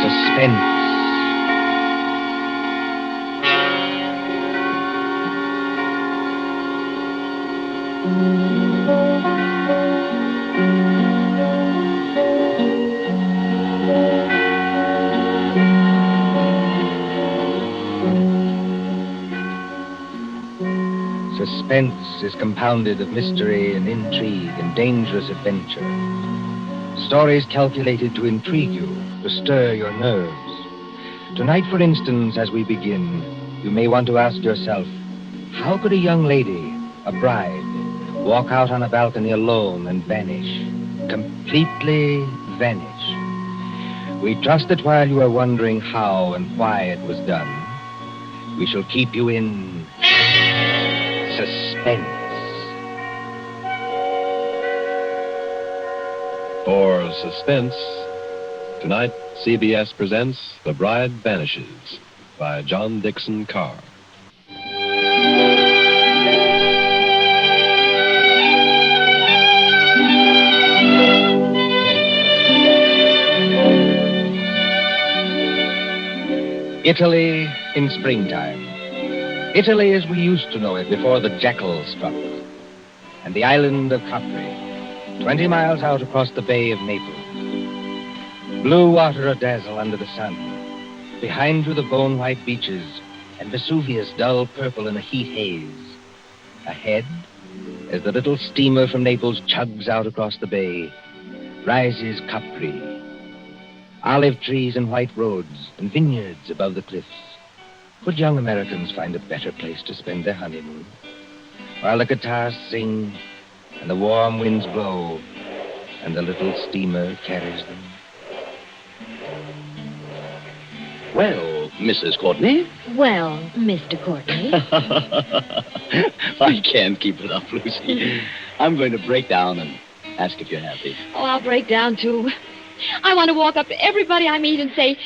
Suspense. Suspense is compounded of mystery and intrigue and dangerous adventure. Stories calculated to intrigue you, to stir your nerves. Tonight, for instance, as we begin, you may want to ask yourself, how could a young lady, a bride, walk out on a balcony alone and vanish? Completely vanish. We trust that while you are wondering how and why it was done, we shall keep you in suspense. For Suspense, tonight CBS presents The Bride Vanishes by John Dixon Carr. Italy in springtime. Italy as we used to know it before the jackal struck. And the island of Capri, 20 miles out across the Bay of Naples. Blue water a-dazzle under the sun. Behind you the bone-white beaches, and Vesuvius dull purple in a heat haze. Ahead, as the little steamer from Naples chugs out across the bay, rises Capri. Olive trees and white roads, and vineyards above the cliffs. Would young Americans find a better place to spend their honeymoon? While the guitars sing, and the warm winds blow, and the little steamer carries them. Well, Mrs. Courtney. Well, Mr. Courtney. I can't keep it up, Lucy. I'm going to break down and ask if you're happy. Oh, I'll break down, too. I want to walk up to everybody I meet and say,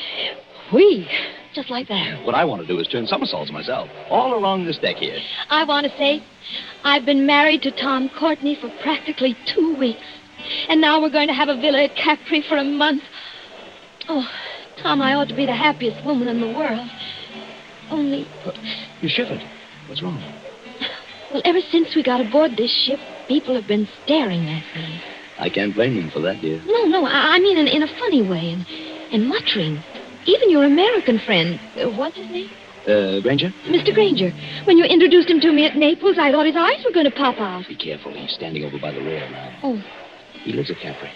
"Whee," just like that. What I want to do is turn somersaults myself, all along this deck here. I want to say, I've been married to Tom Courtney for practically 2 weeks. And now we're going to have a villa at Capri for a month. Oh, Tom, I ought to be the happiest woman in the world. Only... You shivered. What's wrong? Well, ever since we got aboard this ship, people have been staring at me. I can't blame them for that, dear. No, I mean in a funny way, and muttering. Even your American friend, what's his name? Granger? Mr. Granger. When you introduced him to me at Naples, I thought his eyes were going to pop out. Be careful. He's standing over by the rail now. Oh. He lives at Capri.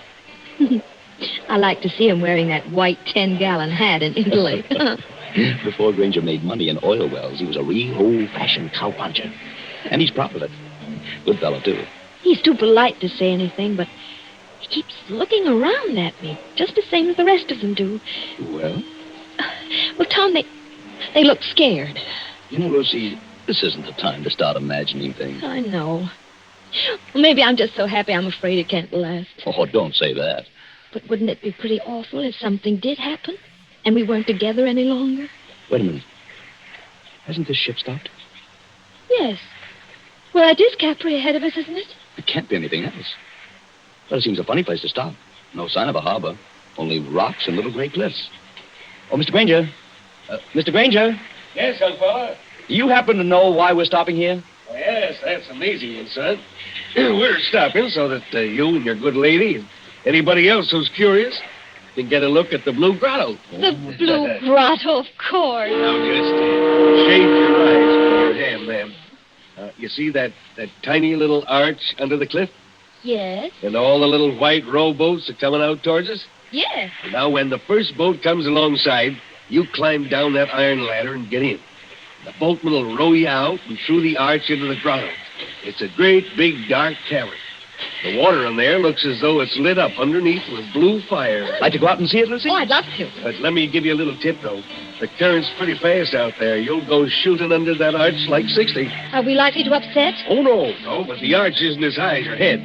I like to see him wearing that white 10-gallon hat in Italy. Before Granger made money in oil wells, he was a real old-fashioned cowpuncher. And he's proud of it. Good fellow, too. He's too polite to say anything, but he keeps looking around at me, just the same as the rest of them do. Well? Well, Tom, they look scared. You know, Lucy, this isn't the time to start imagining things. I know. Well, maybe I'm just so happy I'm afraid it can't last. Oh, don't say that. But wouldn't it be pretty awful if something did happen and we weren't together any longer? Wait a minute. Hasn't this ship stopped? Yes. Well, that is Capri ahead of us, isn't it? It can't be anything else. Well, it seems a funny place to stop. No sign of a harbor. Only rocks and little gray cliffs. Oh, Mr. Granger. Mr. Granger. Yes, young fella. Do you happen to know why we're stopping here? Oh, yes, that's an easy one, son. We're stopping so that you and your good lady and anybody else who's curious can get a look at the Blue Grotto. The Blue Grotto, of course. Now, just shade your eyes with your hand, ma'am. You see that tiny little arch under the cliff? Yes. And all the little white rowboats are coming out towards us? Yes. Now, when the first boat comes alongside, you climb down that iron ladder and get in. The boatman will row you out and through the arch into the grotto. It's a great, big, dark cavern. The water in there looks as though it's lit up underneath with blue fire. Like to go out and see it, Lucy? Oh, I'd love to. But let me give you a little tip, though. The current's pretty fast out there. You'll go shooting under that arch like 60. Are we likely to upset? Oh, no, but the arch isn't as high as your head.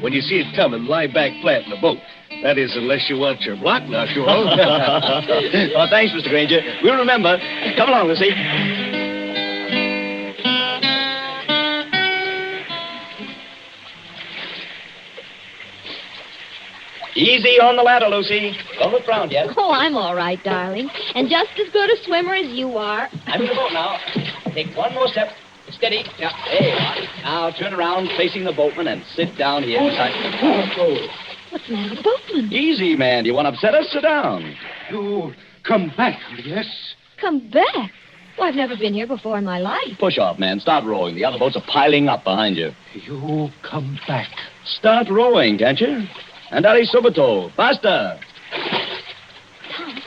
When you see it coming, lie back flat in the boat. That is, unless you want your block knocked off. Oh, thanks, Mr. Granger. We'll remember. Come along, Lucy. Easy on the ladder, Lucy. Don't look round yet. Oh, I'm all right, darling. And just as good a swimmer as you are. I'm in the boat now. Take one more step. Steady. Yeah, there you are. Now turn around facing the boatman and sit down here beside me. What's the matter with the boatman? Easy, man. Do you want to upset us? Sit down. You come back, yes? Come back? Well, I've never been here before in my life. Push off, man. Start rowing. The other boats are piling up behind you. You come back. Start rowing, can't you? And Ali subito. Faster. Tom,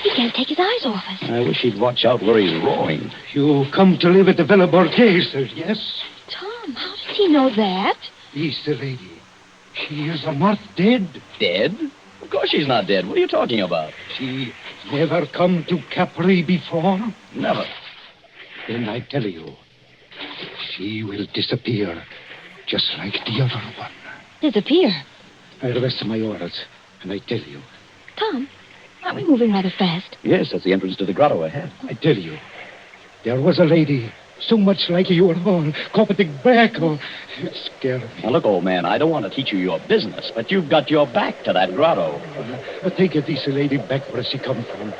he can't take his eyes off us. I wish he'd watch out where he's rowing. You come to live at the Villa Borghese, yes? Tom, how does he know that? He's the lady. She is not dead. Dead? Of course she's not dead. What are you talking about? She never come to Capri before? Never. Then I tell you, she will disappear, just like the other one. Disappear? I rest my orders, and I tell you. Tom, aren't we moving rather fast? Yes, that's the entrance to the grotto ahead. I tell you, there was a lady so much like you and all, coming back. Oh, it scared me. Now, look, old man, I don't want to teach you your business, but you've got your back to that grotto. Take this lady back where she come from.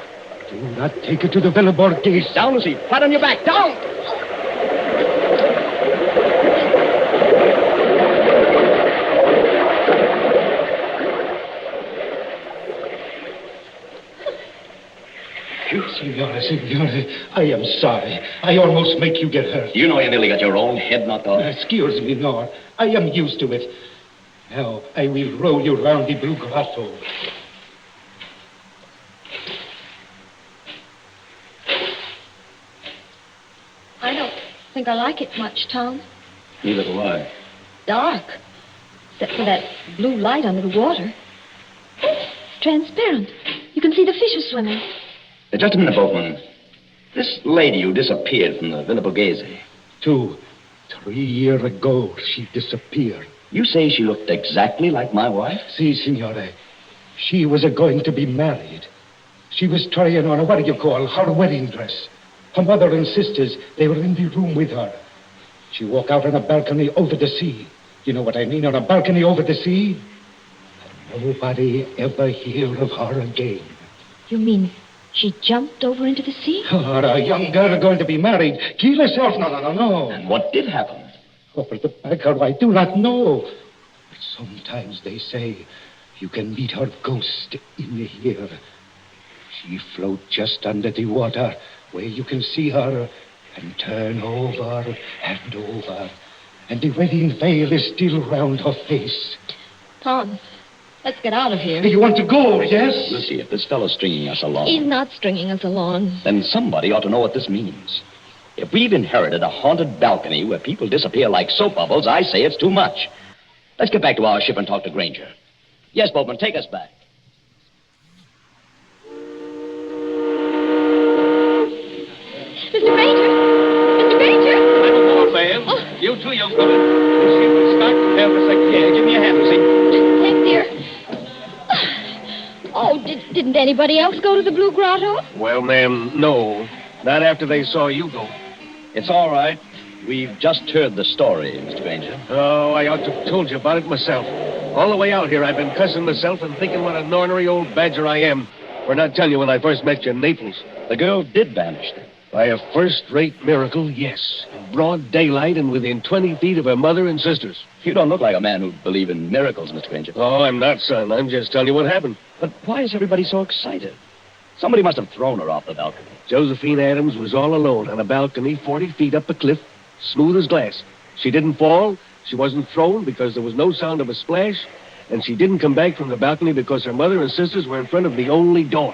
Do not take her to the Villa Borghese. Down, Lucy. Flat on your back. Down! Signore, I am sorry. I almost make you get hurt. You know you nearly got your own head knocked off. Excuse me, no. I am used to it. Now, I will roll you round the blue grotto. I don't think I like it much, Tom. Neither do I. Dark. Except for that blue light under the water. It's transparent. You can see the fishes swimming. Just a minute, boatman. This lady who disappeared from the Villa Borghese. 2, 3 years ago, she disappeared. You say she looked exactly like my wife? Si, signore. She was going to be married. She was trying on her wedding dress. Her mother and sisters, they were in the room with her. She walked out on a balcony over the sea. You know what I mean, on a balcony over the sea? And nobody ever heard of her again. You mean she jumped over into the sea? Oh, a young girl going to be married. Kill herself? No. And what did happen? Over the back, I do not know. But sometimes they say you can meet her ghost in here. She floats just under the water where you can see her and turn over and over. And the wedding veil is still round her face. Tom, let's get out of here. You want to go, yes? Lucy, if this fellow's stringing us along... He's not stringing us along. Then somebody ought to know what this means. If we've inherited a haunted balcony where people disappear like soap bubbles, I say it's too much. Let's get back to our ship and talk to Granger. Yes, boatman, take us back. Mr. Granger! Mr. Granger! I'm aboard, ma'am. Oh. You too, young woman. The ship will start to have a second. Yeah, give me a hand, Lucy. Thanks, dear. Oh, didn't anybody else go to the Blue Grotto? Well, ma'am, no. Not after they saw you go. It's all right. We've just heard the story, Mr. Granger. Oh, I ought to have told you about it myself. All the way out here, I've been cussing myself and thinking what an ornery old badger I am for not telling you when I first met you in Naples. The girl did vanish then. By a first-rate miracle, yes. In broad daylight and within 20 feet of her mother and sisters. You don't look like a man who'd believe in miracles, Mr. Granger. Oh, I'm not, son. I'm just telling you what happened. But why is everybody so excited? Somebody must have thrown her off the balcony. Josephine Adams was all alone on a balcony 40 feet up a cliff, smooth as glass. She didn't fall. She wasn't thrown because there was no sound of a splash. And she didn't come back from the balcony because her mother and sisters were in front of the only door.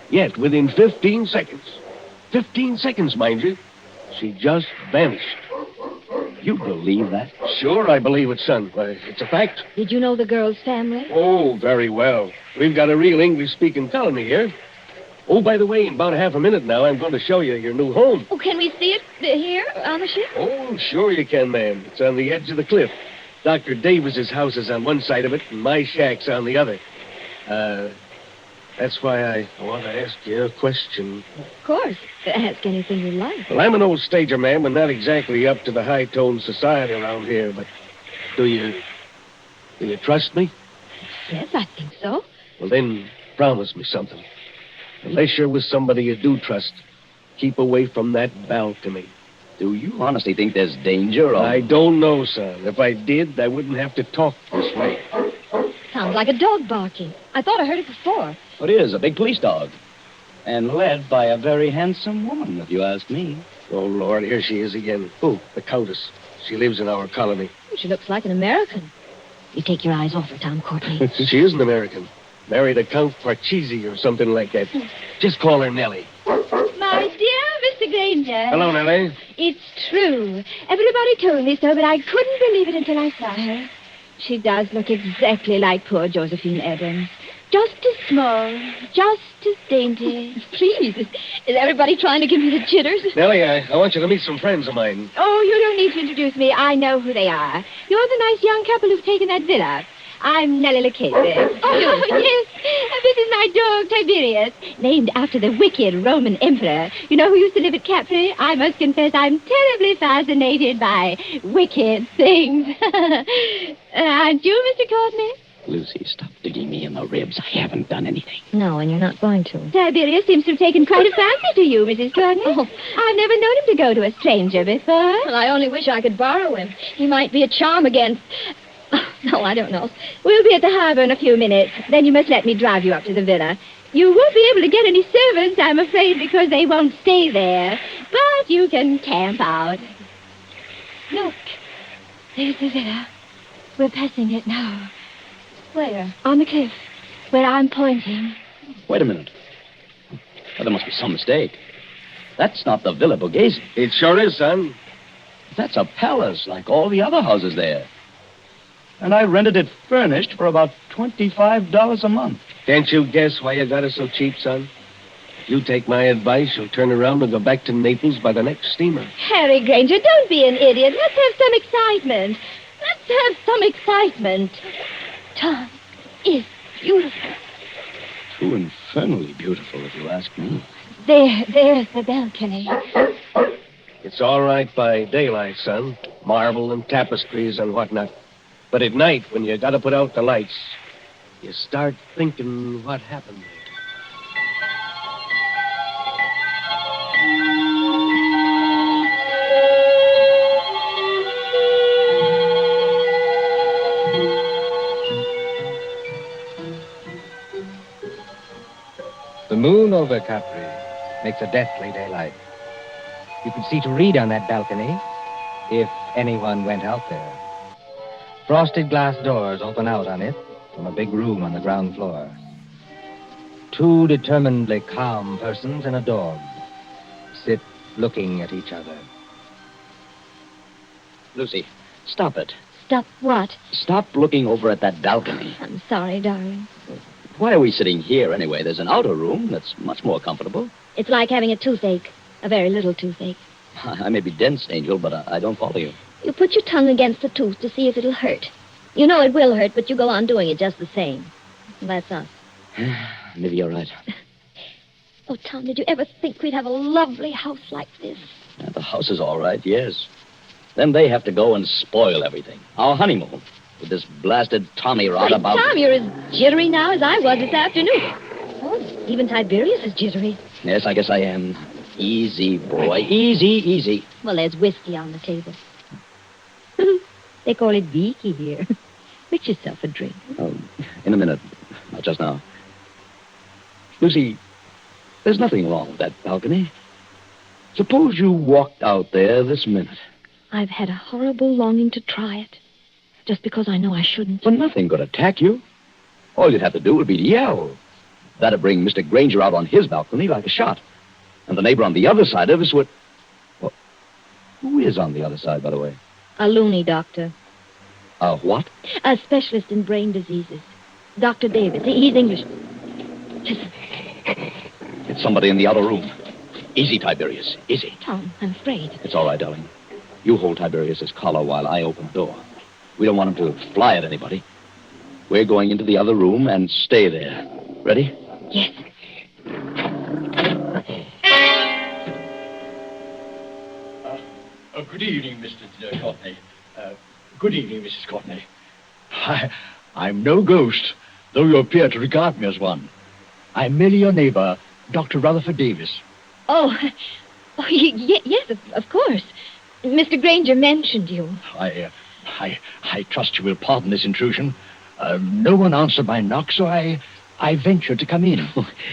Yet, within 15 seconds, 15 seconds, mind you, she just vanished. You believe that? Sure, I believe it, son. Why, it's a fact. Did you know the girl's family? Oh, very well. We've got a real English-speaking colony here. Oh, by the way, in about half a minute now, I'm going to show you your new home. Oh, can we see it here on the ship? Oh, sure you can, ma'am. It's on the edge of the cliff. Dr. Davis's house is on one side of it, and my shack's on the other. That's why I want to ask you a question. Of course. Ask anything you like. Well, I'm an old stager, ma'am, and not exactly up to the high-toned society around here, but do you trust me? Yes, I think so. Well, then, promise me something. Unless you're with somebody you do trust, keep away from that balcony. Do you honestly think there's danger? Or... I don't know, son. If I did, I wouldn't have to talk this way. Sounds like a dog barking. I thought I heard it before. It is, a big police dog. And led by a very handsome woman, if you ask me. Oh, Lord, here she is again. Who? The Countess. She lives in our colony. She looks like an American. You take your eyes off her, Tom Courtney. She is an American. Married a Count Parcheesi or something like that. Just call her Nellie. My dear Mr. Granger. Hello, Nellie. It's true. Everybody told me so, but I couldn't believe it until I saw her. She does look exactly like poor Josephine Adams. Just as small, just as dainty. Please, is everybody trying to give me the jitters? Nellie, I want you to meet some friends of mine. Oh, you don't need to introduce me. I know who they are. You're the nice young couple who've taken that villa. I'm Nellie LeCase. Oh, yes. This is my dog, Tiberius, named after the wicked Roman emperor. You know who used to live at Capri? I must confess I'm terribly fascinated by wicked things. Aren't you, Mr. Courtney? Lucy, stop digging me in the ribs. I haven't done anything. No, and you're not going to. Tiberius seems to have taken quite a fancy to you, Mrs. Courtney. Oh. I've never known him to go to a stranger before. Well, I only wish I could borrow him. He might be a charm against... No, I don't know. We'll be at the harbor in a few minutes. Then you must let me drive you up to the villa. You won't be able to get any servants, I'm afraid, because they won't stay there. But you can camp out. Look, there's the villa. We're passing it now. Where? On the cliff, where I'm pointing. Wait a minute. Well, there must be some mistake. That's not the Villa Borghese. It sure is, son. That's a palace like all the other houses there. And I rented it furnished for about $25 a month. Can't you guess why you got it so cheap, son? If you take my advice, you'll turn around and go back to Naples by the next steamer. Harry Granger, don't be an idiot. Let's have some excitement. Let's have some excitement. Tom is beautiful. Too infernally beautiful, if you ask me. There's the balcony. It's all right by daylight, son. Marble and tapestries and whatnot. But at night, when you gotta put out the lights, you start thinking what happened there. The moon over Capri makes a deathly daylight. You can see to read on that balcony if anyone went out there. Frosted glass doors open out on it from a big room on the ground floor. Two determinedly calm persons and a dog sit looking at each other. Lucy, stop it. Stop what? Stop looking over at that balcony. I'm sorry, darling. Why are we sitting here anyway? There's an outer room that's much more comfortable. It's like having a toothache. A very little toothache. I may be dense, Angel, but I don't follow you. You put your tongue against the tooth to see if it'll hurt. You know it will hurt, but you go on doing it just the same. That's us. Maybe you're right. Oh, Tom, did you ever think we'd have a lovely house like this? Yeah, the house is all right, yes. Then they have to go and spoil everything. Our honeymoon. With this blasted Tommy rod about... Tom, you're as jittery now as I was this afternoon. Oh, even Tiberius is jittery. Yes, I guess I am. Easy, boy. Easy, easy. Well, there's whiskey on the table. They call it beaky here. Make yourself a drink. Oh, in a minute. Not just now. Lucy, there's nothing wrong with that balcony. Suppose you walked out there this minute. I've had a horrible longing to try it. Just because I know I shouldn't. But nothing could attack you. All you'd have to do would be to yell. That'd bring Mr. Granger out on his balcony like a shot. And the neighbor on the other side of us would... Well, who is on the other side, by the way? A loony doctor. A what? A specialist in brain diseases. Dr. Davis. He's English. Listen. It's somebody in the outer room. Easy, Tiberius. Easy. Tom, I'm afraid. It's all right, darling. You hold Tiberius's collar while I open the door. We don't want him to fly at anybody. We're going into the other room and stay there. Ready? Yes. Good evening, Mr. Courtney. Good evening, Mrs. Courtney. I'm no ghost. though you appear to regard me as one. I'm merely your neighbor, Dr. Rutherford Davis. Oh, yes, of course. Mr. Granger mentioned you. I trust you will pardon this intrusion. No one answered my knock, so I ventured to come in.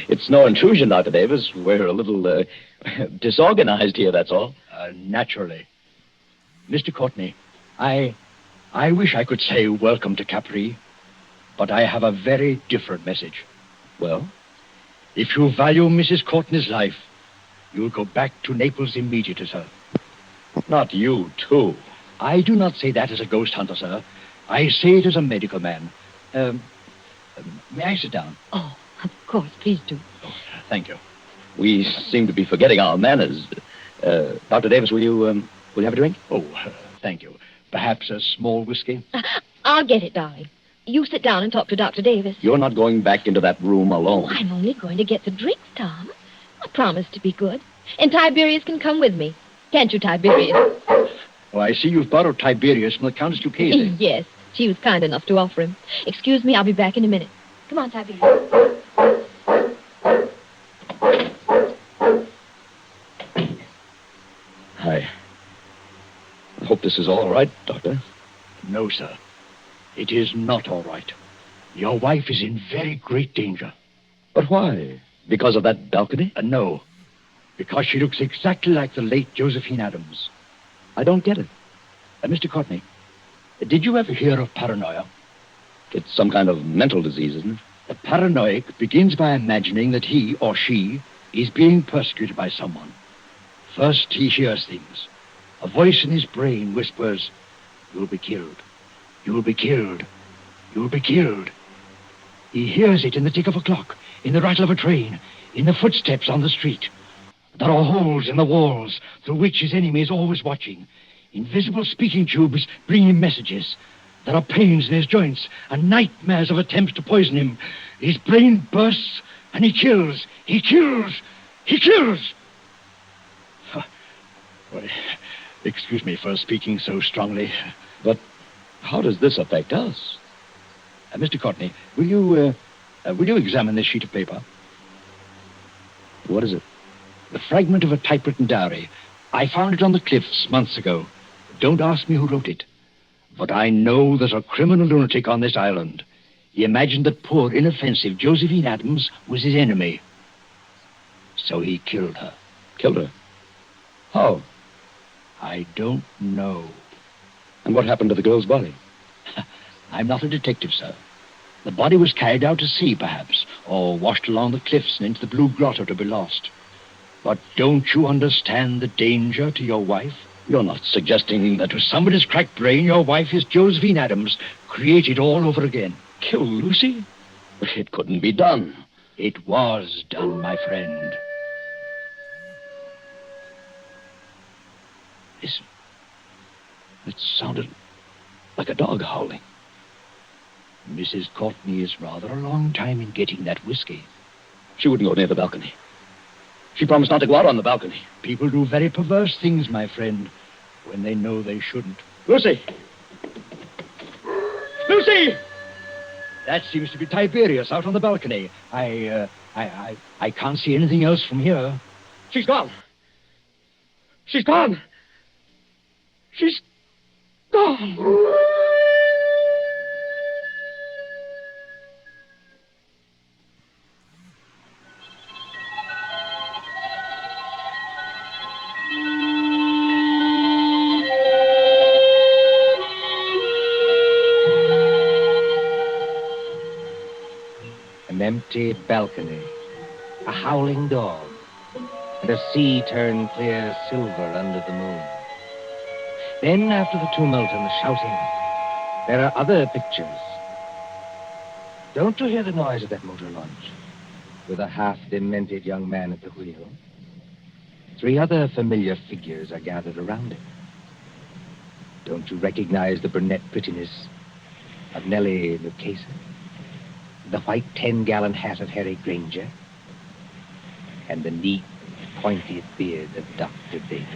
It's no intrusion, Dr. Davis. We're a little disorganized here, that's all. Naturally. Mr. Courtney, I wish I could say welcome to Capri, but I have a very different message. Well? If you value Mrs. Courtney's life, you'll go back to Naples immediately, sir. Not you, too. I do not say that as a ghost hunter, sir. I say it as a medical man. May I sit down? Oh, of course, please do. Oh, thank you. We seem to be forgetting our manners. Dr. Davis, will you have a drink? Oh, thank you. Perhaps a small whiskey? I'll get it, darling. You sit down and talk to Dr. Davis. You're not going back into that room alone. Oh, I'm only going to get the drinks, Tom. I promise to be good. And Tiberius can come with me. Can't you, Tiberius? Oh, I see you've borrowed Tiberius from the Countess Lucchese. Yes, she was kind enough to offer him. Excuse me, I'll be back in a minute. Come on, Tiberius. I hope this is all right, Doctor. No, sir. It is not all right. Your wife is in very great danger. But why? Because of that balcony? No. Because she looks exactly like the late Josephine Adams. I don't get it. Mr. Courtney, did you ever hear of paranoia? It's some kind of mental disease, isn't it? The paranoic begins by imagining that he or she is being persecuted by someone. First, he hears things. A voice in his brain whispers, "You'll be killed. You'll be killed. You'll be killed." He hears it in the tick of a clock, in the rattle of a train, in the footsteps on the street. There are holes in the walls through which his enemy is always watching. Invisible speaking tubes bring him messages. There are pains in his joints and nightmares of attempts to poison him. His brain bursts and he kills. He kills. He kills. Well, excuse me for speaking so strongly. But how does this affect us? Mr. Courtney, will you examine this sheet of paper? What is it? The fragment of a typewritten diary. I found it on the cliffs months ago. Don't ask me who wrote it. But I know there's a criminal lunatic on this island. He imagined that poor, inoffensive Josephine Adams was his enemy. So he killed her. Killed her? How? I don't know. And what happened to the girl's body? I'm not a detective, sir. The body was carried out to sea, perhaps, or washed along the cliffs and into the Blue Grotto to be lost. But don't you understand the danger to your wife? You're not suggesting that with somebody's cracked brain, your wife is Josephine Adams, created all over again. Kill Lucy? It couldn't be done. It was done, my friend. Listen. It sounded like a dog howling. Mrs. Courtney is rather a long time in getting that whiskey. She wouldn't go near the balcony. She promised not to go out on the balcony. People do very perverse things, my friend, when they know they shouldn't. Lucy! Lucy! That seems to be Tiberius out on the balcony. I can't see anything else from here. She's gone. She's gone. She's gone. An empty balcony, a howling dog, and a sea turned clear silver under the moon. Then, after the tumult and the shouting, there are other pictures. Don't you hear the noise of that motor launch, with a half-demented young man at the wheel? 3 other familiar figures are gathered around it. Don't you recognize the brunette prettiness of Nellie Lucchese? The white 10-gallon hat of Harry Granger, and the neat, pointed beard of Dr. Davis.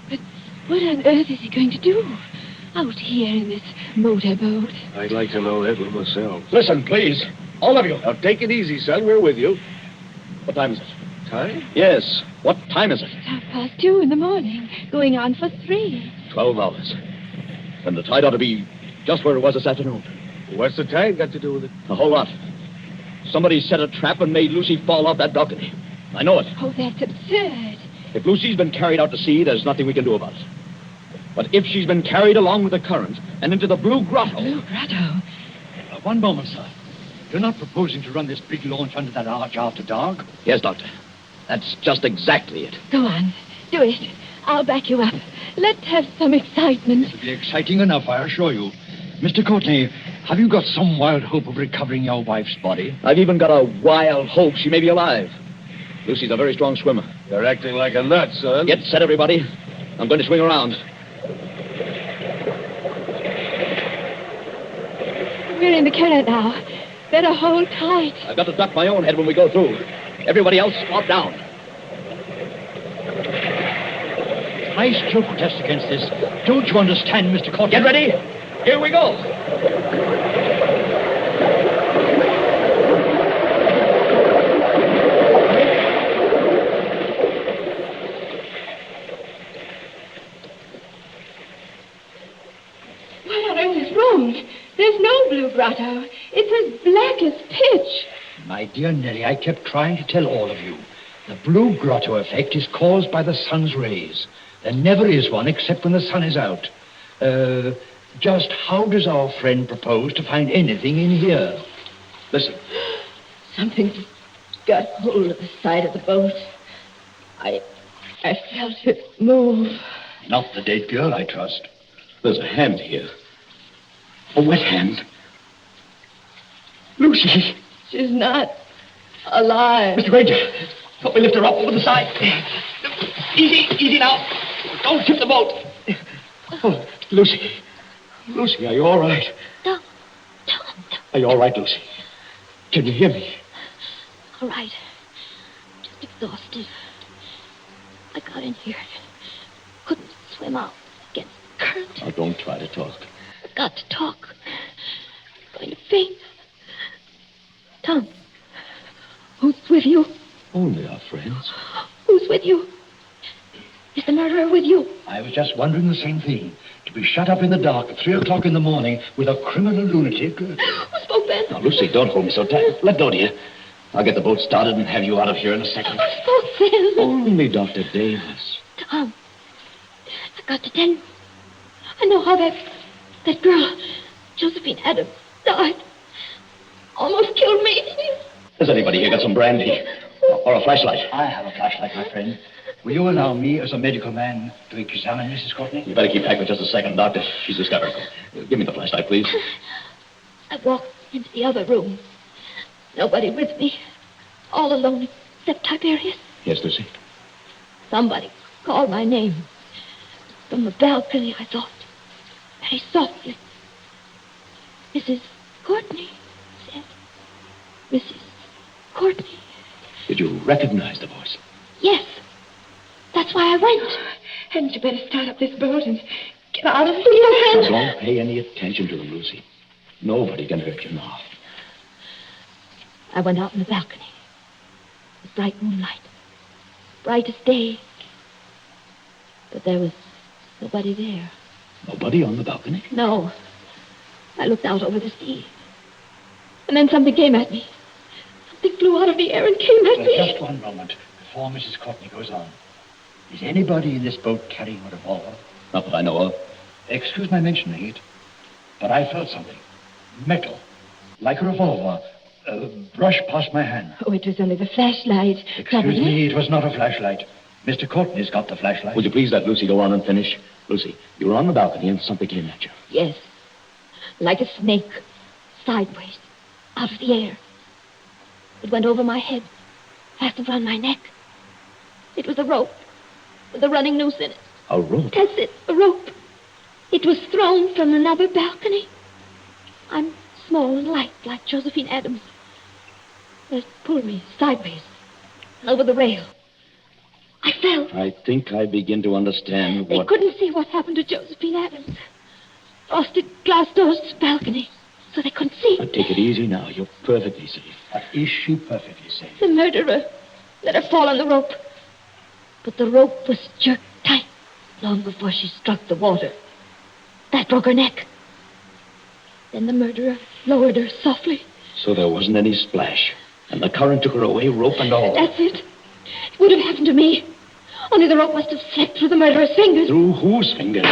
But what on earth is he going to do? Out here in this motorboat. I'd like to know that one myself. Listen, please. All of you. Now, take it easy, son. We're with you. What time is it? Time? Yes. What time is it? It's 2:30 in the morning. Going on for 3. 12 hours. And the tide ought to be just where it was this afternoon. What's the tide got to do with it? A whole lot. Somebody set a trap and made Lucy fall off that balcony. I know it. Oh, that's absurd. If Lucy's been carried out to sea, there's nothing we can do about it. But if she's been carried along with the current and into the Blue Grotto... Blue Grotto? One moment, sir. You're not proposing to run this big launch under that arch after dark? Yes, Doctor. That's just exactly it. Go on. Do it. I'll back you up. Let's have some excitement. It'll be exciting enough, I assure you. Mr. Courtney, have you got some wild hope of recovering your wife's body? I've even got a wild hope she may be alive. Lucy's a very strong swimmer. You're acting like a nut, son. Get set, everybody. I'm going to swing around. We're in the current now. Better hold tight. I've got to duck my own head when we go through. Everybody else, squat down. I still protest against this. Don't you understand, Mr. Courtney? Get ready. Here we go. What on earth is wrong? There's no Blue Grotto. It's as black as pitch. My dear Nellie, I kept trying to tell all of you. The Blue Grotto effect is caused by the sun's rays. There never is one except when the sun is out. Just how does our friend propose to find anything in here? Listen. Something got hold of the side of the boat. I felt it move. Not the dead girl, I trust. There's a hand here. A wet hand. Lucy. She's not alive. Mr. Granger, help me lift her up over the side. Easy now. Don't tip the boat. Oh, Lucy. Lucy, are you all right? Tom. Are you all right, Lucy? Can you hear me? All right. Just exhausted. I got in here. Couldn't swim out against the current. Oh, don't try to talk. I've got to talk. I'm going to faint. Tom, who's with you? Only our friends. Who's with you? Is the murderer with you? I was just wondering the same thing. To be shut up in the dark at 3 o'clock in the morning with a criminal lunatic. Who spoke then? Now, Lucy, don't hold me so tight. Let go, dear. I'll get the boat started and have you out of here in a second. Who spoke then? Only Dr. Davis. Tom, I've got to tell you. I know how that girl, Josephine Adams, died. Almost killed me. Has anybody here got some brandy? Or a flashlight? I have a flashlight, my friend. Will you allow me, as a medical man, to examine Mrs. Courtney? You better keep back for just a second, Doctor. She's hysterical. Give me the flashlight, please. I walked into the other room. Nobody with me. All alone except Tiberius. Yes, Lucy? Somebody called my name. From the balcony, I thought. Very softly. Mrs. Courtney said. Mrs. Courtney. Did you recognize the voice? Yes. That's why I went. Hadn't you better start up this boat and get out of Now, here? don't pay any attention to them, Lucy. Nobody can hurt you now. I went out on the balcony. It was bright moonlight. Bright as day. But there was nobody there. Nobody on the balcony? No. I looked out over the sea. And then something came at me. Something flew out of the air and came at me. Just one moment before Mrs. Courtney goes on. Is anybody in this boat carrying a revolver? Not that I know of. Excuse my mentioning it, but I felt something. Metal. Like a revolver. Brush past my hand. Oh, it was only the flashlight. Excuse me, it was not a flashlight. Mr. Courtney's got the flashlight. Would you please let Lucy go on and finish? Lucy, you were on the balcony and something came at you. Yes. Like a snake. Sideways. Out of the air. It went over my head. Passed around my neck. It was a rope. With a running noose in it. A rope? That's it. A rope. It was thrown from another balcony. I'm small and light like Josephine Adams. It pulled me sideways. Over the rail. I fell. I think I begin to understand They what... couldn't see what happened to Josephine Adams. frosted glass doors to the balcony so they couldn't see. But take it easy now. You're perfectly safe. Is she perfectly safe? The murderer let her fall on the rope. But the rope was jerked tight long before she struck the water. That broke her neck. Then the murderer lowered her softly. So there wasn't any splash. And the current took her away, rope and all. That's it. It would have happened to me. Only the rope must have slipped through the murderer's fingers. Through whose fingers?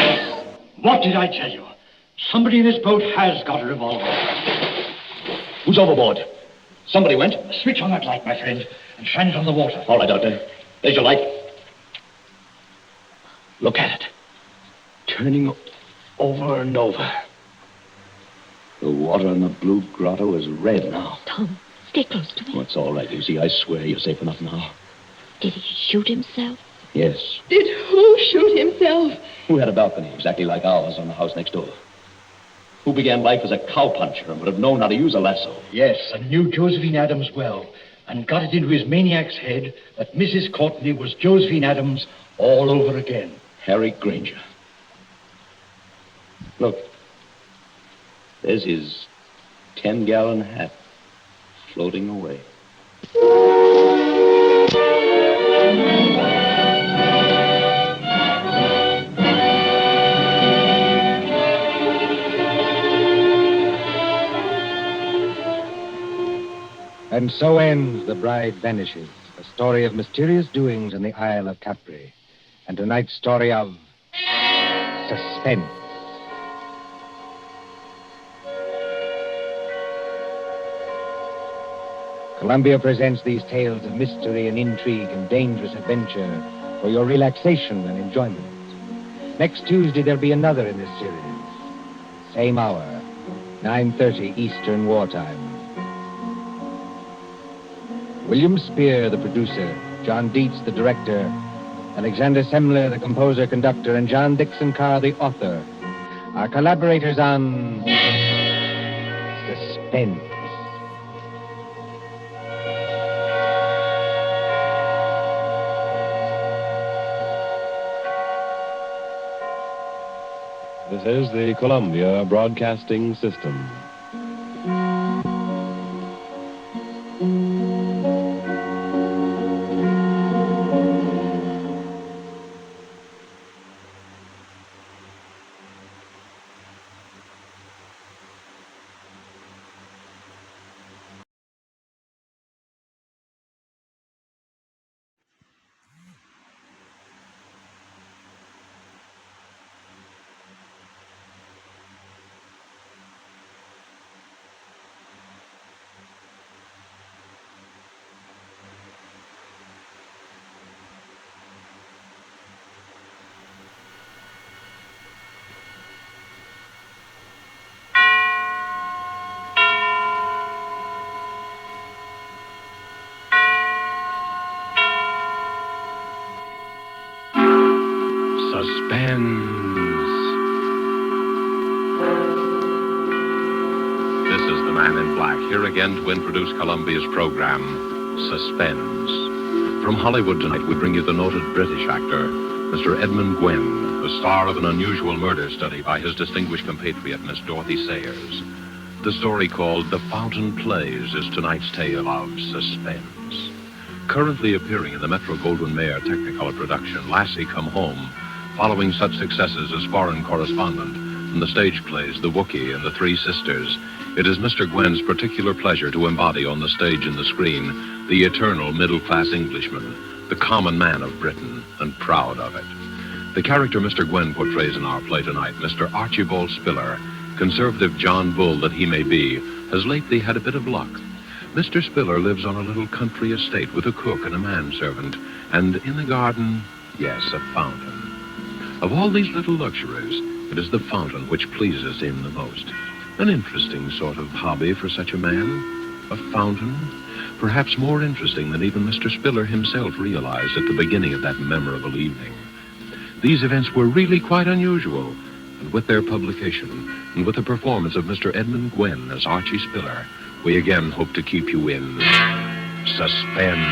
What did I tell you? Somebody in this boat has got a revolver. Who's overboard? Somebody went. Switch on that light, my friend, and shine it on the water. All right, Doctor. There's your light. Look at it. Turning over and over. The water in the blue grotto is red now. Tom, stay close to me. Oh, it's all right, Lucy. I swear you're safe enough now. Did he shoot himself? Yes. Did who shoot himself? Who had a balcony exactly like ours on the house next door? Who began life as a cowpuncher and would have known how to use a lasso? Yes, and knew Josephine Adams well, and got it into his maniac's head that Mrs. Courtney was Josephine Adams all over again. Harry Granger. Look. There's his 10-gallon hat floating away. And so ends The Bride Vanishes, a story of mysterious doings in the Isle of Capri. And tonight's story of suspense. Columbia presents these tales of mystery and intrigue and dangerous adventure for your relaxation and enjoyment. Next Tuesday, there'll be another in this series. Same hour, 9:30 Eastern Wartime. William Spear, the producer, John Dietz, the director, Alexander Semler, the composer, conductor, and John Dixon Carr, the author, are collaborators on Suspense. This is the Columbia Broadcasting System. Suspense. This is the Man in Black, here again to introduce Columbia's program, Suspense. From Hollywood tonight, we bring you the noted British actor, Mr. Edmund Gwenn, the star of an unusual murder study by his distinguished compatriot, Miss Dorothy Sayers. The story called The Fountain Plays is tonight's tale of suspense. Currently appearing in the Metro-Goldwyn-Mayer Technicolor production, Lassie Come Home, following such successes as Foreign Correspondent and the stage plays The Wookiee and The Three Sisters, it is Mr. Gwenn's particular pleasure to embody on the stage and the screen the eternal middle-class Englishman, the common man of Britain, and proud of it. The character Mr. Gwenn portrays in our play tonight, Mr. Archibald Spiller, conservative John Bull that he may be, has lately had a bit of luck. Mr. Spiller lives on a little country estate with a cook and a manservant, and in the garden, yes, a fountain. Of all these little luxuries, it is the fountain which pleases him the most. An interesting sort of hobby for such a man. A fountain, perhaps more interesting than even Mr. Spiller himself realized at the beginning of that memorable evening. These events were really quite unusual, and with their publication, and with the performance of Mr. Edmund Gwenn as Archie Spiller, we again hope to keep you in suspense.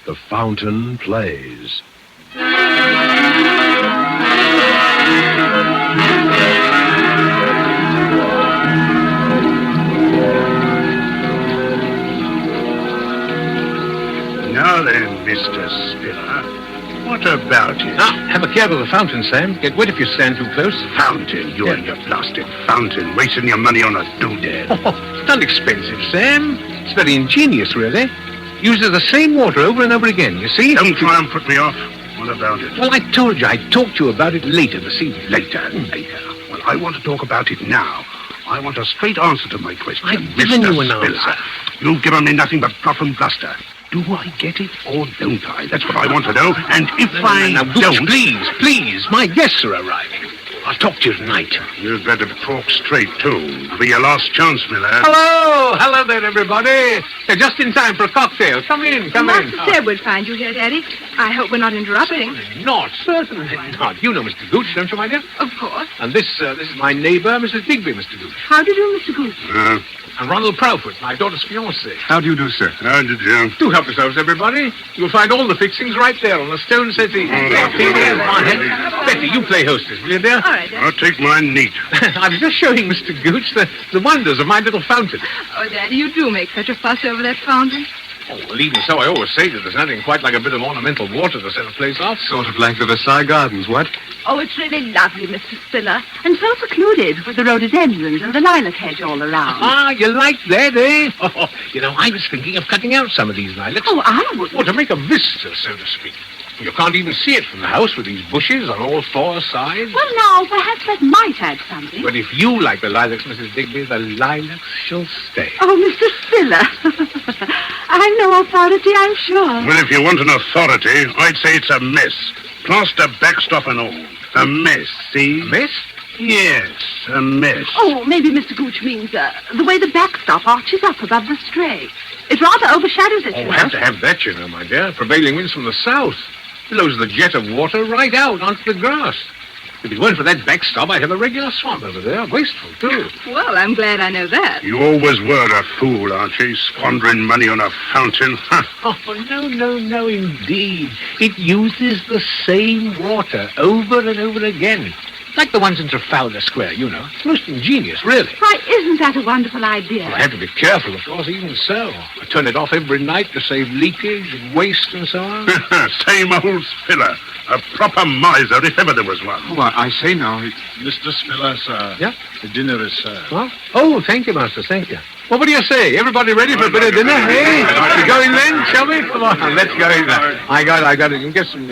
The Fountain Plays. Now then, Mr. Spiller, what about it? Now, have a care with the fountain, Sam. Get wet if you stand too close. Fountain? You and your blasted fountain, wasting your money on a doodad. Oh, it's not expensive, Sam. It's very ingenious, really. Uses the same water over and over again, you see? Don't try and put me off. What about it? Well, I told you I'd talk to you about it later this evening. Later. Well, I want to talk about it now. I want a straight answer to my question. I've given you an Spiller. answer. You've given me nothing but fluff and bluster. Do I get it or don't I? That's what I want to know. And if I Now, Gooch, don't... please. My guests are arriving. I'll talk to you tonight. You'd better talk straight, too. It'll be your last chance, Miller. Hello there, everybody. You're just in time for a cocktail. Come in. Master Elwood find you here, Daddy. I hope we're not interrupting. Certainly not. You know Mr. Gooch, don't you, my dear? Of course. And this is my neighbor, Mrs. Digby, Mr. Gooch. How do you do, Mr. Goose? And Ronald Proudfoot, my daughter's fiancé. How do you do, sir? How did you? Do help yourselves, everybody. You'll find all the fixings right there on the stone settee. Betty, you play hostess, will you, dear? All right, Daddy. I'll take mine neat. I was just showing Mr. Gooch the wonders of my little fountain. Oh, Daddy, you do make such a fuss over that fountain. Oh, well, even so, I always say that there's nothing quite like a bit of ornamental water to set a place off. Sort of like the Versailles Gardens, what? Oh, it's really lovely, Mr. Spiller. And so secluded with the rhododendrons and the lilac hedge all around. Ah, you like that, eh? Oh, you know, I was thinking of cutting out some of these lilacs. Oh, I wouldn't. Well, to make a vista, so to speak. You can't even see it from the house with these bushes on all four sides. Well, now, perhaps that might add something. But if you like the lilacs, Mrs. Digby, the lilacs shall stay. Oh, Mr. Spiller. I'm no authority, I'm sure. Well, if you want an authority, I'd say it's a mess. Plaster, backstop, and all. A mess, see? A mess? Yes, a mess. Oh, maybe Mr. Gooch means the way the backstop arches up above the stray. It rather overshadows it. Oh, we'll have to have that, you know, my dear. Prevailing winds from the south. Blows the jet of water right out onto the grass. If it weren't for that backstop, I'd have a regular swamp over there. Wasteful, too. Well, I'm glad I know that. You always were a fool, Archie, squandering money on a fountain. Oh, no, indeed. It uses the same water over and over again. Like the ones in Trafalgar Square, you know. It's most ingenious, really. Why, isn't that a wonderful idea? Well, I have to be careful, of course, even so. I turn it off every night to save leakage and waste and so on. Same old Spiller. A proper miser, if ever there was one. Oh, I say now, Mr. Spiller, sir. Yeah? The dinner is served. What? Oh, thank you, Master, thank you. Well, what do you say? Everybody ready for a bit of dinner, eh? We go in then, shall we? Come on, let's go in there. I got it. You can get some...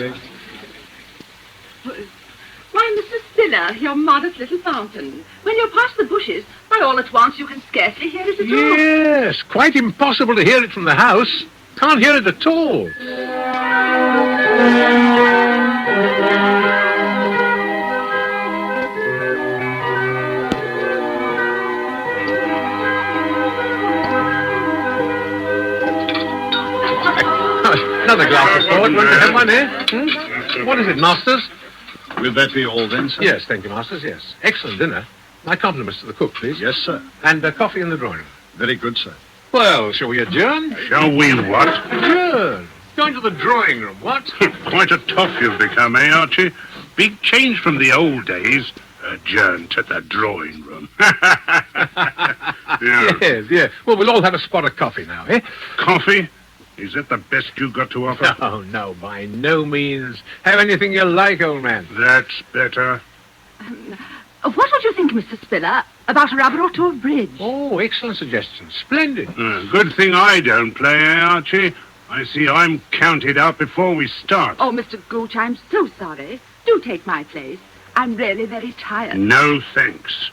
Why, Mr. Spiller, your modest little fountain. When you're past the bushes, by all at once, you can scarcely hear it at all. Yes, quite impossible to hear it from the house. Can't hear it at all. Another glass of port. Want to have one, eh? What is it, Masters? Will that be all then, sir? Yes, thank you, Masters, yes. Excellent dinner. My compliments to the cook, please. Yes, sir. And coffee in the drawing room. Very good, sir. Well, shall we adjourn? Shall we what? Adjourn. Going to the drawing room, what? Quite a tough you've become, eh, Archie? Big change from the old days. Adjourn to the drawing room. Yeah. Yes. Well, we'll all have a spot of coffee now, eh? Coffee? Is that the best you got to offer? Oh, no, by no means. Have anything you like, old man. That's better. What would you think, Mr. Spiller, about a rubber or two of bridge? Oh, excellent suggestion. Splendid. Good thing I don't play, eh, Archie? I see I'm counted out before we start. Oh, Mr. Gooch, I'm so sorry. Do take my place. I'm really very tired. No, thanks.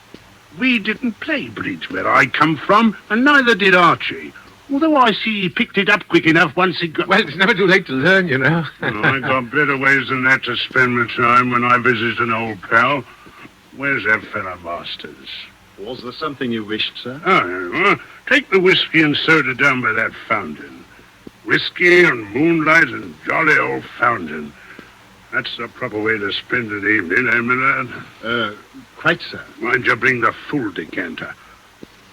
We didn't play bridge where I come from, and neither did Archie. Although I see he picked it up quick enough once he got... Well, it's never too late to learn, you know. I got better ways than that to spend my time when I visit an old pal. Where's that fella Masters? Was there something you wished, sir? Oh, well, take the whiskey and soda down by that fountain. Whiskey and moonlight and jolly old fountain. That's the proper way to spend an evening, eh, Millard? Quite, sir. Mind you bring the full decanter.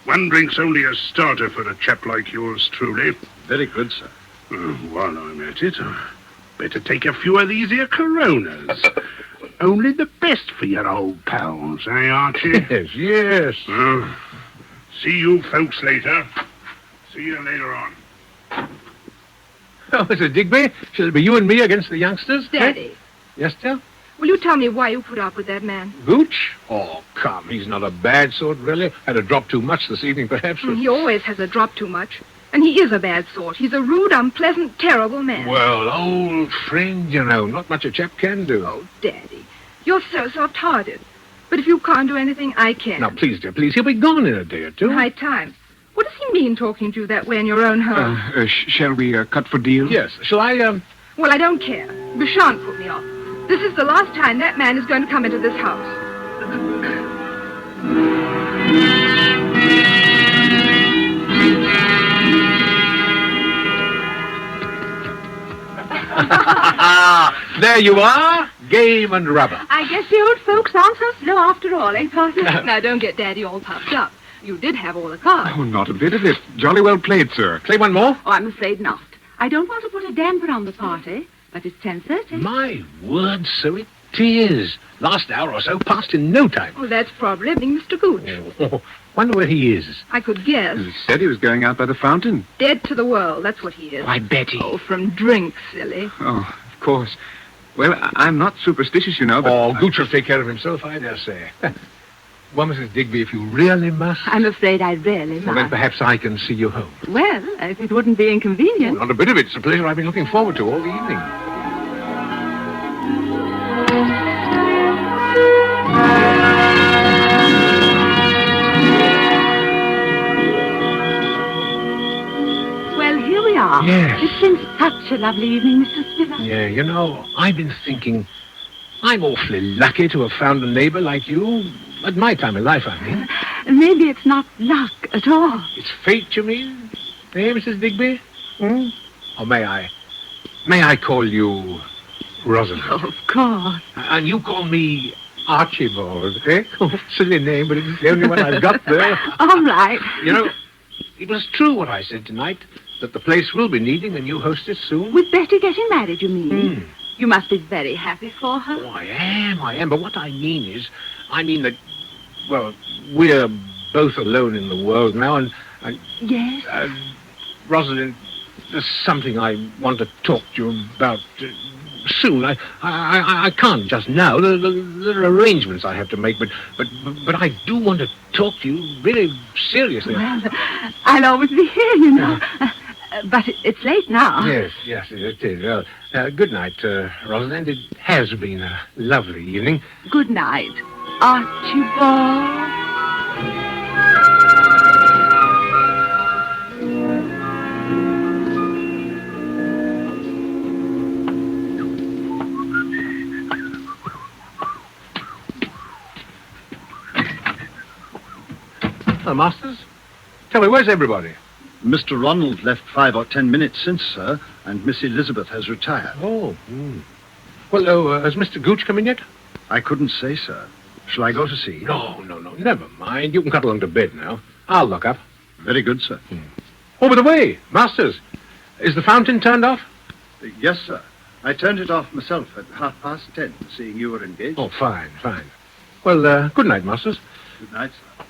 One drink's only a starter for a chap like yours, truly. Very good, sir. While I'm at it, better take a few of these here Coronas. only the best for your old pals, eh, Archie? Yes, yes. See you folks later. See you later on. Oh, Mr. Digby, shall it be you and me against the youngsters? Daddy, Eh? Yes, dear? will you tell me why you put up with that man? Gooch? Oh, come, he's not a bad sort, really. Had a drop too much this evening, perhaps. But... He always has a drop too much. And he is a bad sort. He's a rude, unpleasant, terrible man. Well, old friend, you know, not much a chap can do. Oh, Daddy, you're so soft-hearted. But if you can't do anything, I can. Now, please, dear, please. He'll be gone in a day or two. High time. What does he mean talking to you that way in your own home? Shall we cut for deal? Yes. Shall I, Well, I don't care. You shan't put me off. This is the last time that man is going to come into this house. There you are. Game and rubber. I guess the old folks aren't so slow after all, eh, partner? Now, don't get Daddy all puffed up. You did have all the cards. Oh, not a bit of it. Jolly well played, sir. Play one more? Oh, I'm afraid not. I don't want to put a damper on the party, but it's 10:30. My word, so it is. Last hour or so passed in no time. Oh, that's probably Mr. Gooch. Oh, wonder where he is. I could guess. He said he was going out by the fountain. Dead to the world, that's what he is. Why, Betty. Oh, from drink, silly. Oh, of course. Well, I'm not superstitious, you know, but... Oh, Gooch will take care of himself, I dare say. Well, Mrs. Digby, if you really must... I'm afraid I really Well, then must. perhaps I can see you home. Well, if it wouldn't be inconvenient. Not a bit of it. It's a pleasure I've been looking forward to all the evening. Well, here we are. Yes. It's been such a lovely evening, Mr. Spiller. Yeah, you know, I've been thinking I'm awfully lucky to have found a neighbor like you. At my time of life, I mean. Maybe it's not luck at all. It's fate, you mean? Eh, Mrs. Digby? Hmm? Or may I call you Rosalind? Oh, of course. And you call me Archibald, eh? Silly name, but it's the only one I've got there. All right. You know, it was true what I said tonight, that the place will be needing a new hostess soon. With Betty getting married, you mean? Hmm. You must be very happy for her. Oh, I am. But what I mean that, well, we're both alone in the world now, and Yes? Rosalind, there's something I want to talk to you about soon. I can't just now. There are arrangements I have to make, but I do want to talk to you really seriously. Well, I'll always be here, you know. But it's late now. Yes, it is. Well, good night, Rosalind. It has been a lovely evening. Good night, Archibald. Hello, Masters. Tell me, where's everybody? Mr. Ronald left 5 or 10 minutes since, sir, and Miss Elizabeth has retired. Oh, Well, has Mr. Gooch come in yet? I couldn't say, sir. Shall I go to see? No. Never mind. You can cut along to bed now. I'll look up. Very good, sir. Oh, by the way, Masters, is the fountain turned off? Yes, sir. I turned it off myself at 10:30, seeing you were engaged. Oh, fine. Well, good night, Masters. Good night, sir.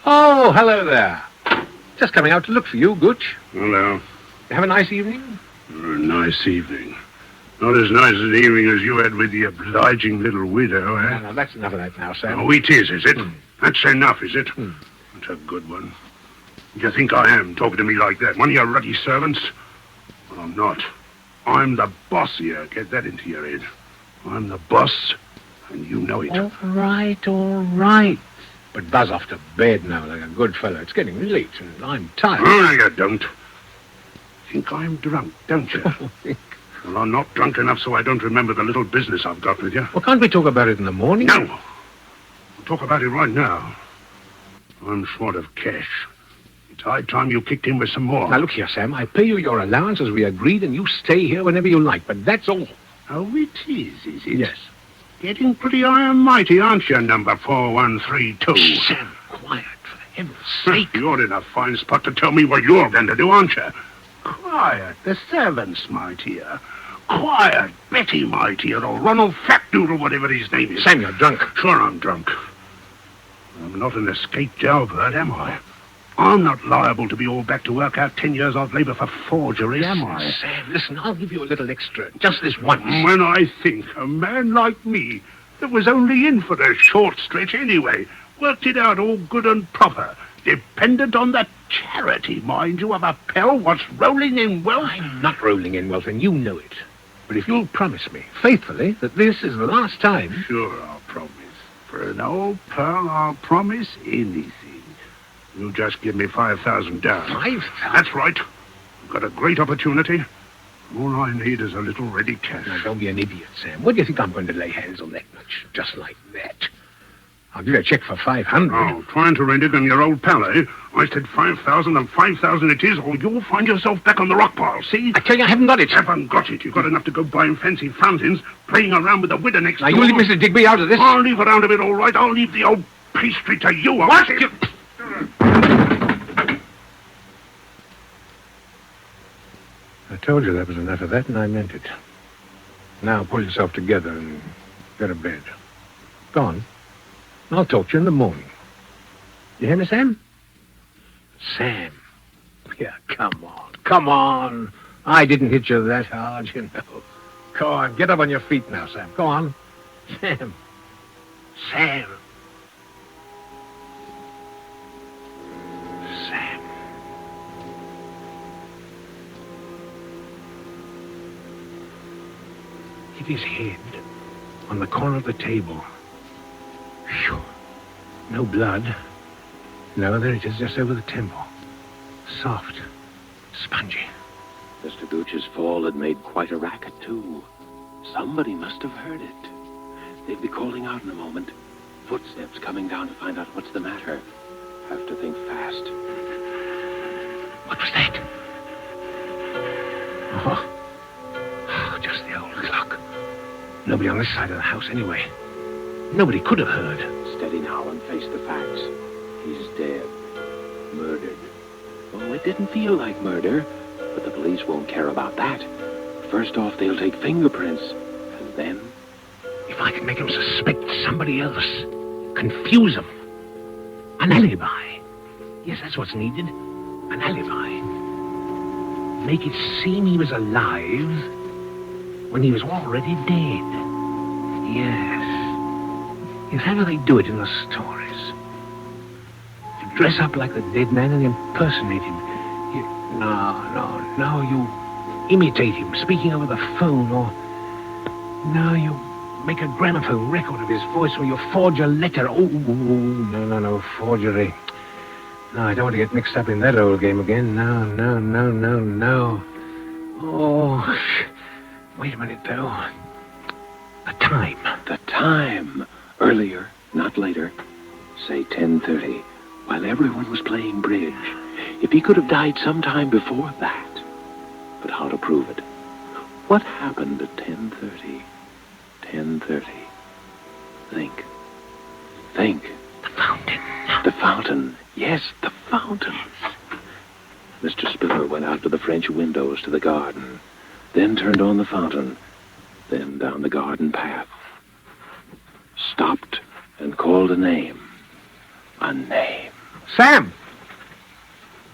Oh, hello there. Just coming out to look for you, Gooch. Hello. You have a nice evening? A nice evening. Not as nice an evening as you had with the obliging little widow, eh? Now, that's enough of that now, Sam. Oh, it is it? That's enough, is it? That's a good one. You think I am, talking to me like that? One of your ruddy servants? Well, I'm not. I'm the boss here. Get that into your head. I'm the boss, and you know it. All right. But buzz off to bed now like a good fellow. It's getting late, and I'm tired. Oh, no, you don't. Think I'm drunk, don't you? Well, I'm not drunk enough so I don't remember the little business I've got with you. Well, can't we talk about it in the morning? No. We'll talk about it right now. I'm short of cash. It's high time you kicked in with some more. Now, look here, Sam. I pay you your allowance as we agreed, and you stay here whenever you like. But that's all. Oh, it is it? Yes. Getting pretty high and mighty, aren't you, number 4132? Sam, quiet. heaven's sake. You're in a fine spot to tell me what you're going to do, aren't you? Quiet, the servants, my dear. Quiet, Betty, my dear, or Ronald Fatdude, or whatever his name is. Sam, you're drunk. Sure, I'm drunk. I'm not an escaped jailbird, am I? I'm not liable to be all back to work out 10 years odd labor for forgery, am I? Sam, listen, I'll give you a little extra. Just this once. When I think a man like me, that was only in for a short stretch anyway, worked it out all good and proper, dependent on the charity, mind you, of a pal what's rolling in wealth. I'm not rolling in wealth, and you know it. But if you'll promise me, faithfully, that this is the last time... Sure, I'll promise. For an old pal, I'll promise anything. You just give me 5,000 down. 5,000? That's right. I've got a great opportunity. All I need is a little ready cash. Now, don't be an idiot, Sam. What do you think I'm going to lay hands on that much? Just like that. I'll give you a check for 500. Oh, trying to rent it on your old pal, eh? I said 5,000 and 5,000 it is, or you'll find yourself back on the rock pile, see? I tell you, I haven't got it. Haven't got it. You've got enough to go buying fancy fountains, playing around with the widow next door. Now, you leave Mr. Digby out of this. I'll leave around a bit, all right. I'll leave the old pastry to you. What? I told you that was enough of that, and I meant it. Now, pull yourself together and go to bed. Go on. I'll talk to you in the morning. You hear me, Sam? Sam. Yeah, come on. Come on. I didn't hit you that hard, you know. Go on. Get up on your feet now, Sam. Go on. Sam. Sam. Sam. Hit his head on the corner of the table. Phew. No blood. No, there it is, just over the temple. Soft. Spongy. Mr. Gooch's fall had made quite a racket, too. Somebody must have heard it. They'd be calling out in a moment. Footsteps coming down to find out what's the matter. Have to think fast. What was that? Oh, just the old clock. Nobody on this side of the house, anyway. Nobody could have heard. Steady now and face the facts. He's dead. Murdered. Oh, it didn't feel like murder, but the police won't care about that. First off, they'll take fingerprints, and then... If I can make him suspect somebody else, confuse him. An alibi. Yes, that's what's needed. An alibi. Make it seem he was alive when he was already dead. Yes. Yes, how do they do it in the stories? You dress up like the dead man and impersonate him. No, you imitate him, speaking over the phone, or... No, you make a gramophone record of his voice, or you forge a letter. Oh, no, forgery. No, I don't want to get mixed up in that old game again. No. Oh, wait a minute, though. The time. The time. Earlier, not later. Say 10:30, while everyone was playing bridge. If he could have died sometime before that. But how to prove it? What happened at 10:30? 10:30. Think. The fountain. The fountain. Yes, the fountain. Mr. Spiller went out to the French windows to the garden, then turned on the fountain, then down the garden path. Stopped and called a name. A name. Sam!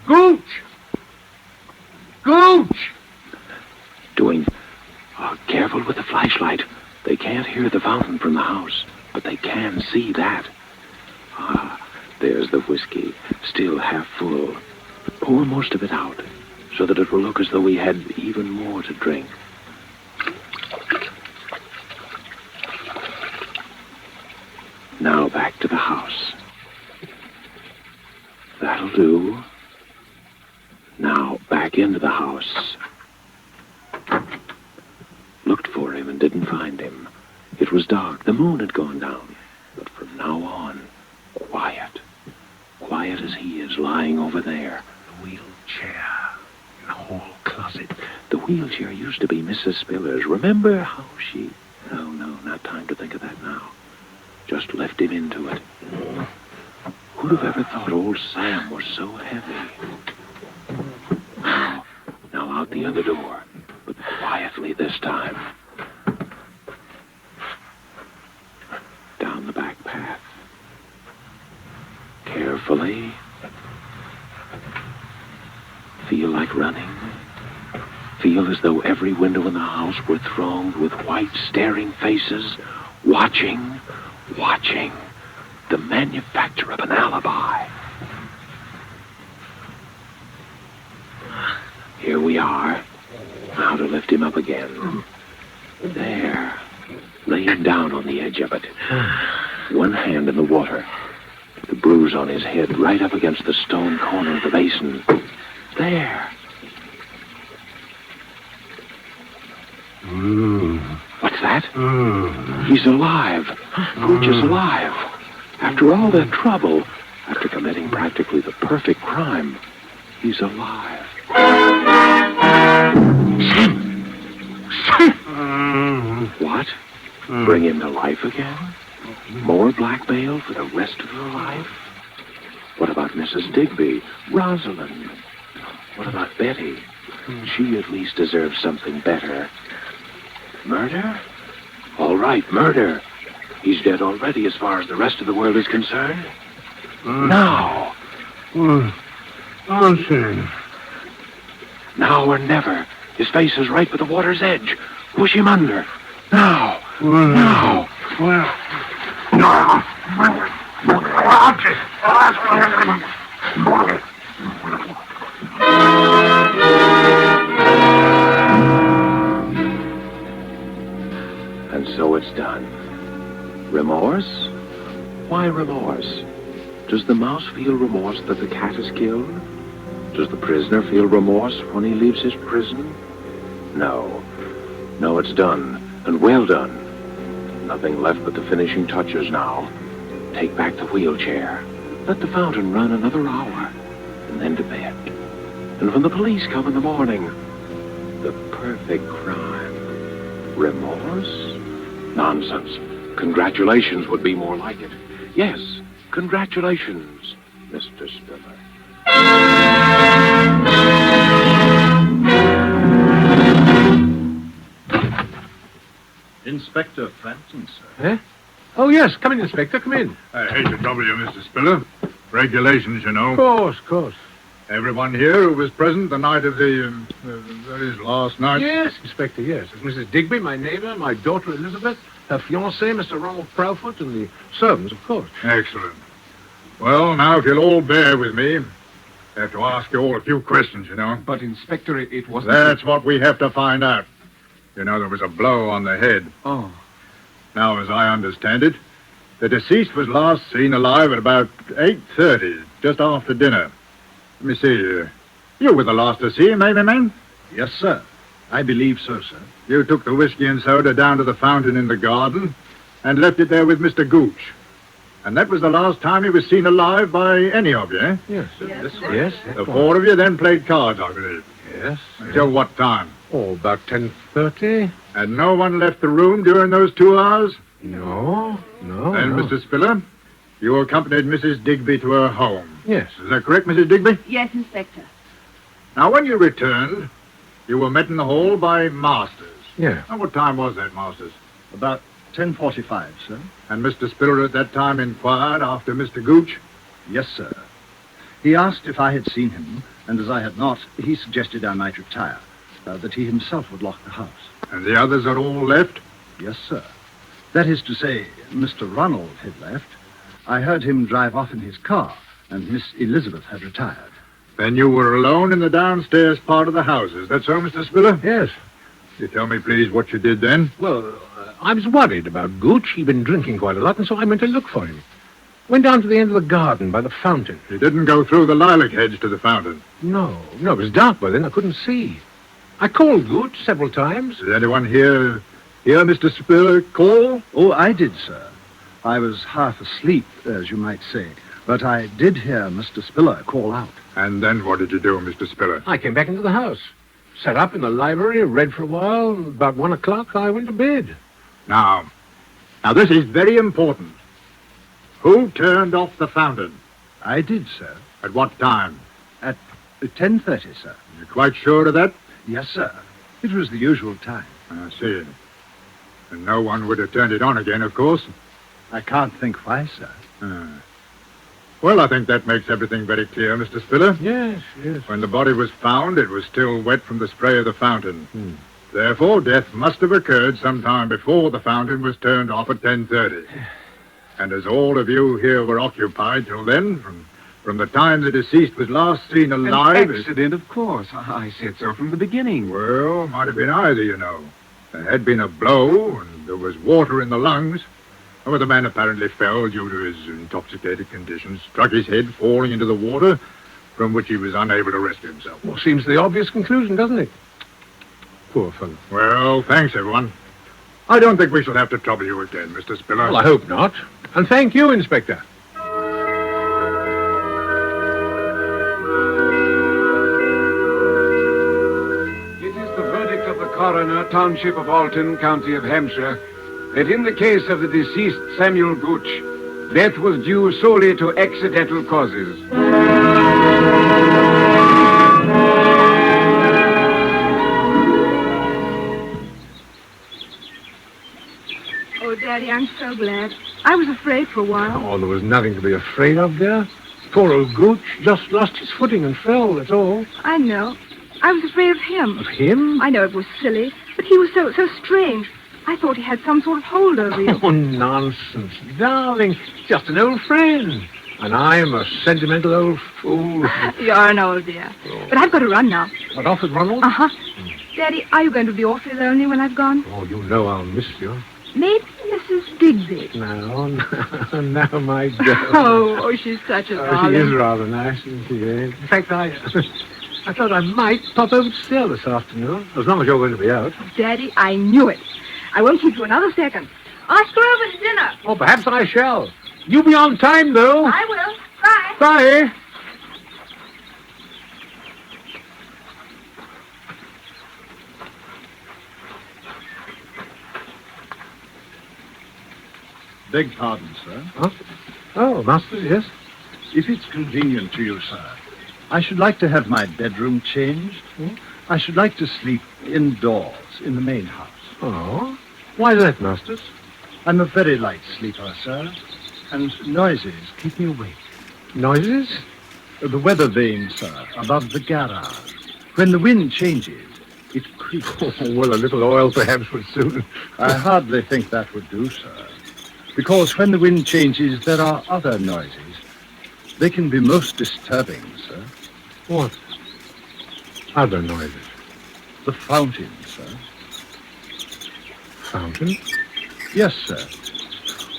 Gooch! Doing... careful with the flashlight. They can't hear the fountain from the house, but they can see that. There's the whiskey, still half full. Pour most of it out, so that it will look as though we had even more to drink. Now back to the house. That'll do. Now back into the house. Looked for him and didn't find him. It was dark. The moon had gone down. But from now on, quiet. Quiet as he is lying over there. The wheelchair in the hall closet. The wheelchair used to be Mrs. Spiller's. Remember how she... No, not time to think of that now. Just left him into it. Who'd have ever thought old Sam was so heavy? Now out the other door, but quietly this time. Down the back path. Carefully. Feel like running. Feel as though every window in the house were thronged with white, staring faces, watching the manufacture of an alibi. Here we are. Now to lift him up again. There. Lay him down on the edge of it. One hand in the water. The bruise on his head right up against the stone corner of the basin. There. What's that? He's alive. Gooch is alive. After all that trouble, after committing practically the perfect crime, he's alive. What? Bring him to life again? More blackmail for the rest of your life? What about Mrs. Digby? Rosalind? What about Betty? She at least deserves something better. Murder? All right, murder. He's dead already as far as the rest of the world is concerned. Now. Nonsense. Now or never. His face is right by the water's edge. Push him under. Now. Now. Well. And so it's done. Remorse? Why remorse? Does the mouse feel remorse that the cat is killed? Does the prisoner feel remorse when he leaves his prison? No. No, it's done, and well done. Nothing left but the finishing touches now. Take back the wheelchair. Let the fountain run another hour, and then to bed. And when the police come in the morning, the perfect crime. Remorse? Nonsense. Congratulations would be more like it. Yes, congratulations, Mr. Spiller. Inspector Frampton, sir. Eh? Oh, yes. Come in, Inspector. Come in. I hate to trouble you, Mr. Spiller. Regulations, you know. Of course. Everyone here who was present the night of the last night. Yes, Inspector, yes. It's Mrs. Digby, my neighbor, my daughter Elizabeth, her fiancé, Mr. Ronald Proudfoot, and the servants, of course. Excellent. Well, now, if you'll all bear with me, I have to ask you all a few questions, you know. But, Inspector, it wasn't... That's what we have to find out. You know, there was a blow on the head. Oh. Now, as I understand it, the deceased was last seen alive at about 8:30, just after dinner. Let me see. You were the last to see him, eh, man? Yes, sir. I believe so, sir. You took the whiskey and soda down to the fountain in the garden and left it there with Mr. Gooch. And that was the last time he was seen alive by any of you, eh? Yes. Yes. The four of you then played cards, I believe. Yes. Until what time? Oh, about 10:30. And no one left the room during those 2 hours? No. And Mr. Spiller, you accompanied Mrs. Digby to her home. Yes. Is that correct, Mrs. Digby? Yes, Inspector. Now, when you returned, you were met in the hall by Masters. Yeah. Now, what time was that, Masters? About 10:45, sir. And Mr. Spiller at that time inquired after Mr. Gooch? Yes, sir. He asked if I had seen him, and as I had not, he suggested I might retire, that he himself would lock the house. And the others had all left? Yes, sir. That is to say, Mr. Ronald had left. I heard him drive off in his car, and Miss Elizabeth had retired. Then you were alone in the downstairs part of the house. Is that so, Mr. Spiller? Yes. You tell me, please, what you did then? Well, I was worried about Gooch. He'd been drinking quite a lot, and so I went to look for him. Went down to the end of the garden by the fountain. You didn't go through the lilac hedge to the fountain? No, it was dark by then. I couldn't see. I called Gooch several times. Did anyone hear Mr. Spiller call? Oh, I did, sir. I was half asleep, as you might say. But I did hear Mr. Spiller call out. And then what did you do, Mr. Spiller? I came back into the house. Sat up in the library, read for a while. About 1 o'clock, I went to bed. Now, this is very important. Who turned off the fountain? I did, sir. At what time? At 10:30, sir. You're quite sure of that? Yes, sir. It was the usual time. I see. And no one would have turned it on again, of course. I can't think why, sir. Well, I think that makes everything very clear, Mr. Spiller. Yes. When the body was found, it was still wet from the spray of the fountain. Therefore, death must have occurred sometime before the fountain was turned off at 10:30. And as all of you here were occupied till then, from the time the deceased was last seen alive... An accident, of course. I said so from the beginning. Well, might have been either, you know. There had been a blow, and there was water in the lungs. Well, the man apparently fell due to his intoxicated condition, struck his head, falling into the water, from which he was unable to rescue himself. Well, seems the obvious conclusion, doesn't it? Poor fellow. Well, thanks, everyone. I don't think we shall have to trouble you again, Mr. Spiller. Well, I hope not. And thank you, Inspector. It is the verdict of the coroner, Township of Alton, County of Hampshire, that in the case of the deceased Samuel Gooch, death was due solely to accidental causes. Oh, Daddy, I'm so glad. I was afraid for a while. Oh, there was nothing to be afraid of there. Poor old Gooch just lost his footing and fell, that's all. I know. I was afraid of him. Of him? I know it was silly, but he was so strange. I thought he had some sort of hold over you. Oh, nonsense. Darling, just an old friend. And I'm a sentimental old fool. You're an old dear. Oh. But I've got to run now. What, off with Ronald? Uh-huh. Daddy, are you going to be awfully lonely when I've gone? Oh, you know I'll miss you. Maybe Mrs. Digby. No, my girl. Oh, she's such a darling. She is rather nice, isn't she? In fact, I thought I might pop over to see her this afternoon, as long as you're going to be out. Daddy, I knew it. I won't keep you another second. Ask her over to dinner. Oh, perhaps I shall. You be on time, though. I will. Bye. Bye. Beg pardon, sir. Huh? Oh, Master, yes? If it's convenient to you, sir, I should like to have my bedroom changed. I should like to sleep indoors in the main house. Oh? Why that, Masters? I'm a very light sleeper, sir, and noises keep me awake. Noises? The weather vane, sir, above the garage. When the wind changes, it creaks. Oh, well, a little oil perhaps would suit. I hardly think that would do, sir. Because when the wind changes, there are other noises. They can be most disturbing, sir. What? Other noises? The fountain, sir. Fountain? Yes, sir.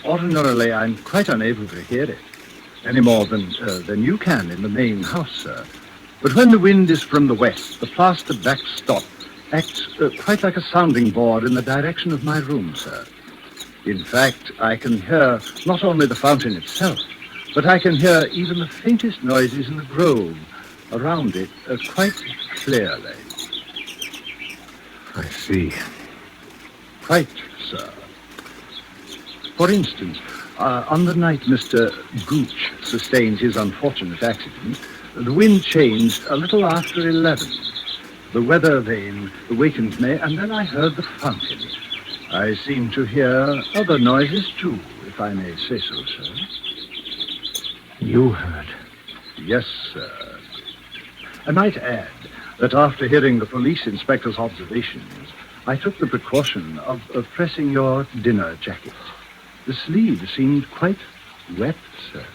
Ordinarily, I'm quite unable to hear it, any more than you can in the main house, sir. But when the wind is from the west, the plaster backstop acts quite like a sounding board in the direction of my room, sir. In fact, I can hear not only the fountain itself, but I can hear even the faintest noises in the grove around it quite clearly. I see. Quite, sir. For instance, on the night Mr. Gooch sustained his unfortunate accident, the wind changed a little after 11. The weather vane awakened me, and then I heard the fountain. I seem to hear other noises, too, if I may say so, sir. You heard? Yes, sir. I might add that after hearing the police inspector's observations, I took the precaution of pressing your dinner jacket. The sleeve seemed quite wet, sir.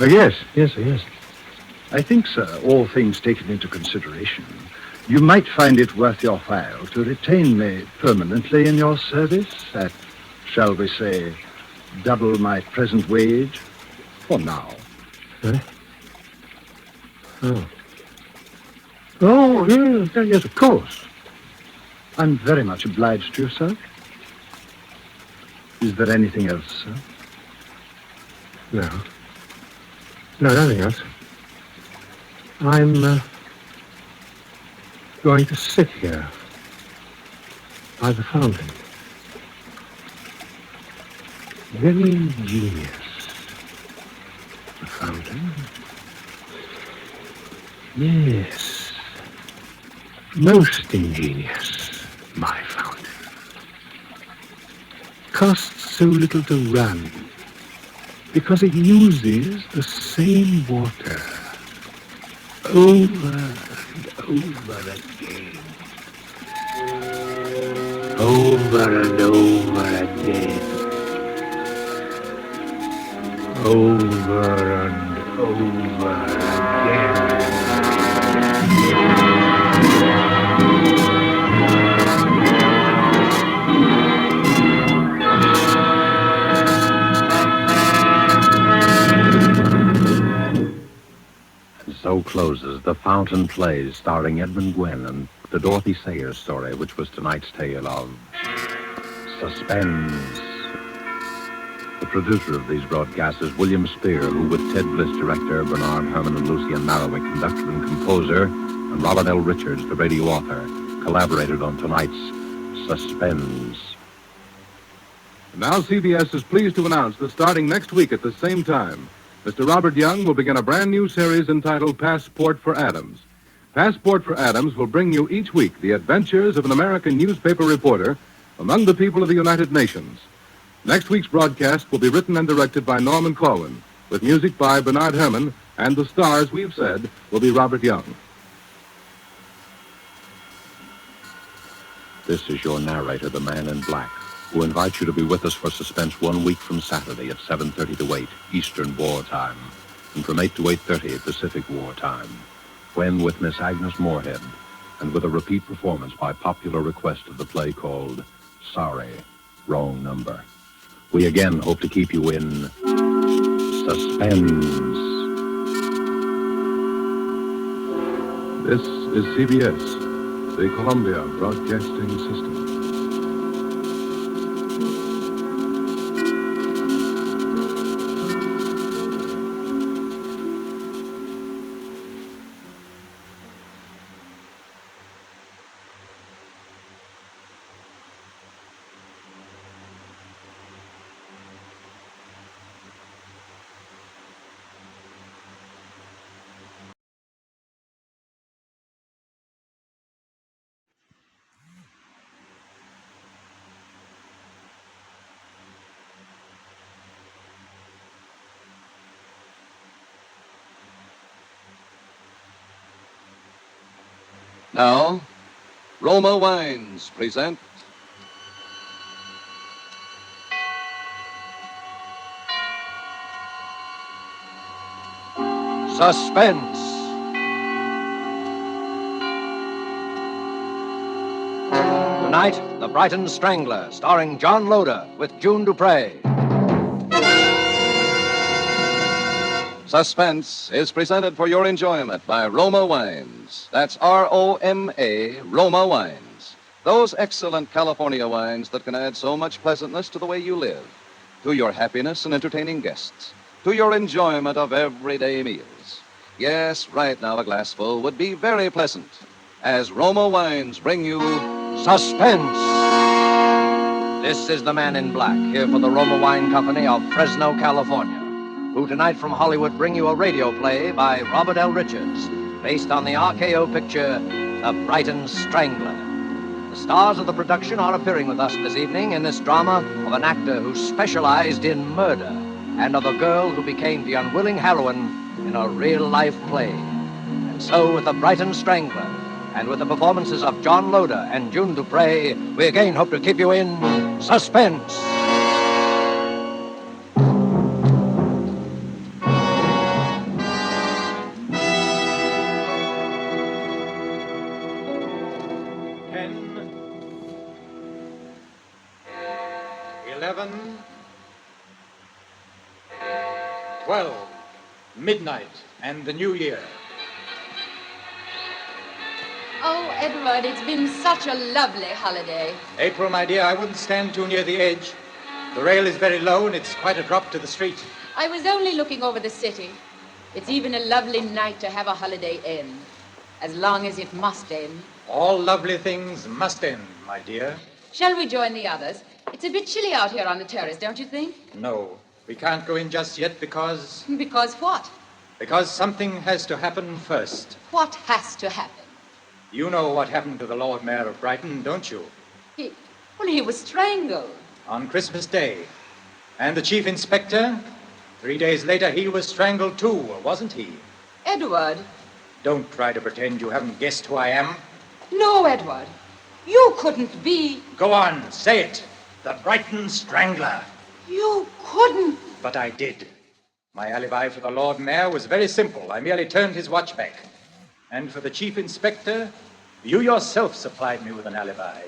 Yes. I think, sir, all things taken into consideration, you might find it worth your while to retain me permanently in your service at, shall we say, double my present wage for now. Eh? Oh, yes, of course. I'm very much obliged to you, sir. Is there anything else, sir? No, nothing else. I'm going to sit here by the fountain. Very ingenious. The fountain? Yes. Most ingenious, my fountain. Costs so little to run because it uses the same water over and over again. Over and over again. Over and over again. And so closes The Fountain Plays, starring Edmund Gwenn and the Dorothy Sayers story, which was tonight's tale of Suspense. The producer of these broadcasts is William Spear, who with Ted Bliss, director, Bernard Herrmann and Lucien Marowik, conductor and composer, and Robert L. Richards, the radio author, collaborated on tonight's Suspense. Now CBS is pleased to announce that starting next week at the same time, Mr. Robert Young will begin a brand new series entitled Passport for Adams. Passport for Adams will bring you each week the adventures of an American newspaper reporter among the people of the United Nations. Next week's broadcast will be written and directed by Norman Corwin, with music by Bernard Herrmann, and the stars, we've said, will be Robert Young. This is your narrator, the Man in Black, who invites you to be with us for Suspense 1 week from Saturday at 7:30 to 8 Eastern War Time, and from 8 to 8:30 Pacific War Time, when with Miss Agnes Moorehead, and with a repeat performance by popular request of the play called Sorry, Wrong Number. We again hope to keep you in suspense. This is CBS, the Columbia Broadcasting System. Now, Roma Wines present Suspense. Tonight, The Brighton Strangler, starring John Loder with June Dupre. Suspense is presented for your enjoyment by Roma Wines. That's R-O-M-A, Roma Wines. Those excellent California wines that can add so much pleasantness to the way you live, to your happiness in entertaining guests, to your enjoyment of everyday meals. Yes, right now a glassful would be very pleasant, as Roma Wines bring you Suspense. This is the Man in Black, here for the Roma Wine Company of Fresno, California, who tonight from Hollywood bring you a radio play by Robert L. Richards, based on the RKO picture, The Brighton Strangler. The stars of the production are appearing with us this evening in this drama of an actor who specialized in murder and of a girl who became the unwilling heroine in a real-life play. And so, with The Brighton Strangler, and with the performances of John Loder and June Dupre, we again hope to keep you in suspense. Midnight and the New Year. Oh, Edward, it's been such a lovely holiday. April, my dear, I wouldn't stand too near the edge. The rail is very low and it's quite a drop to the street. I was only looking over the city. It's even a lovely night to have a holiday end, as long as it must end. All lovely things must end, my dear. Shall we join the others? It's a bit chilly out here on the terrace, don't you think? No, we can't go in just yet because... Because what? Because something has to happen first. What has to happen? You know what happened to the Lord Mayor of Brighton, don't you? He was strangled. On Christmas Day. And the Chief Inspector? 3 days later, he was strangled too, wasn't he? Edward. Don't try to pretend you haven't guessed who I am. No, Edward. You couldn't be... Go on, say it. The Brighton Strangler. You couldn't. But I did. My alibi for the Lord Mayor was very simple. I merely turned his watch back. And for the Chief Inspector, you yourself supplied me with an alibi.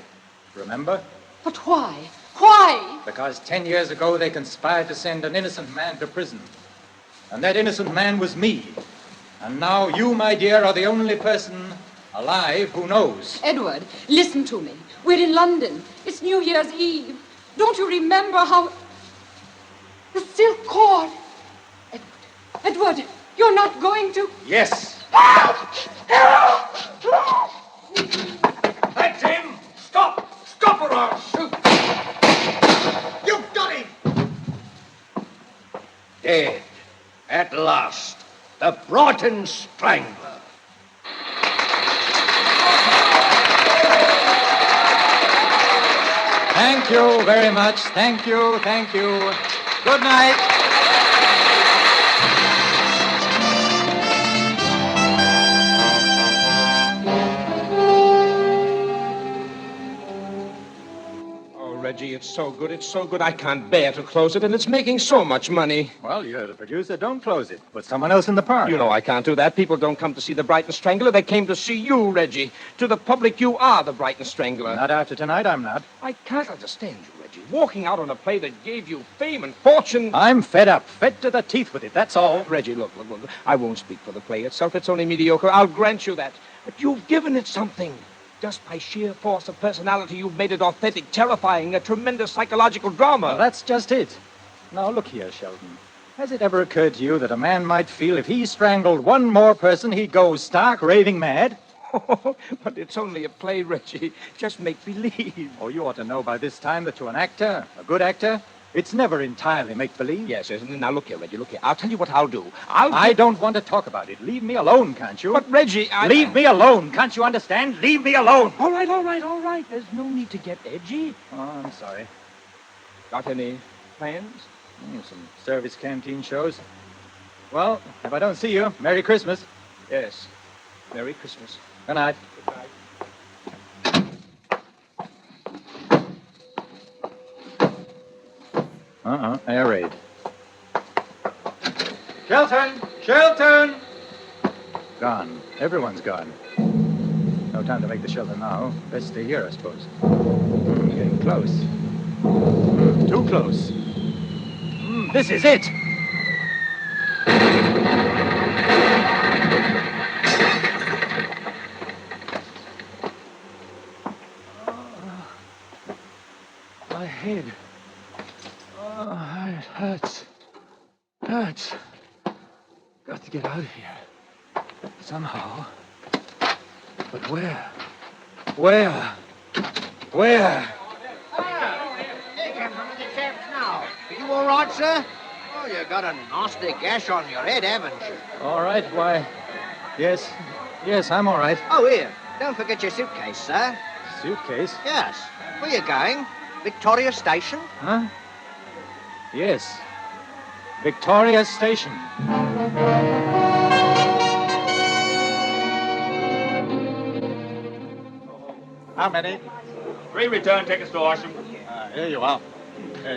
Remember? But why? Why? Because 10 years ago they conspired to send an innocent man to prison. And that innocent man was me. And now you, my dear, are the only person alive who knows. Edward, listen to me. We're in London. It's New Year's Eve. Don't you remember how... The silk cord. Edward, you're not going to... Yes. That's him! Stop! Stop or I'll shoot! You've got him! Dead. At last. The Brighton Strangler. Thank you very much. Thank you. Thank you. Good night. Reggie, it's so good, I can't bear to close it, and it's making so much money. Well, you're the producer. Don't close it. Put someone else in the part. You know I can't do that. People don't come to see the Brighton Strangler. They came to see you, Reggie. To the public, you are the Brighton Strangler. Not after tonight, I'm not. I can't understand you, Reggie. Walking out on a play that gave you fame and fortune. I'm fed up. Fed to the teeth with it, that's all. Reggie, look. I won't speak for the play itself. It's only mediocre. I'll grant you that. But you've given it something. Just by sheer force of personality, you've made it authentic, terrifying, a tremendous psychological drama. Well, that's just it. Now, look here, Sheldon. Has it ever occurred to you that a man might feel if he strangled one more person, he'd go stark raving mad? But it's only a play, Reggie. Just make believe. Oh, you ought to know by this time that to an actor, a good actor, it's never entirely make-believe. Yes. Now, look here, Reggie, look here. I'll tell you what I'll do. I don't want to talk about it. Leave me alone, can't you? But, Reggie, Leave me alone. Can't you understand? Leave me alone. All right. There's no need to get edgy. Oh, I'm sorry. Got any plans? Some service canteen shows. Well, if I don't see you, Merry Christmas. Yes. Merry Christmas. Good night. Good night. Air raid. Shelton! Gone. Everyone's gone. No time to make the shelter now. Best stay here, I suppose. Getting close. Too close. This is it! My head. It hurts. Hurts. Got to get out of here. Somehow. But where? Where? Here comes one of the chaps now. Are you all right, sir? Oh, you got a nasty gash on your head, haven't you? All right, why... Yes, I'm all right. Oh, here. Don't forget your suitcase, sir. Suitcase? Yes. Where you going? Victoria Station? Huh? Yes. Victoria Station. How many? 3 return tickets to Horsham. Here you are.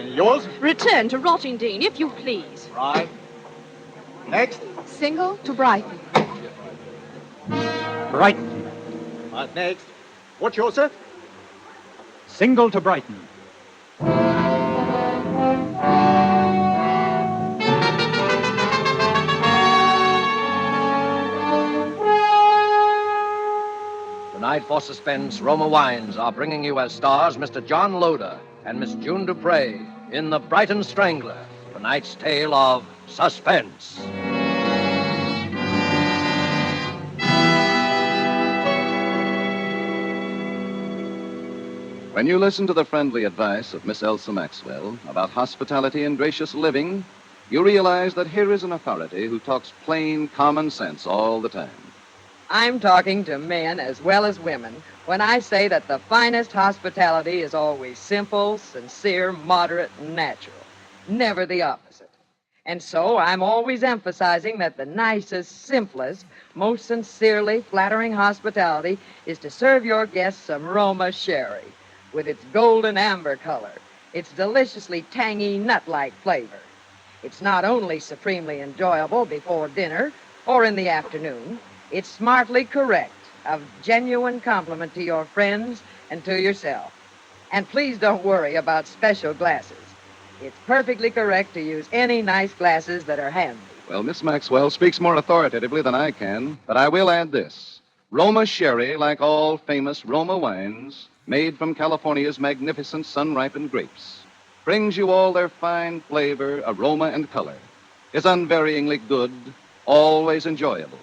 Yours? Return to Rottingdean, if you please. Right. Next? Single to Brighton. Brighton. Right, next. What's yours, sir? Single to Brighton. Tonight for Suspense, Roma Wines are bringing you as stars Mr. John Loder and Miss June Dupre in The Brighton Strangler, tonight's tale of suspense. When you listen to the friendly advice of Miss Elsa Maxwell about hospitality and gracious living, you realize that here is an authority who talks plain common sense all the time. I'm talking to men as well as women when I say that the finest hospitality is always simple, sincere, moderate, and natural. Never the opposite. And so I'm always emphasizing that the nicest, simplest, most sincerely flattering hospitality is to serve your guests some Roma sherry with its golden amber color, its deliciously tangy nut-like flavor. It's not only supremely enjoyable before dinner or in the afternoon, it's smartly correct, a genuine compliment to your friends and to yourself. And please don't worry about special glasses. It's perfectly correct to use any nice glasses that are handy. Well, Miss Maxwell speaks more authoritatively than I can, but I will add this. Roma sherry, like all famous Roma wines, made from California's magnificent sun-ripened grapes, brings you all their fine flavor, aroma, and color, is unvaryingly good, always enjoyable,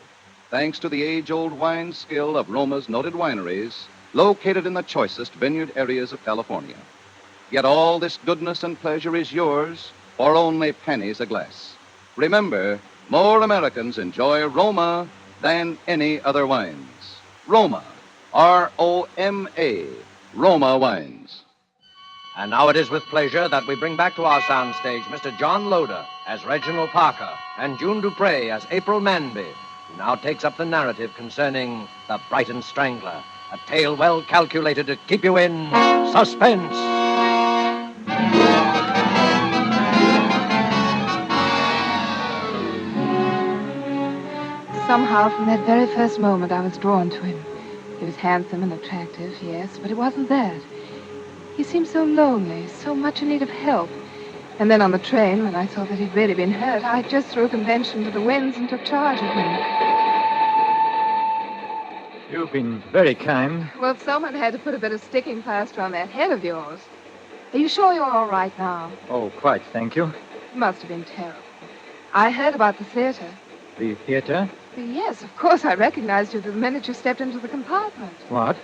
thanks to the age-old wine skill of Roma's noted wineries, located in the choicest vineyard areas of California. Yet all this goodness and pleasure is yours for only pennies a glass. Remember, more Americans enjoy Roma than any other wines. Roma, R-O-M-A, Roma wines. And now it is with pleasure that we bring back to our soundstage Mr. John Loder as Reginald Parker and June Dupre as April Manby, who now takes up the narrative concerning the Brighton Strangler, a tale well calculated to keep you in suspense. Somehow, from that very first moment, I was drawn to him. He was handsome and attractive, yes, but it wasn't that. He seemed so lonely, so much in need of help. And then on the train, when I saw that he'd really been hurt, I just threw a convention to the winds and took charge of him. You've been very kind. Well, someone had to put a bit of sticking plaster on that head of yours. Are you sure you're all right now? Oh, quite, thank you. It must have been terrible. I heard about the theater. The theater? Yes, of course, I recognized you the minute you stepped into the compartment. What?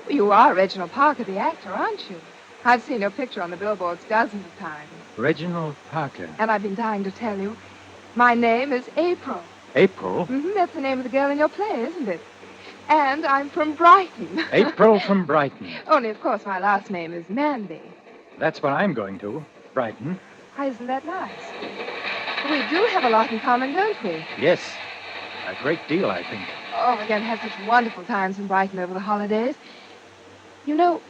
You are Reginald Parker, the actor, aren't you? I've seen your picture on the billboards dozens of times. Reginald Parker. And I've been dying to tell you. My name is April. April? Mm-hmm, that's the name of the girl in your play, isn't it? And I'm from Brighton. April from Brighton. Only, of course, my last name is Manby. That's where I'm going to, Brighton. Isn't that nice? We do have a lot in common, don't we? Yes, a great deal, I think. Oh, we're going to have such wonderful times in Brighton over the holidays. You know,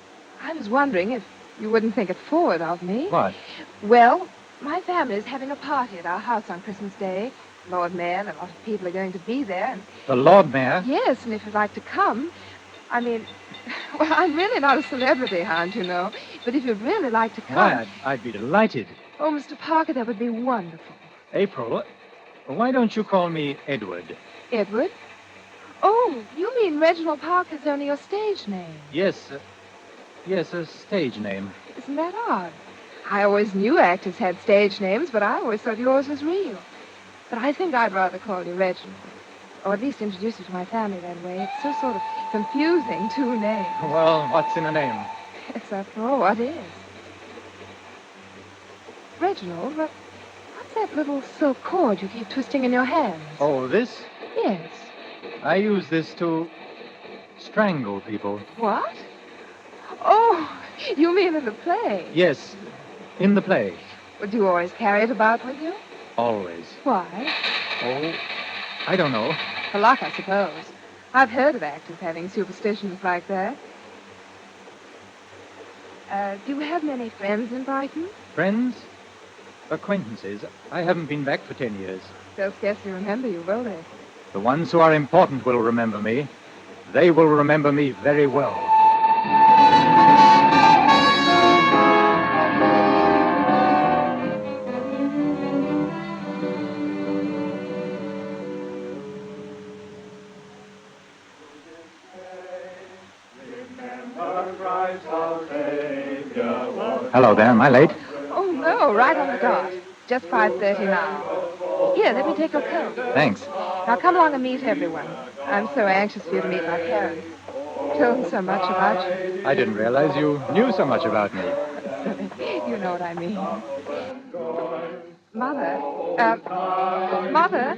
I was wondering if you wouldn't think it forward of me. What? Well, my family is having a party at our house on Christmas Day. Lord Mayor and a lot of people are going to be there. And The Lord Mayor? yes, and if you'd like to come, I mean, well, I'm really not a celebrity, Hound, you know. But if you'd really like to come... Why, I'd be delighted. Oh, Mr. Parker, that would be wonderful. April, why don't you call me Edward? Edward? Oh, you mean Reginald Parker's only your stage name. Yes, yes, a stage name. Isn't that odd? I always knew actors had stage names, but I always thought yours was real. But I think I'd rather call you Reginald. Or at least introduce you to my family that way. It's so sort of confusing, two names. Well, what's in a name? Yes, after all, what is? Reginald, what's that little silk cord you keep twisting in your hands? Oh, this? Yes. I use this to strangle people. What? Oh, you mean in the play? Yes, in the play. Would you always carry it about with you? Always. Why? Oh, I don't know. For luck, I suppose. I've heard of actors having superstitions like that. Do you have many friends in Brighton? Friends? Acquaintances. I haven't been back for 10 years. They'll scarcely remember you, will they? The ones who are important will remember me. They will remember me very well. Hello there, am I late? Oh, no, right on the dot. Just 5:30 now. Here, let me take your coat. Thanks. Now come along and meet everyone. I'm so anxious for you to meet my parents. told so much about you. I didn't realize you knew so much about me. You know what I mean. Mother, Mother,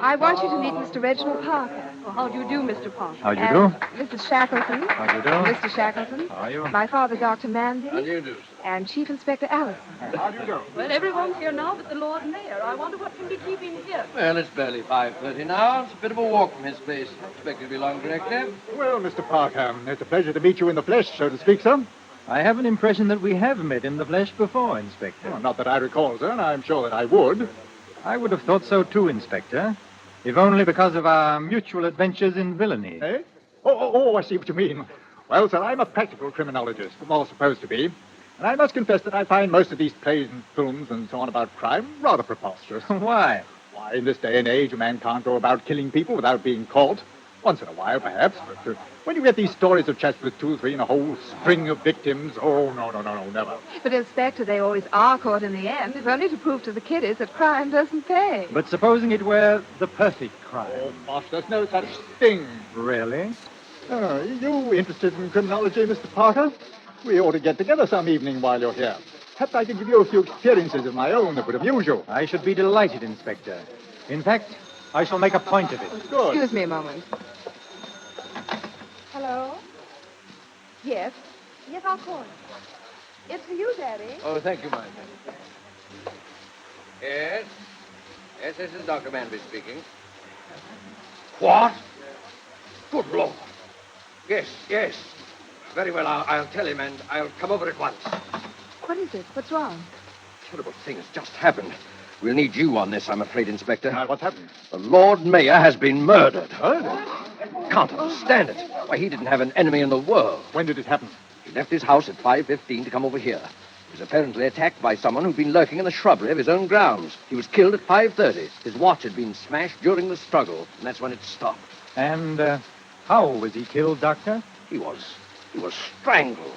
I want you to meet Mr. Reginald Parker. Well, how do you do, Mr. Parker? How do you do? Mrs. Shackleton. How do you do? Mr. Shackleton. How are you? My father, Dr. Manby. How do you do, And Chief Inspector Allison. How do you do? Well, everyone's here now but the Lord Mayor. I wonder what can be keeping him here. Well, it's barely 5:30 now. It's a bit of a walk from his place. I expect it'll be long, Director. Well, Mr. Parker, it's a pleasure to meet you in the flesh, so to speak, sir. I have an impression that we have met in the flesh before, Inspector. Well, not that I recall, sir, and I'm sure that I would. I would have thought so too, Inspector. If only because of our mutual adventures in villainy. Eh? Oh, I see what you mean. Well, sir, I'm a practical criminologist, or supposed to be. And I must confess that I find most of these plays and films and so on about crime rather preposterous. Why? Why, in this day and age, a man can't go about killing people without being caught. Once in a while, perhaps, but when you get these stories of chaps with 2 or 3 and a whole string of victims, oh, no, never. But, Inspector, they always are caught in the end, if only to prove to the kiddies that crime doesn't pay. But supposing it were the perfect crime. Oh, boss, there's no such thing. Really? Oh, you interested in criminology, Mr. Parker? We ought to get together some evening while you're here. Perhaps I can give you a few experiences of my own that would amuse you. I should be delighted, Inspector. In fact, I shall make a point of it. Good. Excuse me a moment. Hello? Yes? Yes, I'll call you. It's for you, Daddy. Oh, thank you, my friend. Yes? Yes, this is Dr. Manby speaking. What? Good Lord. Yes. Very well, I'll tell him, and I'll come over at once. What is it? What's wrong? Terrible thing has just happened. We'll need you on this, I'm afraid, Inspector. What's happened? The Lord Mayor has been murdered. Can't understand it. Why, he didn't have an enemy in the world. When did it happen? He left his house at 5:15 to come over here. He was apparently attacked by someone who'd been lurking in the shrubbery of his own grounds. He was killed at 5:30. His watch had been smashed during the struggle, and that's when it stopped. And how was he killed, Doctor? He was strangled.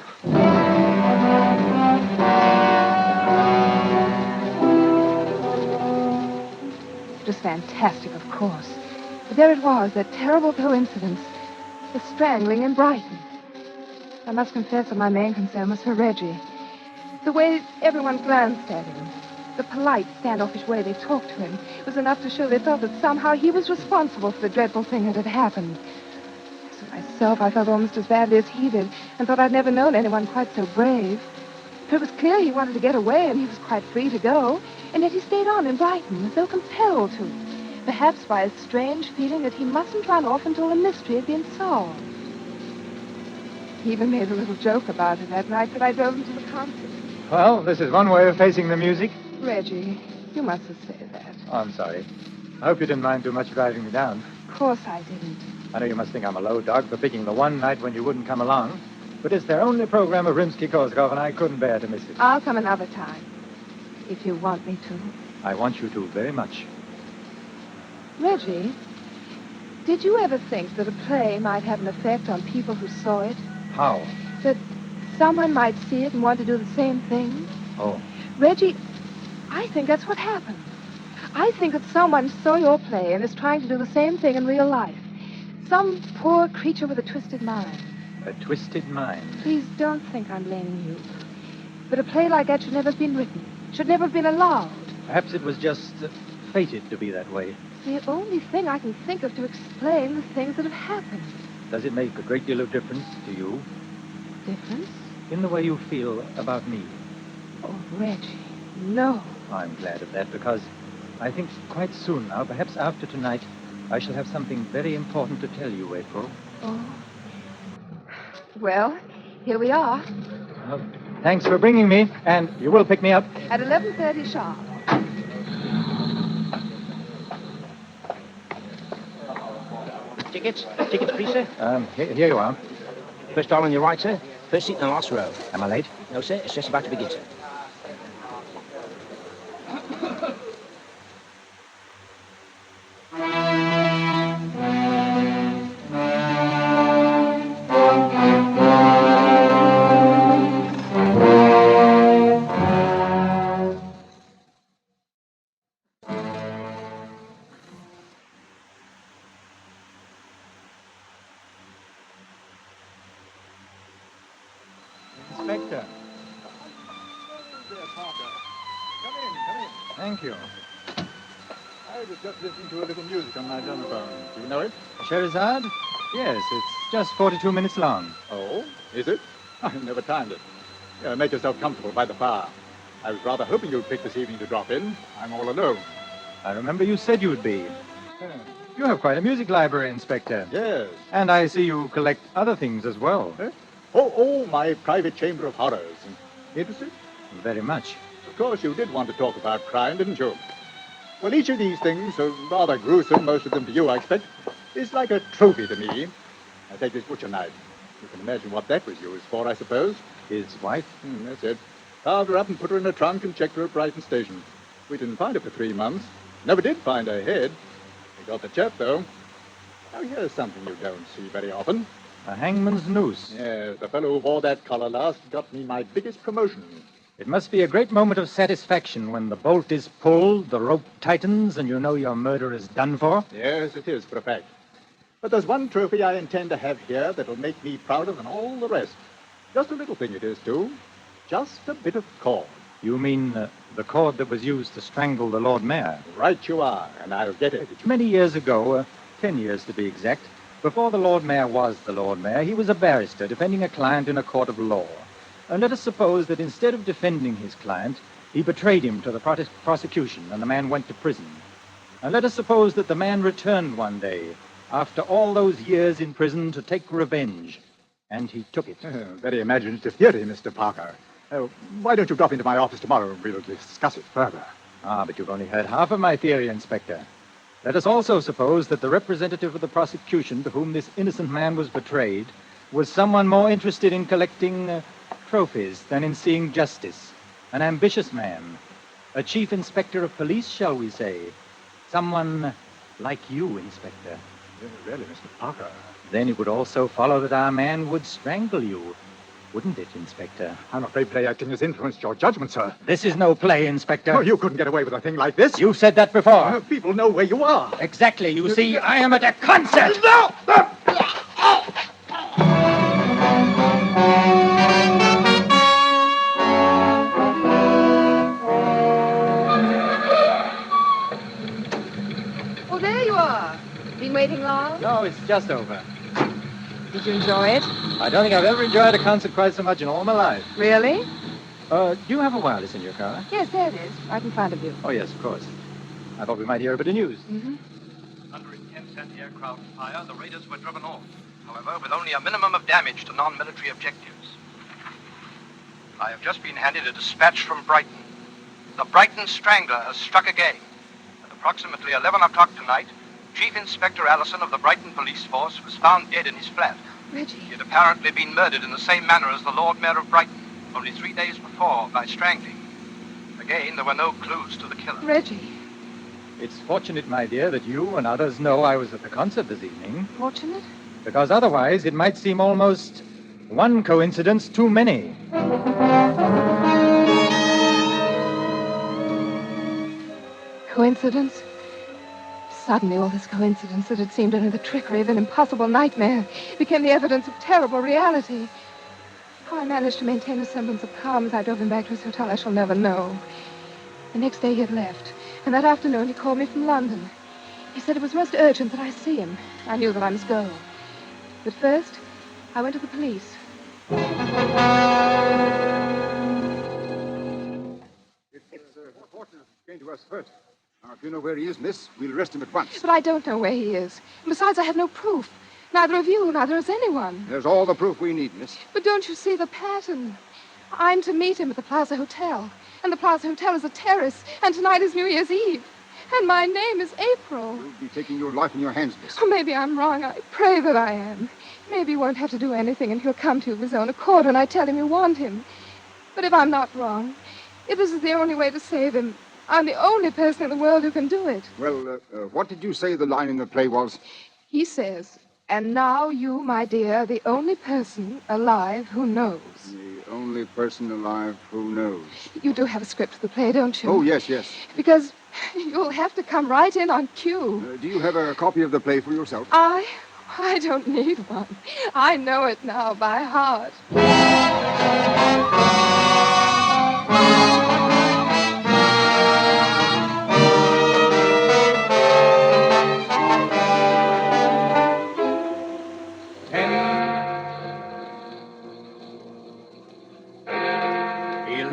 It was fantastic, of course. But there it was, that terrible coincidence. The strangling in Brighton. I must confess that my main concern was for Reggie. The way everyone glanced at him, the polite, standoffish way they talked to him, was enough to show they felt that somehow he was responsible for the dreadful thing that had happened. As for myself, I felt almost as badly as he did, and thought I'd never known anyone quite so brave. For it was clear he wanted to get away, and he was quite free to go, and yet he stayed on in Brighton, as though compelled to. Perhaps by a strange feeling that he mustn't run off until the mystery had been solved. He even made a little joke about it that night that I drove him to the concert. Well, this is one way of facing the music. Reggie, you mustn't say that. Oh, I'm sorry. I hope you didn't mind too much driving me down. Of course I didn't. I know you must think I'm a low dog for picking the one night when you wouldn't come along. But it's their only program of Rimsky-Korsakov, and I couldn't bear to miss it. I'll come another time, if you want me to. I want you to very much. Reggie, did you ever think that a play might have an effect on people who saw it? How? That someone might see it and want to do the same thing? Oh. Reggie, I think that's what happened. I think that someone saw your play and is trying to do the same thing in real life. Some poor creature with a twisted mind. A twisted mind. Please don't think I'm blaming you. But a play like that should never have been written. Should never have been allowed. Perhaps it was just fated to be that way. The only thing I can think of to explain the things that have happened. Does it make a great deal of difference to you? Difference? In the way you feel about me? Oh, Reggie, no. I'm glad of that, because I think quite soon now, perhaps after tonight, I shall have something very important to tell you, April. Oh. Well, here we are. Well, thanks for bringing me, and you will pick me up. At 11:30 sharp. Tickets, please, sir. Here you are. First aisle on your right, sir. First seat in the last row. Am I late? No, sir. It's just about to begin, sir. there, Parker. Come in. Thank you. I was just listening to a little music on my telephone. Do you know it? Scheherazade? Yes, it's just 42 minutes long. Oh, is it? I never timed it. Make yourself comfortable by the fire. I was rather hoping you'd pick this evening to drop in. I'm all alone. I remember you said you'd be. You have quite a music library, Inspector. Yes. And I see you collect other things as well. Oh, my private chamber of horrors. Interested? Very much. Of course, you did want to talk about crime, didn't you? Well, each of these things, rather gruesome, most of them to you, I expect, is like a trophy to me. I take this butcher knife. You can imagine what that was used for, I suppose. His wife? That's it. Carved her up and put her in a trunk and checked her at Brighton Station. We didn't find her for 3 months. Never did find her head. We got the chap, though. Now, here's something you don't see very often. A hangman's noose. Yes, the fellow who wore that collar last got me my biggest promotion. It must be a great moment of satisfaction when the bolt is pulled, the rope tightens, and you know your murder is done for. Yes, it is, for a fact. But there's one trophy I intend to have here that'll make me prouder than all the rest. Just a little thing it is, too. Just a bit of cord. You mean the cord that was used to strangle the Lord Mayor? Right you are, and I'll get it. Many years ago, 10 years to be exact, before the Lord Mayor was the Lord Mayor, he was a barrister defending a client in a court of law. And let us suppose that instead of defending his client, he betrayed him to the prosecution, and the man went to prison. And let us suppose that the man returned one day, after all those years in prison, to take revenge. And he took it. Very imaginative theory, Mr. Parker. Why don't you drop into my office tomorrow and we'll discuss it further? But you've only heard half of my theory, Inspector. Let us also suppose that the representative of the prosecution to whom this innocent man was betrayed was someone more interested in collecting trophies than in seeing justice. An ambitious man. A chief inspector of police, shall we say. Someone like you, Inspector. Really, Mr. Parker? Then it would also follow that our man would strangle you. Wouldn't it, Inspector? I'm afraid play acting has influenced your judgment, sir. This is no play, Inspector. Oh, you couldn't get away with a thing like this. You said that before. People know where you are. Exactly. You see, I am at a concert. No! Oh, there you are. Been waiting long? No, it's just over. Did you enjoy it? I don't think I've ever enjoyed a concert quite so much in all my life. Really? Do you have a wireless in your car? Yes, there it is, right in front of you. Oh, yes, of course. I thought we might hear a bit of news. Mm-hmm. Under intense anti-aircraft fire, the raiders were driven off. However, with only a minimum of damage to non-military objectives. I have just been handed a dispatch from Brighton. The Brighton Strangler has struck again. At approximately 11 o'clock tonight, Chief Inspector Allison of the Brighton Police Force was found dead in his flat. Reggie. He had apparently been murdered in the same manner as the Lord Mayor of Brighton, only 3 days before, by strangling. Again, there were no clues to the killer. Reggie. It's fortunate, my dear, that you and others know I was at the concert this evening. Fortunate? Because otherwise it might seem almost one coincidence too many. Coincidence? Suddenly, all this coincidence that had seemed only the trickery of an impossible nightmare became the evidence of terrible reality. How I managed to maintain a semblance of calm as I drove him back to his hotel, I shall never know. The next day he had left, and that afternoon he called me from London. He said it was most urgent that I see him. I knew that I must go. But first, I went to the police. It's fortunate he came to us first. Now, if you know where he is, miss, we'll arrest him at once. But I don't know where he is. And besides, I have no proof. Neither of you, neither has anyone. There's all the proof we need, miss. But don't you see the pattern? I'm to meet him at the Plaza Hotel. And the Plaza Hotel is a terrace. And tonight is New Year's Eve. And my name is April. You'll be taking your life in your hands, miss. Oh, maybe I'm wrong. I pray that I am. Maybe you won't have to do anything and he'll come to you of his own accord when I tell him you want him. But if I'm not wrong, if this is the only way to save him, I'm the only person in the world who can do it. Well, what did you say the line in the play was? He says, and now you, my dear, are the only person alive who knows. The only person alive who knows. You do have a script for the play, don't you? Oh, yes, yes. Because you'll have to come right in on cue. Do you have a copy of the play for yourself? I don't need one. I know it now by heart.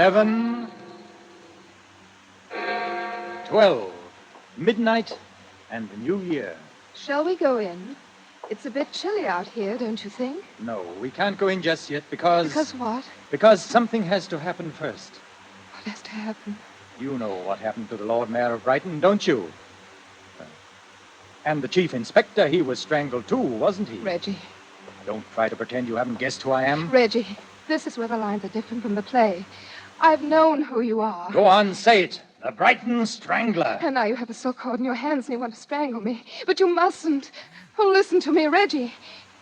11, 12, midnight, and the new year. Shall we go in? It's a bit chilly out here, don't you think? No, we can't go in just yet because... Because what? Because something has to happen first. What has to happen? You know what happened to the Lord Mayor of Brighton, don't you? And the Chief Inspector, he was strangled too, wasn't he? Reggie. Don't try to pretend you haven't guessed who I am. Reggie, this is where the lines are different from the play. I've known who you are. Go on, say it. The Brighton Strangler. And now you have a silk cord in your hands and you want to strangle me. But you mustn't. Oh, listen to me, Reggie.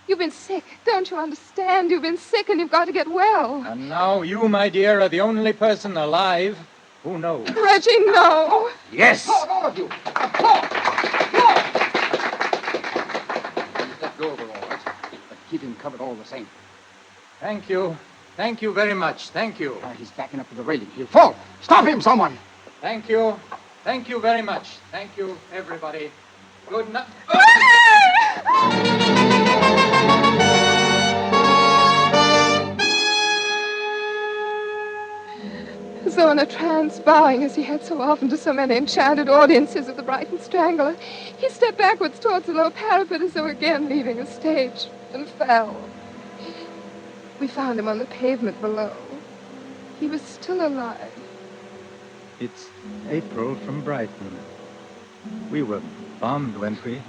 You've been sick. Don't you understand? You've been sick and you've got to get well. And now you, my dear, are the only person alive who knows. Reggie, no. Yes. All of you. Let go of her, all right. But keep him covered all the same. Thank you. Thank you very much. Thank you. He's backing up to the railing. He'll fall. Stop him, someone. Thank you. Thank you very much. Thank you, everybody. Good night. As though in a trance, bowing as he had so often to so many enchanted audiences of the Brighton Strangler, he stepped backwards towards the low parapet as though again leaving the stage, and fell. We found him on the pavement below. He was still alive. It's April from Brighton. We were bombed, weren't we?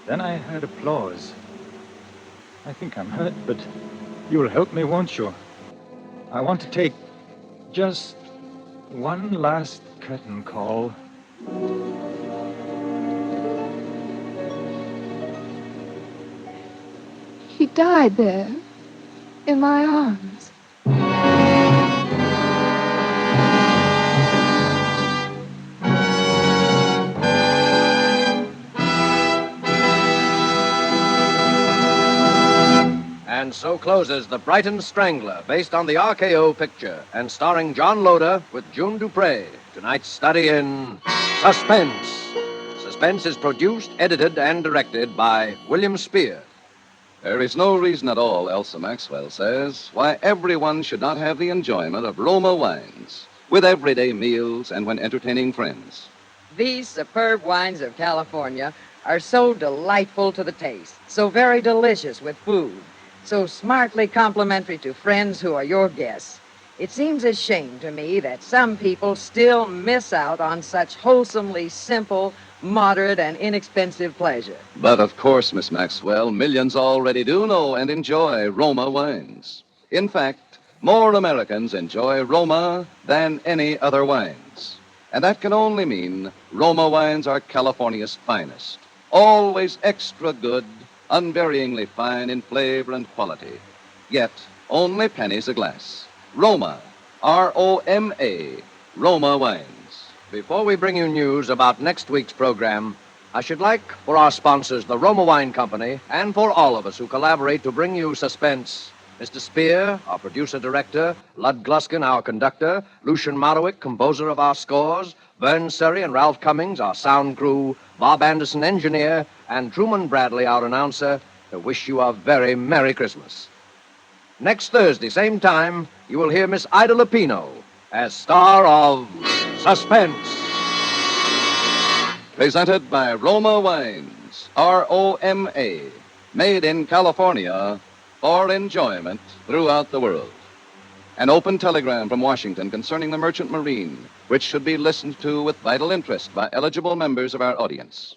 Then I heard applause. I think I'm hurt, but you'll help me, won't you? I want to take just one last curtain call. He died there, in my arms. And so closes The Brighton Strangler, based on the RKO picture, and starring John Loder with June Dupre. Tonight's study in Suspense. Suspense is produced, edited, and directed by William Spear. There is no reason at all, Elsa Maxwell says, why everyone should not have the enjoyment of Roma wines with everyday meals and when entertaining friends. These superb wines of California are so delightful to the taste, so very delicious with food, so smartly complimentary to friends who are your guests. It seems a shame to me that some people still miss out on such wholesomely simple, moderate, and inexpensive pleasure. But of course, Miss Maxwell, millions already do know and enjoy Roma wines. In fact, more Americans enjoy Roma than any other wines. And that can only mean Roma wines are California's finest. Always extra good, unvaryingly fine in flavor and quality. Yet, only pennies a glass. Roma, R-O-M-A, Roma wines. Before we bring you news about next week's program, I should like for our sponsors, the Roma Wine Company, and for all of us who collaborate to bring you Suspense, Mr. Spear, our producer-director, Lud Gluskin, our conductor, Lucian Marowik, composer of our scores, Vern Surrey and Ralph Cummings, our sound crew, Bob Anderson, engineer, and Truman Bradley, our announcer, to wish you a very Merry Christmas. Next Thursday, same time, you will hear Miss Ida Lupino as star of Suspense. Presented by Roma Wines, R-O-M-A, made in California for enjoyment throughout the world. An open telegram from Washington concerning the merchant marine, which should be listened to with vital interest by eligible members of our audience.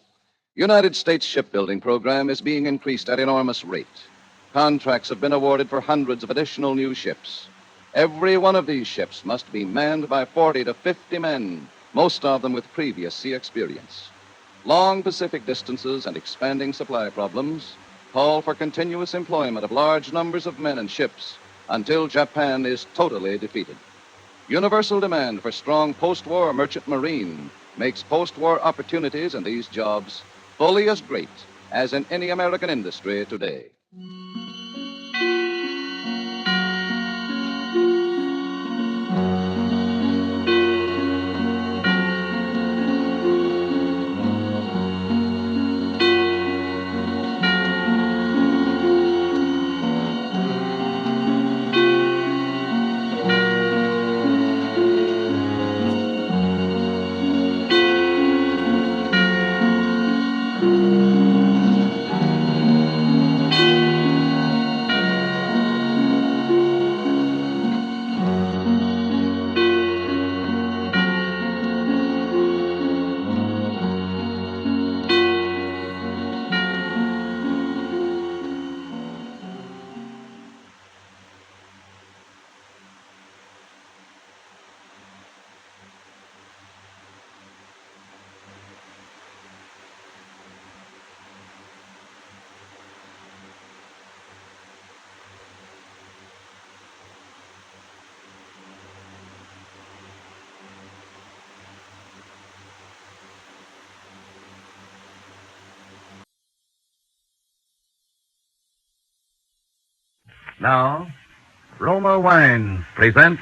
United States shipbuilding program is being increased at enormous rate. Contracts have been awarded for hundreds of additional new ships. Every one of these ships must be manned by 40 to 50 men, most of them with previous sea experience. Long Pacific distances and expanding supply problems call for continuous employment of large numbers of men and ships until Japan is totally defeated. Universal demand for strong post-war merchant marine makes post-war opportunities in these jobs fully as great as in any American industry today. Now, Roma Wines presents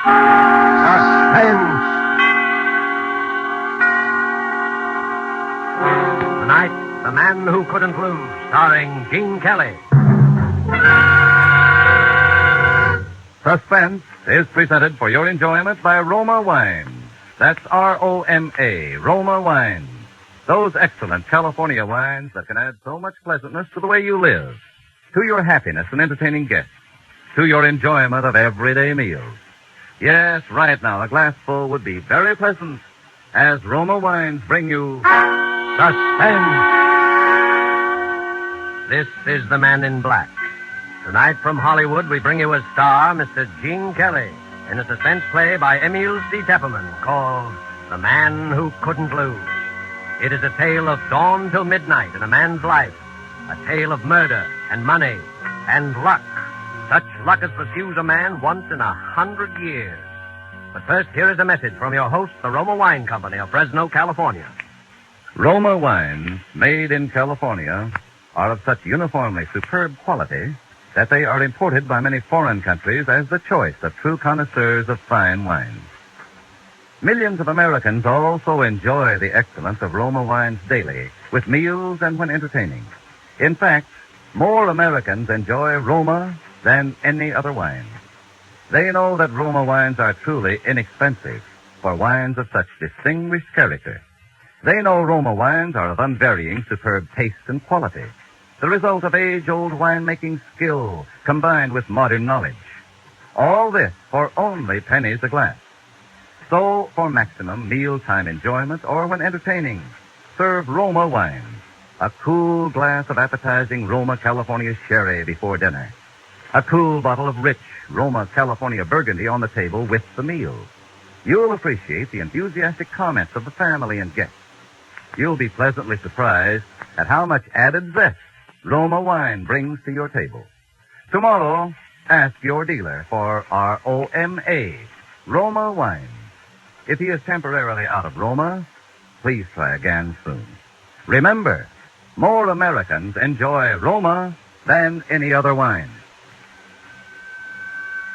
Suspense. Tonight, The Man Who Couldn't Lose, starring Gene Kelly. Suspense is presented for your enjoyment by Roma Wines. That's R-O-M-A, Roma Wines. Those excellent California wines that can add so much pleasantness to the way you live, to your happiness in entertaining guests, to your enjoyment of everyday meals. Yes, right now, a glassful would be very pleasant as Roma Wines bring you Suspense. This is The Man in Black. Tonight from Hollywood, we bring you as star Mr. Gene Kelly in a suspense play by Emil C. Tepperman called The Man Who Couldn't Lose. It is a tale of dawn till midnight in a man's life, a tale of murder and money and luck. Such luck as pursues a man once in 100 years. But first, here is a message from your host, the Roma Wine Company of Fresno, California. Roma Wines, made in California, are of such uniformly superb quality that they are imported by many foreign countries as the choice of true connoisseurs of fine wines. Millions of Americans also enjoy the excellence of Roma wines daily, with meals and when entertaining. In fact, more Americans enjoy Roma than any other wine. They know that Roma wines are truly inexpensive for wines of such distinguished character. They know Roma wines are of unvarying superb taste and quality, the result of age-old winemaking skill combined with modern knowledge. All this for only pennies a glass. So, for maximum mealtime enjoyment or when entertaining, serve Roma wines, a cool glass of appetizing Roma California sherry before dinner, a cool bottle of rich Roma California Burgundy on the table with the meal. You'll appreciate the enthusiastic comments of the family and guests. You'll be pleasantly surprised at how much added zest Roma wine brings to your table. Tomorrow, ask your dealer for R-O-M-A, Roma wine. If he is temporarily out of Roma, please try again soon. Remember, more Americans enjoy Roma than any other wine.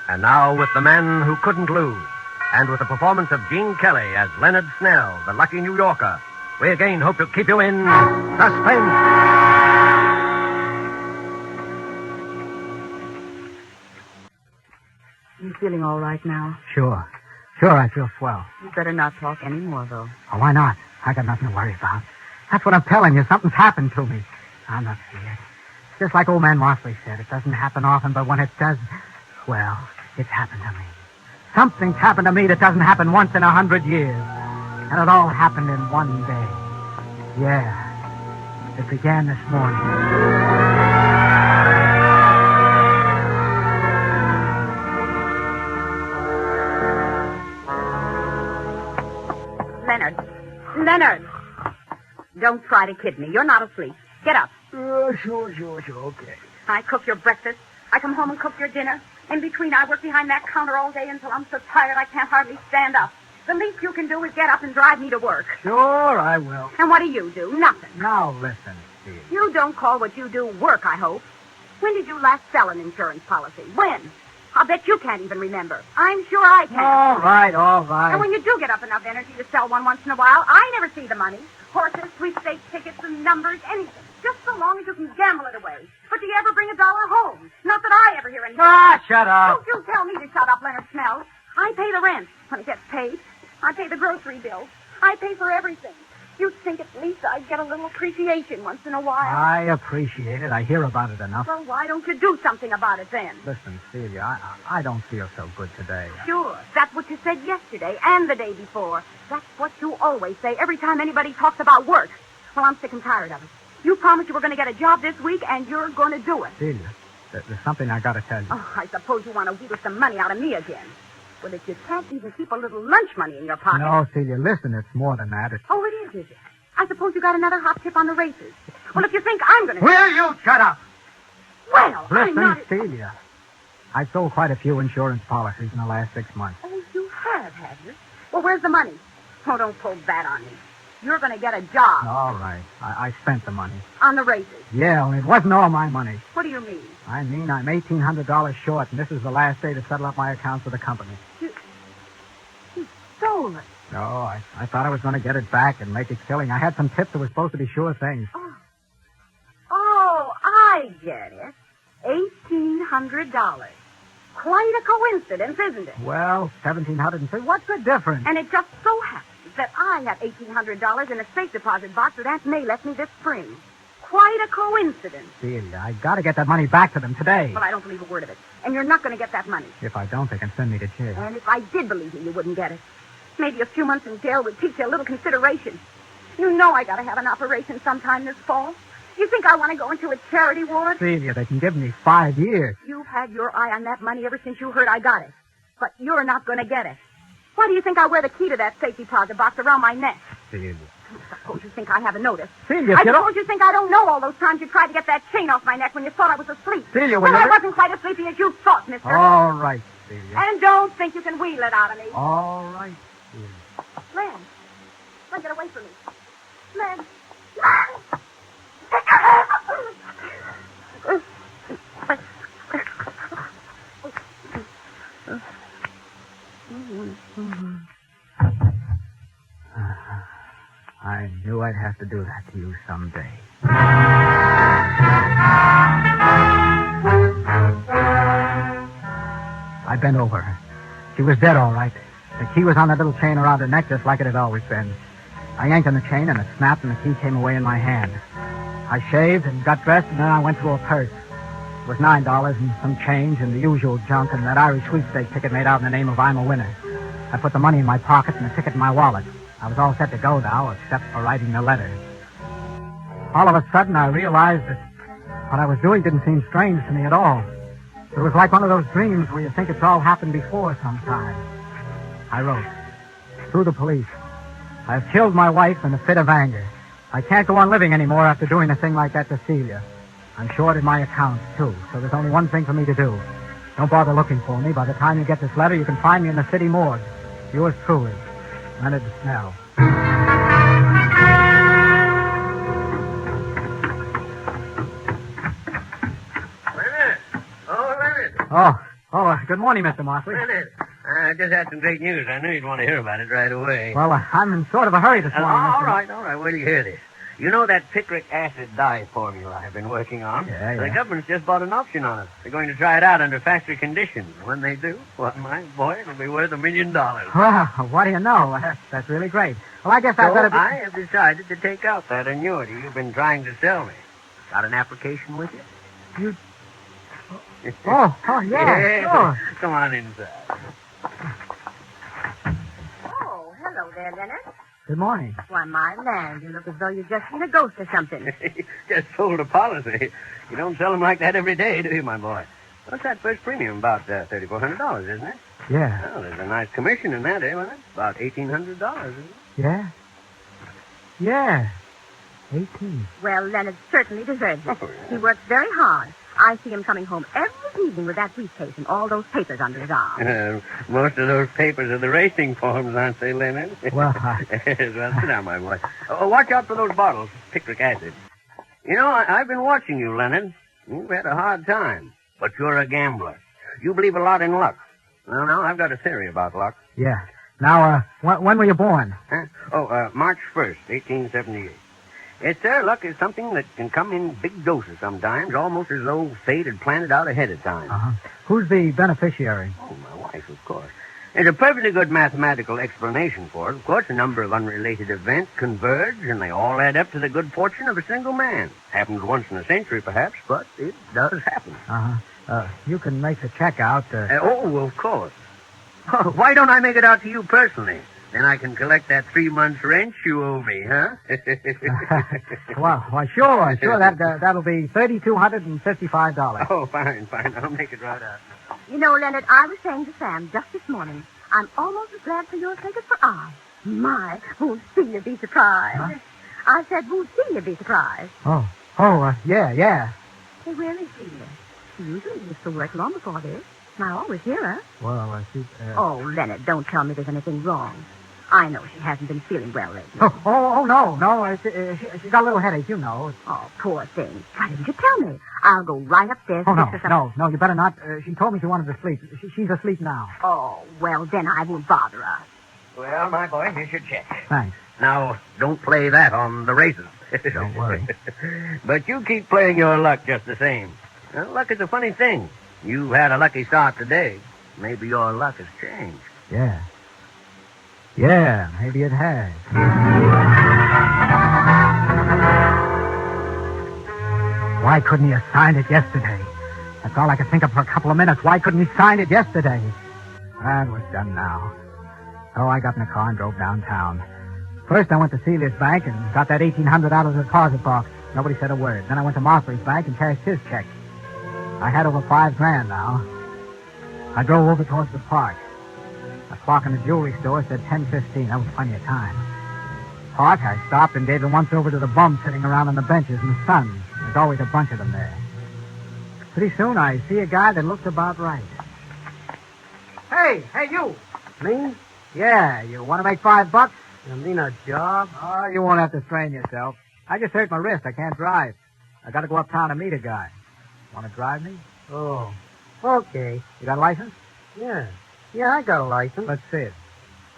And now with The Man Who Couldn't Lose, and with the performance of Gene Kelly as Leonard Snell, the lucky New Yorker, we again hope to keep you in suspense. You feeling all right now? Sure. Sure, I feel swell. You better not talk anymore, though. Oh, why not? I got nothing to worry about. That's what I'm telling you. Something's happened to me. I'm not scared. Just like old man Mosley said, it doesn't happen often, but when it does, well, it's happened to me. Something's happened to me that doesn't happen once in 100 years. And it all happened in one day. Yeah. It began this morning. Leonard! Don't try to kid me. You're not asleep. Get up. Sure, okay. I cook your breakfast. I come home and cook your dinner. In between, I work behind that counter all day until I'm so tired I can't hardly stand up. The least you can do is get up and drive me to work. Sure, I will. And what do? Nothing. Now listen, Steve. You don't call what you do work, I hope. When did you last sell an insurance policy? When? I'll bet you can't even remember. I'm sure I can. All right. And when you do get up enough energy to sell one once in a while, I never see the money. Horses, sweepstakes, tickets, and numbers, anything. Just so long as you can gamble it away. But do you ever bring $1 home? Not that I ever hear anything. Shut up. Don't you tell me to shut up, Leonard Snell. I pay the rent when it gets paid. I pay the grocery bills. I pay for everything. You'd think at least I'd get a little appreciation once in a while. I appreciate it. I hear about it enough. Well, why don't you do something about it then? Listen, Celia, I don't feel so good today. Sure. That's what you said yesterday and the day before. That's what you always say every time anybody talks about work. Well, I'm sick and tired of it. You promised you were going to get a job this week, and you're going to do it. Celia, there's something I got to tell you. Oh, I suppose you want to wheedle some money out of me again. Well, if you can't even keep a little lunch money in your pocket... No, Celia, listen, it's more than that. Oh, it is it? I suppose you got another hot tip on the races. Well, if you think I'm going to... Will you shut up? Well, I'm Listen, not... Celia, I sold quite a few insurance policies in the last 6 months. Oh, you have you? Well, where's the money? Oh, don't pull that on me. You're going to get a job. All right. I spent the money. On the races. Yeah, only it wasn't all my money. What do you mean? I mean, I'm $1,800 short, and this is the last day to settle up my accounts with the company. You stole it. No, I thought I was going to get it back and make a killing. I had some tips that were supposed to be sure things. Oh, I get it. $1,800. Quite a coincidence, isn't it? Well, $1,703. What's the difference? And it just so happens that I have $1,800 in a safe deposit box that Aunt May left me this spring. Quite a coincidence. Celia, I got to get that money back to them today. Well, I don't believe a word of it. And you're not going to get that money. If I don't, they can send me to jail. And if I did believe you wouldn't get it. Maybe a few months in jail would teach you a little consideration. You know I got to have an operation sometime this fall. You think I want to go into a charity ward? Celia, they can give me 5 years. You've had your eye on that money ever since you heard I got it. But you're not going to get it. Why do you think I wear the key to that safe deposit box around my neck? Celia. Suppose you think I haven't noticed. Celia, I suppose you think I don't know all those times you tried to get that chain off my neck when you thought I was asleep. Celia, well, I wasn't quite as sleepy as you thought, mister. All right, Celia. And don't think you can wheel it out of me. All right, Celia. Len. Len, get away from me. Len. Len. Take your hands up. I knew I'd have to do that to you someday. I bent over her. She was dead, all right. The key was on that little chain around her neck, just like it had always been. I yanked on the chain, and it snapped, and the key came away in my hand. I shaved and got dressed, and then I went through a purse. It was $9 and some change and the usual junk, and that Irish sweepstake ticket made out in the name of I'm a Winner. I put the money in my pocket and the ticket in my wallet. I was all set to go now, except for writing the letter. All of a sudden, I realized that what I was doing didn't seem strange to me at all. It was like one of those dreams where you think it's all happened before sometime. I wrote, "To the police, I've killed my wife in a fit of anger. I can't go on living anymore after doing a thing like that to Celia. I'm short in my accounts, too, so there's only one thing for me to do. Don't bother looking for me. By the time you get this letter, you can find me in the city morgue. Yours truly, Leonard Snell." Good morning, Mr. Mosley. Leonard, I just had some great news. I knew you'd want to hear about it right away. Well, I'm in sort of a hurry this morning, all Mr. right. Wait till you hear this. You know that picric acid dye formula I've been working on? Yeah. The government's just bought an option on it. They're going to try it out under factory conditions. When they do, well, my boy, it'll be worth $1 million. Well, what do you know? That's really great. Well, I guess I better be... I have decided to take out that annuity you've been trying to sell me. Got an application with you? You... Oh, yeah, sure. Come on inside. Oh, hello there, Leonard. Good morning. Why, my land, you look as though you've just seen a ghost or something. Just sold a policy. You don't sell them like that every day, do you, my boy? What's that first premium? About $3,400, isn't it? Yeah. Well, there's a nice commission in that, wasn't it? About $1,800, isn't it? Yeah? Yeah. 18. Well, Leonard certainly deserves it. Oh, yeah. He works very hard. I see him coming home every evening with that briefcase and all those papers under his arm. Most of those papers are the racing forms, aren't they, Leonard? Well, Well, sit down, my boy. Watch out for those bottles, picric acid. You know, I've been watching you, Leonard. You've had a hard time, but you're a gambler. You believe a lot in luck. Well, now, I've got a theory about luck. Yeah. Now, when were you born? Huh? March 1st, 1878. Yes, sir, luck is something that can come in big doses sometimes, almost as though fate had planned it out ahead of time. Uh-huh. Who's the beneficiary? Oh, my wife, of course. There's a perfectly good mathematical explanation for it. Of course, a number of unrelated events converge, and they all add up to the good fortune of a single man. Happens once in a century, perhaps, but it does happen. Uh-huh. You can make the check out. Of course. Why don't I make it out to you personally? Then I can collect that 3 months' rent you owe me, huh? Well, sure. That'll be $3,255. Oh, fine. I'll make it right out. You know, Leonard, I was saying to Sam just this morning, I'm almost as glad for your sake as for I. My, won't Celia be surprised? Huh? I said, won't Celia be surprised? Yeah. Hey, where is Celia? She usually used to work long before this. And I always hear her. Well, Oh, Leonard, don't tell me there's anything wrong. I know she hasn't been feeling well lately. No. She got a little headache, you know. Oh, poor thing. Why didn't you tell me? I'll go right upstairs Oh, and fix her some... no, you better not. She told me she wanted to sleep. She's asleep now. Oh, well, then I won't bother her. Well, my boy, here's your check. Thanks. Now, don't play that on the races. Don't worry. But you keep playing your luck just the same. Well, luck is a funny thing. You had a lucky start today. Maybe your luck has changed. Yeah. Yeah, maybe it has. Why couldn't he have signed it yesterday? That's all I could think of for a couple of minutes. Why couldn't he sign it yesterday? That was done now. So I got in the car and drove downtown. First, I went to Celia's bank and got that $1,800 out of the deposit box. Nobody said a word. Then I went to Mosley's bank and cashed his check. I had over $5,000 now. I drove over towards the park. The clock in the jewelry store said 10:15. That was plenty of time. Park, I stopped and gave it once over to the bums sitting around on the benches in the sun. There's always a bunch of them there. Pretty soon, I see a guy that looks about right. Hey, you! Me? Yeah, you want to make $5? You mean a job? Oh, you won't have to strain yourself. I just hurt my wrist. I can't drive. I got to go uptown to meet a guy. Want to drive me? Oh, okay. You got a license? Yeah, I got a license. Let's see it.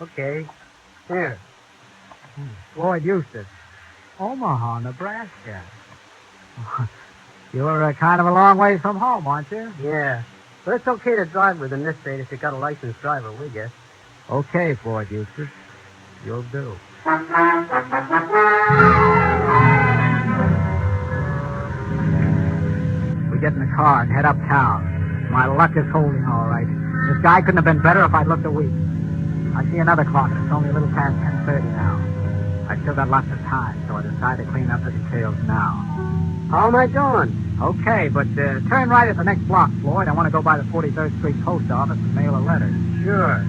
Okay. Here. Floyd Eustace. Omaha, Nebraska. You're kind of a long way from home, aren't you? Yeah. But it's okay to drive within this state if you got a licensed driver with you. Okay, Floyd Eustace. You'll do. We get in the car and head uptown. My luck is holding all right. This guy couldn't have been better if I'd looked a week. I see another clock, and it's only a little past 10:30 now. I still got lots of time, so I decide to clean up the details now. How am I doing? Okay, but turn right at the next block, Floyd. I want to go by the 43rd Street post office and mail a letter. Sure.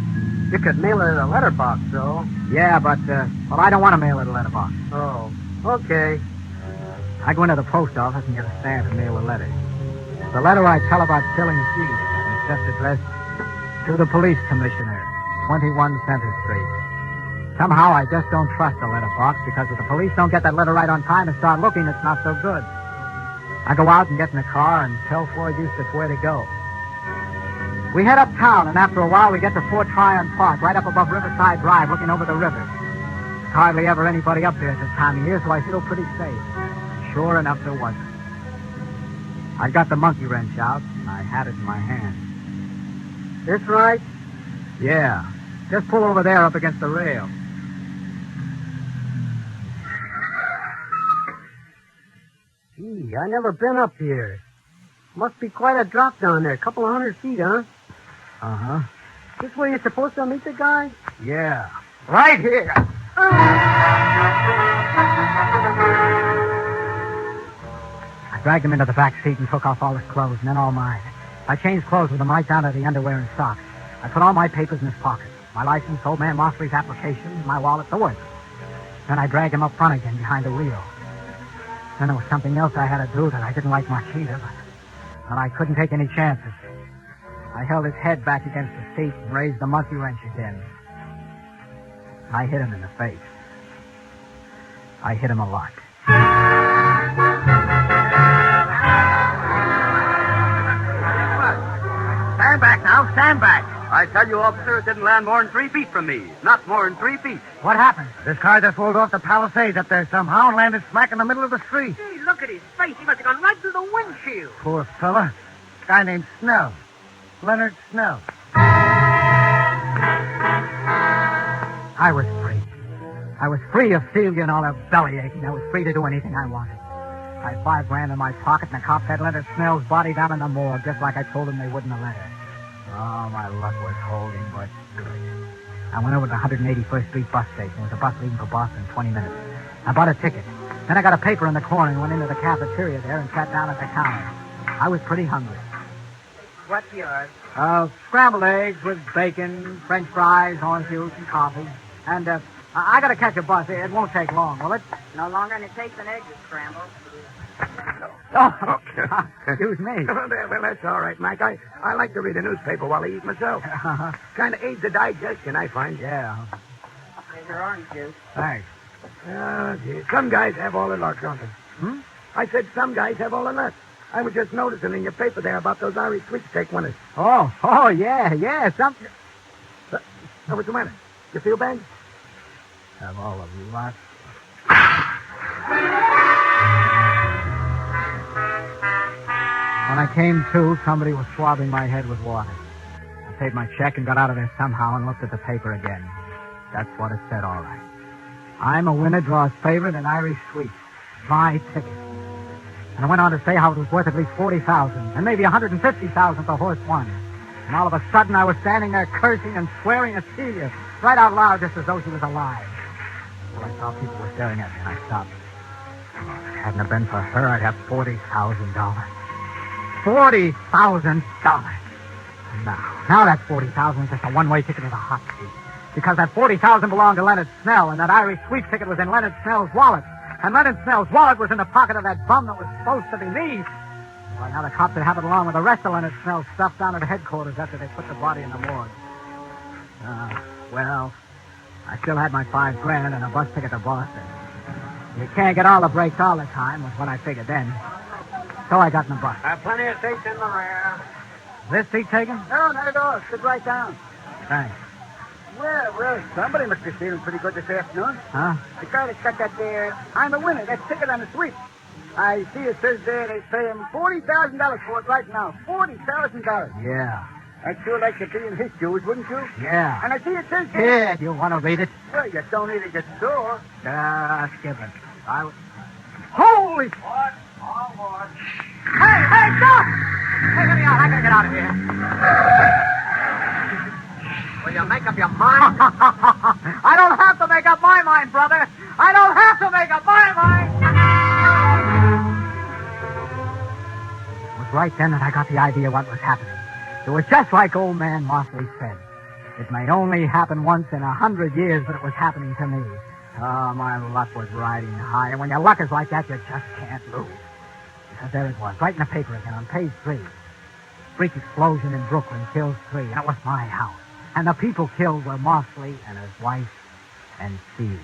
You could mail it in a letterbox, though. Yeah, but, I don't want to mail it in a letterbox. Oh, okay. I go into the post office and get a stamp and mail a letter. The letter I tell about killing Sheila, and it's just addressed to the police commissioner, 21 Center Street. Somehow I just don't trust the letterbox because if the police don't get that letter right on time and start looking, it's not so good. I go out and get in the car and tell Floyd Eustace where to go. We head uptown, and after a while we get to Fort Tryon Park, right up above Riverside Drive, looking over the river. There's hardly ever anybody up there at this time of year, so I feel pretty safe. Sure enough, there wasn't. I got the monkey wrench out, and I had it in my hand. This right? Yeah. Just pull over there up against the rail. Gee, I never been up here. Must be quite a drop down there. A couple of 100 feet, huh? Uh-huh. This where you're supposed to meet the guy? Yeah. Right here. I dragged him into the back seat and took off all his clothes, and then all mine. I changed clothes with him right down to the underwear and socks. I put all my papers in his pocket. My license, old man Mosley's application, my wallet, the works. Then I dragged him up front again behind the wheel. Then there was something else I had to do that I didn't like much either, but I couldn't take any chances. I held his head back against the seat and raised the monkey wrench again. I hit him in the face. I hit him a lot. Stand back now, stand back. I tell you, officer, it didn't land more than 3 feet from me. Not more than 3 feet. What happened? This car just rolled off the palisades up there somehow and landed smack in the middle of the street. Gee, look at his face. He must have gone right through the windshield. Poor fella. Guy named Snell. Leonard Snell. I was free. I was free of Celia and all her belly aching. I was free to do anything I wanted. I had $5,000 in my pocket, and the cops had Leonard Snell's body down in the morgue, just like I told them they wouldn't have let her. Oh, my luck was holding, but good. I went over to the 181st Street bus station. There was a bus leaving for Boston in 20 minutes. I bought a ticket. Then I got a paper in the corner and went into the cafeteria there and sat down at the counter. I was pretty hungry. What's yours? Scrambled eggs with bacon, French fries, orange juice, and coffee. And, I gotta catch a bus. It won't take long, will it? No longer than it takes an egg to scramble. Oh, excuse me. Well, that's all right, Mike. I like to read a newspaper while I eat myself. Kind of aids the digestion, I find. Yeah. Here's your orange juice. Thanks. Gee, some guys have all the luck, don't they? Hmm? I said some guys have all the luck. I was just noticing in your paper there about those Irish sweepstake winners. Oh, yeah, something. What's the matter? You feel bad? Have all the luck. When I came to, somebody was swabbing my head with water. I paid my check and got out of there somehow and looked at the paper again. That's what it said, all right. I'm a winner, draws favorite in Irish sweeps. My ticket. And I went on to say how it was worth at least $40,000 and maybe $150,000 if the horse won. And all of a sudden, I was standing there cursing and swearing at Celia, right out loud, just as though she was alive. Well, I saw people were staring at me, and I stopped. Oh, if it hadn't have been for her, I'd have $40,000. $40,000. Now that $40,000 is just a one-way ticket to the hot seat. Because that $40,000 belonged to Leonard Snell, and that Irish sweep ticket was in Leonard Snell's wallet. And Leonard Snell's wallet was in the pocket of that bum that was supposed to be me. Well, now the cops would have it along with the rest of Leonard Snell's stuff down at headquarters after they put the body in the morgue. Well, I still had my $5,000 and a bus ticket to Boston. You can't get all the breaks all the time, was what I figured then. So I got in the bus. Plenty of seats in the rear. This seat taken? No, not at all. Sit right down. Thanks. Well, somebody must be feeling pretty good this afternoon. Huh? The guy that's got that there, I'm a winner, that ticket on the sweep. I see it says there they pay him $40,000 for it right now. $40,000. Yeah. I'd sure like to be in his shoes, wouldn't you? Yeah. And I see it says Yeah, there. do you want to read it? Well, you don't need to get sore. Skip it. Holy... What? All what? Hey, stop! Hey, let me out. I gotta get out of here. Will you make up your mind? I don't have to make up my mind, brother. I don't have to make up my mind. It was right then that I got the idea what was happening. It was just like old man Mosley said. It may only happen once in 100 years, but it was happening to me. Oh, my luck was riding high. And when your luck is like that, you just can't lose. Because there it was, right in the paper again, on page 3. Freak explosion in Brooklyn kills 3, and it was my house. And the people killed were Mosley and his wife and Steve.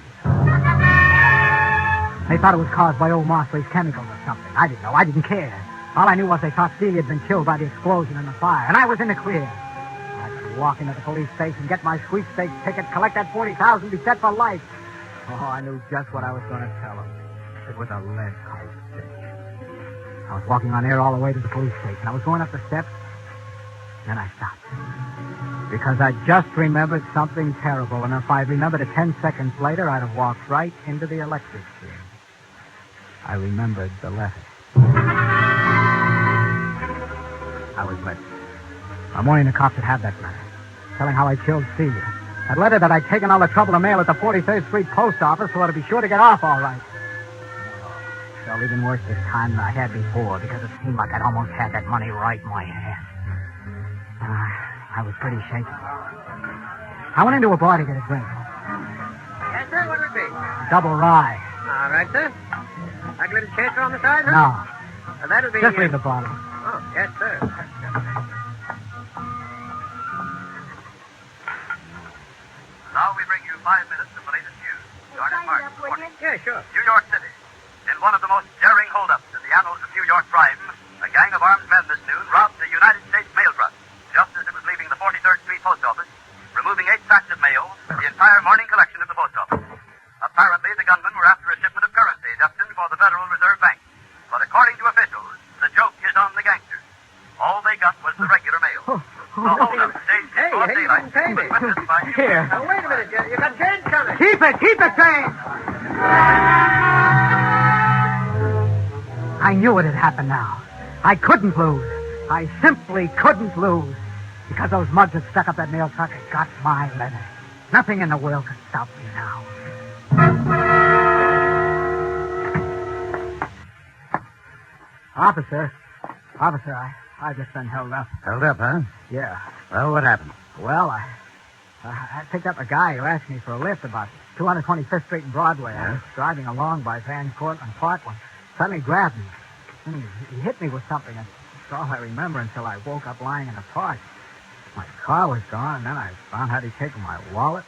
They thought it was caused by old Mosley's chemicals or something. I didn't know. I didn't care. All I knew was they thought Steve had been killed by the explosion and the fire, and I was in the clear. I could walk into the police station, get my sweepstakes ticket, collect that $40,000, be set for life. Oh, I knew just what I was going to tell them. It was a lead pipe stitch. I was walking on air all the way to the police station. I was going up the steps, and I stopped. Because I just remembered something terrible, and if I'd remembered it 10 seconds later, I'd have walked right into the electric chair. I remembered the letter. I was late. I'm warning the cops that had that letter, telling how I killed Celia. That letter that I'd taken all the trouble to mail at the 43rd Street Post Office so I'd be sure to get off all right. Well, even worse this time than I had before, because it seemed like I'd almost had that money right in my hand. I was pretty shaky. I went into a bar to get a drink. Yes, sir. What would it be? Double rye. All right, sir. Like a little chaser on the side, huh? No. That'll be... Just leave the bottle. Oh, yes, sir. Now we bring you 5 minutes of the latest news. Garnet Martin reporting. Yeah, sure. New York City. In one of the most daring holdups in the annals of New York crime, a gang of armed men this noon robbed a United States mail truck just as it was leaving the 43rd Street Post Office, removing 8 sacks of mail, the entire morning collection of the post office. Apparently, the gunmen were after a shipment of currency destined for the Federal Reserve Bank. But according to officials, the joke is on the gangsters. All they got was the regular mail. The holdup staged in broad daylight. Here. Oh, wait a minute. You got change coming. Keep it change! I knew it had happened now. I couldn't lose. I simply couldn't lose. Because those mugs that stuck up that mail truck had got my letter. Nothing in the world could stop me now. Officer, I've just been held up. Held up, huh? Yeah. Well, what happened? Well, I picked up a guy who asked me for a lift about 225th Street and Broadway. I was driving along by Van Cortlandt Park when suddenly grabbed me. And he hit me with something. That's all I remember until I woke up lying in the park. My car was gone, and then I found out he'd taken my wallet,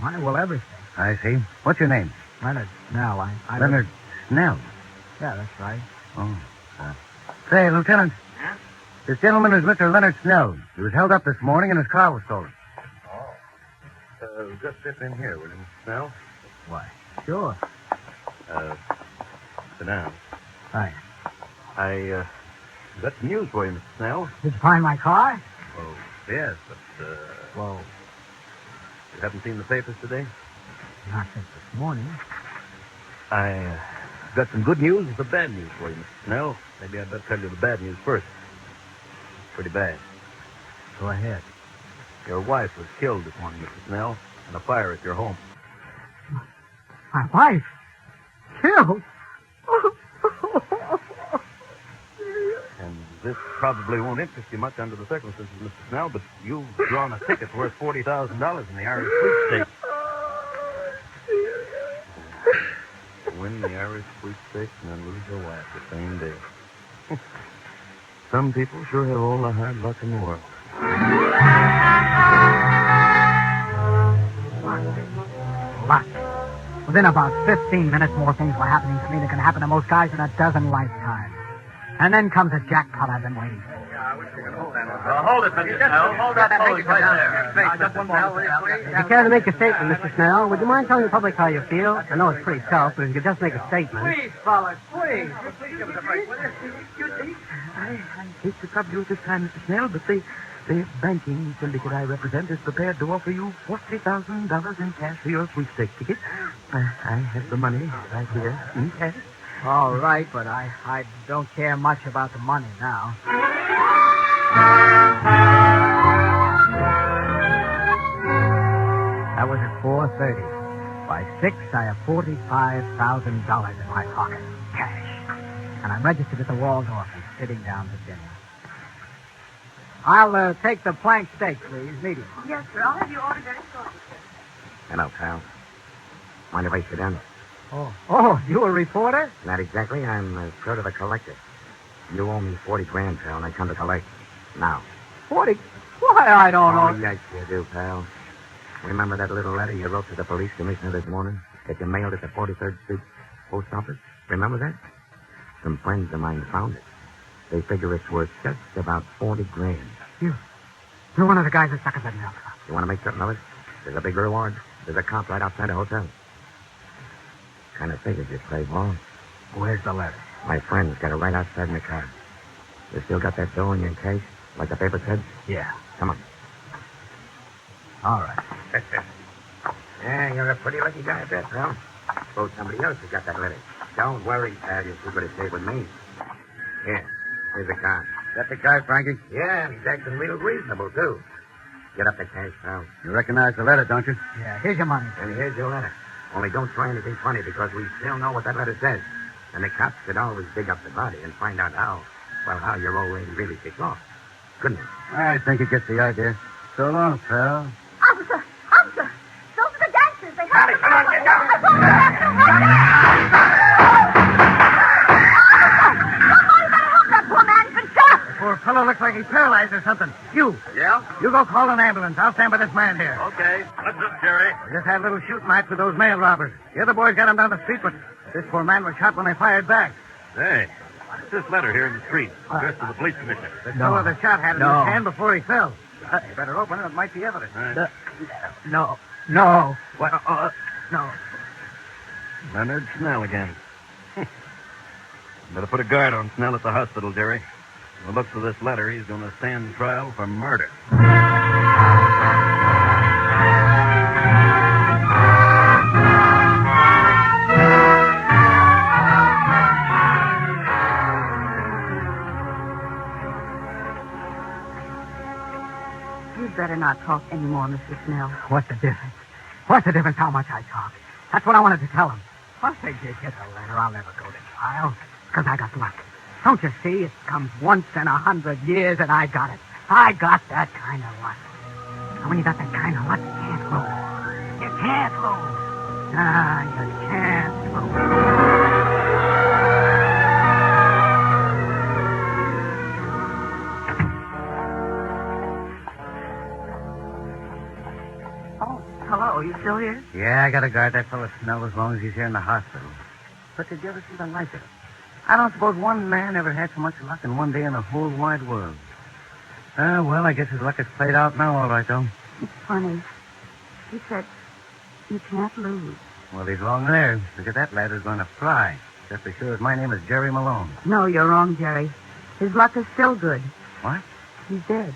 Money will everything. I see. What's your name? Leonard Snell. I Leonard Snell. Yeah, that's right. Oh. Say, Lieutenant. Huh? This gentleman is Mr. Leonard Snell. He was held up this morning and his car was stolen. Just step in here, will you, Mr. Snell? Why? Sure. Sit down. Thanks. I got some news for you, Mr. Snell. Did you find my car? Oh, yes, but, Well, you haven't seen the papers today? not since this morning. I got some good news and some bad news for you, Mr. Snell. Maybe I'd better tell you the bad news first. Pretty bad. Go ahead. Your wife was killed this morning, Mr. Snell, in a fire at your home. My wife? Killed? And this probably won't interest you much under the circumstances, Mr. Snell, but you've drawn a ticket worth $40,000 in the Irish sweepstakes. Win the Irish sweepstakes and then lose your wife the same day. Some people sure have all the hard luck in the world. Luck. Within about 15 minutes, more things were happening to me than can happen to most guys in a dozen lifetimes. And then comes a jackpot I've been waiting for. Hold it, Mr. Snell. Hold that pose right there. Just one moment, If you care to make a statement, Mr. Snell, would you mind telling the public how you feel? I know it's pretty tough, but if you could just make a statement. Please, fellas, please. Please give us a break, will you? Excuse me. I hate to trouble you at this time, Mr. Snell, but the banking syndicate I represent is prepared to offer you $40,000 in cash for your sweepstakes ticket. I have the money right here in cash. All right, but I don't care much about the money now. That was at 4:30. By 6, I have $45,000 in my pocket, cash. And I'm registered at the Waldorf and sitting down to dinner. I'll take the plank steak, please, medium. Yes, sir. I'll have you ordered very shortly. Hello, pal. Mind if I sit down? Oh, you a reporter? Not exactly. I'm sort of a collector. You owe me 40 grand, pal, and I come to collect. Now. 40? Why, I don't know. Oh, yes, you do, pal. Remember that little letter you wrote to the police commissioner this morning that you mailed at the 43rd Street post office? Remember that? Some friends of mine found it. They figure it's worth just about 40 grand. You're one of the guys that stuck at that milk. You want to make certain of it? There's a big reward. There's a cop right outside the hotel. Kind of figured you'd play ball. Where's the letter? My friend's got it right outside in the car. You still got that dough in your case, like the paper said? Yeah. Come on. All right. Yeah, you're a pretty lucky guy, I bet, pal. Suppose somebody else has got that letter. Don't worry, pal. Your secret is safe with me. Here. Here's the car. That the car, Frankie? Yeah, he's acting real reasonable, too. Get up the cash, pal. You recognize the letter, don't you? Yeah, here's your money. And here's your letter. Only don't try anything funny because we still know what that letter says. And the cops could always dig up the body and find out how your old lady really kicked off. Couldn't they? I think you get the idea. So long, pal. Officer! Officer! Those are the gangsters. They have come on, get down. That poor man's been shot. The poor fellow looks like he's paralyzed or something. You. Yeah? You go call an ambulance. I'll stand by this man here. Okay. What's up, Jerry? We just had a little shooting match with those mail robbers. The other boys got him down the street, but this poor man was shot when they fired back. Hey, what's this letter here in the street? Addressed to the police commissioner. The fellow that shot had it in his hand before he fell. You better open it. It might be evidence. No. What? No. Leonard Snell again. Better put a guard on Snell at the hospital, Jerry. From the looks of this letter, he's going to stand trial for murder. You'd better not talk anymore, Mr. Snell. What's the difference? What's the difference how much I talk? That's what I wanted to tell him. Once they did get the letter, I'll never go to trial. Because I got luck. Don't you see? It comes once in 100 years, and I got it. I got that kind of luck. And when you got that kind of luck, you can't lose. You can't lose. You can't lose. Hello, you still here? Yeah, I got to guard that fellow Snell as long as he's here in the hospital. But did you ever see the like of it? I don't suppose one man ever had so much luck in one day in the whole wide world. Well, I guess his luck is played out now, all right, though. It's funny. He said, you can't lose. Well, he's wrong there. Look at that ladder's going to fly. Just as sure as my name is Jerry Malone. No, you're wrong, Jerry. His luck is still good. What? He's dead.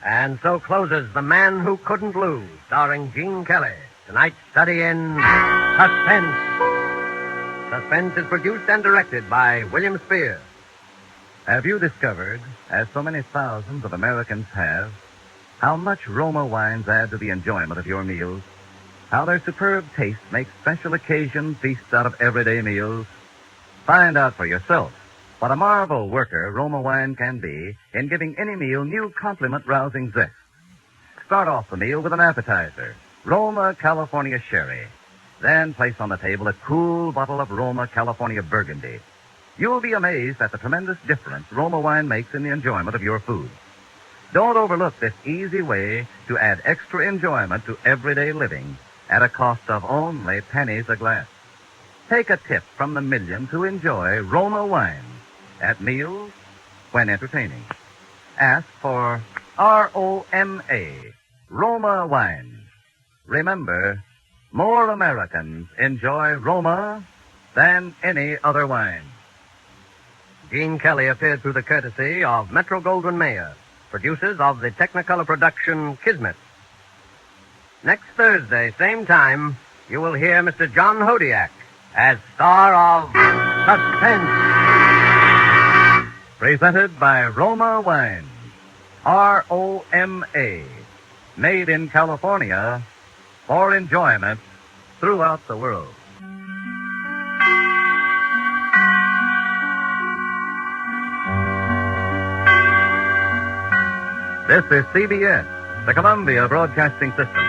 And so closes The Man Who Couldn't Lose, starring Gene Kelly. Tonight's study in Suspense. Suspense is produced and directed by William Spear. Have you discovered, as so many thousands of Americans have, how much Roma wines add to the enjoyment of your meals? How their superb taste makes special occasion feasts out of everyday meals? Find out for yourself what a marvel worker Roma wine can be in giving any meal new compliment-rousing zest. Start off the meal with an appetizer, Roma California Sherry. Then place on the table a cool bottle of Roma California Burgundy. You'll be amazed at the tremendous difference Roma wine makes in the enjoyment of your food. Don't overlook this easy way to add extra enjoyment to everyday living at a cost of only pennies a glass. Take a tip from the millions who enjoy Roma wine at meals when entertaining. Ask for R-O-M-A, Roma wine. Remember, more Americans enjoy Roma than any other wine. Gene Kelly appeared through the courtesy of Metro-Goldwyn-Mayer, producers of the Technicolor production Kismet. Next Thursday, same time, you will hear Mr. John Hodiak as star of Suspense. Presented by Roma Wines, R-O-M-A, made in California for enjoyment throughout the world. This is CBS, the Columbia Broadcasting System.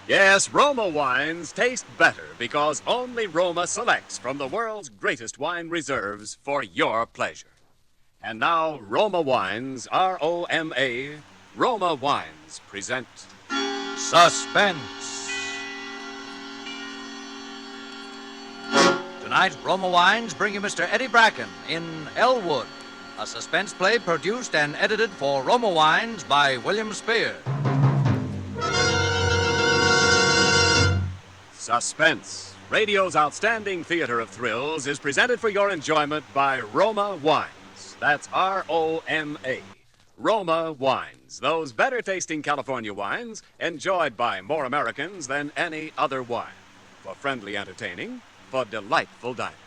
Yes, Roma wines taste better because only Roma selects from the world's greatest wine reserves for your pleasure. And now, Roma Wines, R-O-M-A, Roma Wines present Suspense. Tonight, Roma Wines bring you Mr. Eddie Bracken in Elwood, a suspense play produced and edited for Roma Wines by William Spear. Suspense, radio's outstanding theater of thrills, is presented for your enjoyment by Roma Wines. That's R-O-M-A. Roma Wines, those better-tasting California wines enjoyed by more Americans than any other wine. For friendly entertaining, for delightful dining.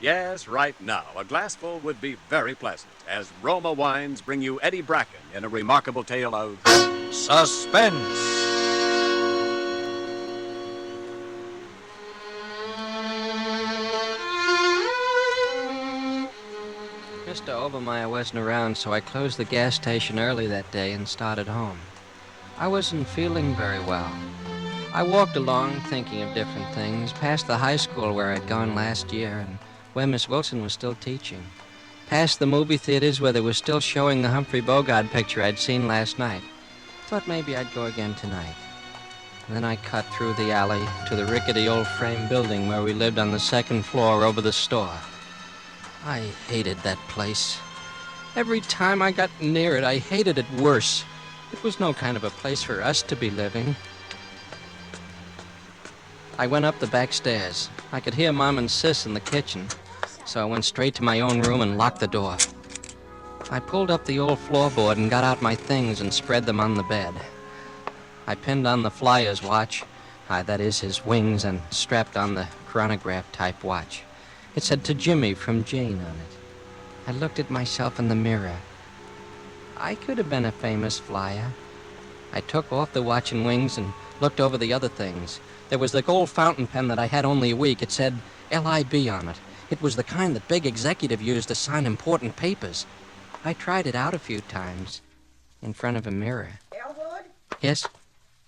Yes, right now, a glassful would be very pleasant as Roma Wines bring you Eddie Bracken in a remarkable tale of Suspense. Mr. Obermeyer wasn't around, so I closed the gas station early that day and started home. I wasn't feeling very well. I walked along thinking of different things, past the high school where I'd gone last year and where Miss Wilson was still teaching, past the movie theaters where they were still showing the Humphrey Bogart picture I'd seen last night. Thought maybe I'd go again tonight. And then I cut through the alley to the rickety old frame building where we lived on the second floor over the store. I hated that place. Every time I got near it, I hated it worse. It was no kind of a place for us to be living. I went up the back stairs. I could hear Mom and Sis in the kitchen, so I went straight to my own room and locked the door. I pulled up the old floorboard and got out my things and spread them on the bed. I pinned on the Flyer's watch, that is his wings, and strapped on the chronograph-type watch. It said "To Jimmy" from Jane on it. I looked at myself in the mirror. I could have been a famous flyer. I took off the watch and wings and looked over the other things. There was the gold fountain pen that I had only a week. It said LIB on it. It was the kind that big executive used to sign important papers. I tried it out a few times in front of a mirror. Elwood? Yes?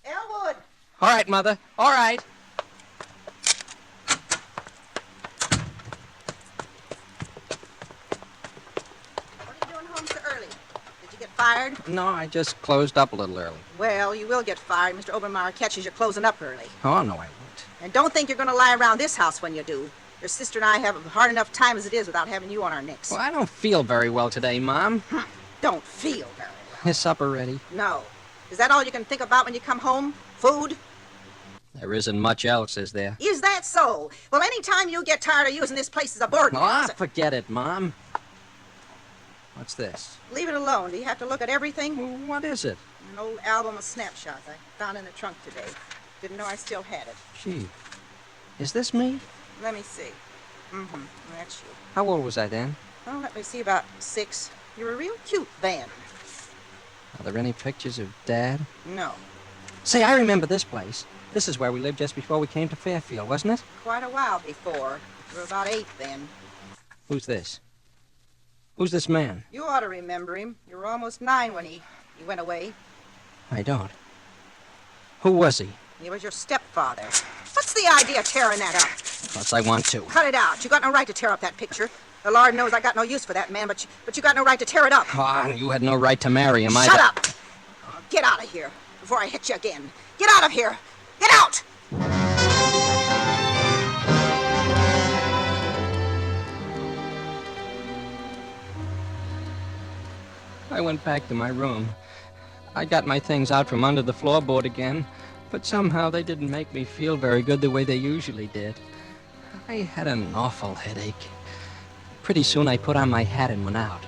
Elwood! All right, Mother. All right. Fired? No, I just closed up a little early. Well, you will get fired. Mr. Obermeyer catches you closing up early. Oh, no, I won't. And don't think you're going to lie around this house when you do. Your sister and I have a hard enough time as it is without having you on our necks. Well, I don't feel very well today, Mom. Don't feel very well. Is supper ready? No. Is that all you can think about when you come home? Food? There isn't much else, is there? Is that so? Well, any time you get tired of using this place as a boarding house... Forget it, Mom. What's this? Leave it alone. Do you have to look at everything? Well, what is it? An old album of snapshots I found in the trunk today. Didn't know I still had it. Gee. Is this me? Let me see. Mm-hmm. That's you. How old was I then? Oh, let me see. About 6. You were real cute then. Are there any pictures of Dad? No. Say, I remember this place. This is where we lived just before we came to Fairfield, wasn't it? Quite a while before. You were about 8 then. Who's this? Who's this man? You ought to remember him. You were almost 9 when he went away. I don't. Who was he? He was your stepfather. What's the idea of tearing that up? Because I want to. Cut it out. You got no right to tear up that picture. The Lord knows I got no use for that man, but you got no right to tear it up. Ah, you had no right to marry him either. Shut up! Oh, get out of here before I hit you again. Get out of here! Get out! I went back to my room. I got my things out from under the floorboard again, but somehow they didn't make me feel very good the way they usually did. I had an awful headache. Pretty soon I put on my hat and went out.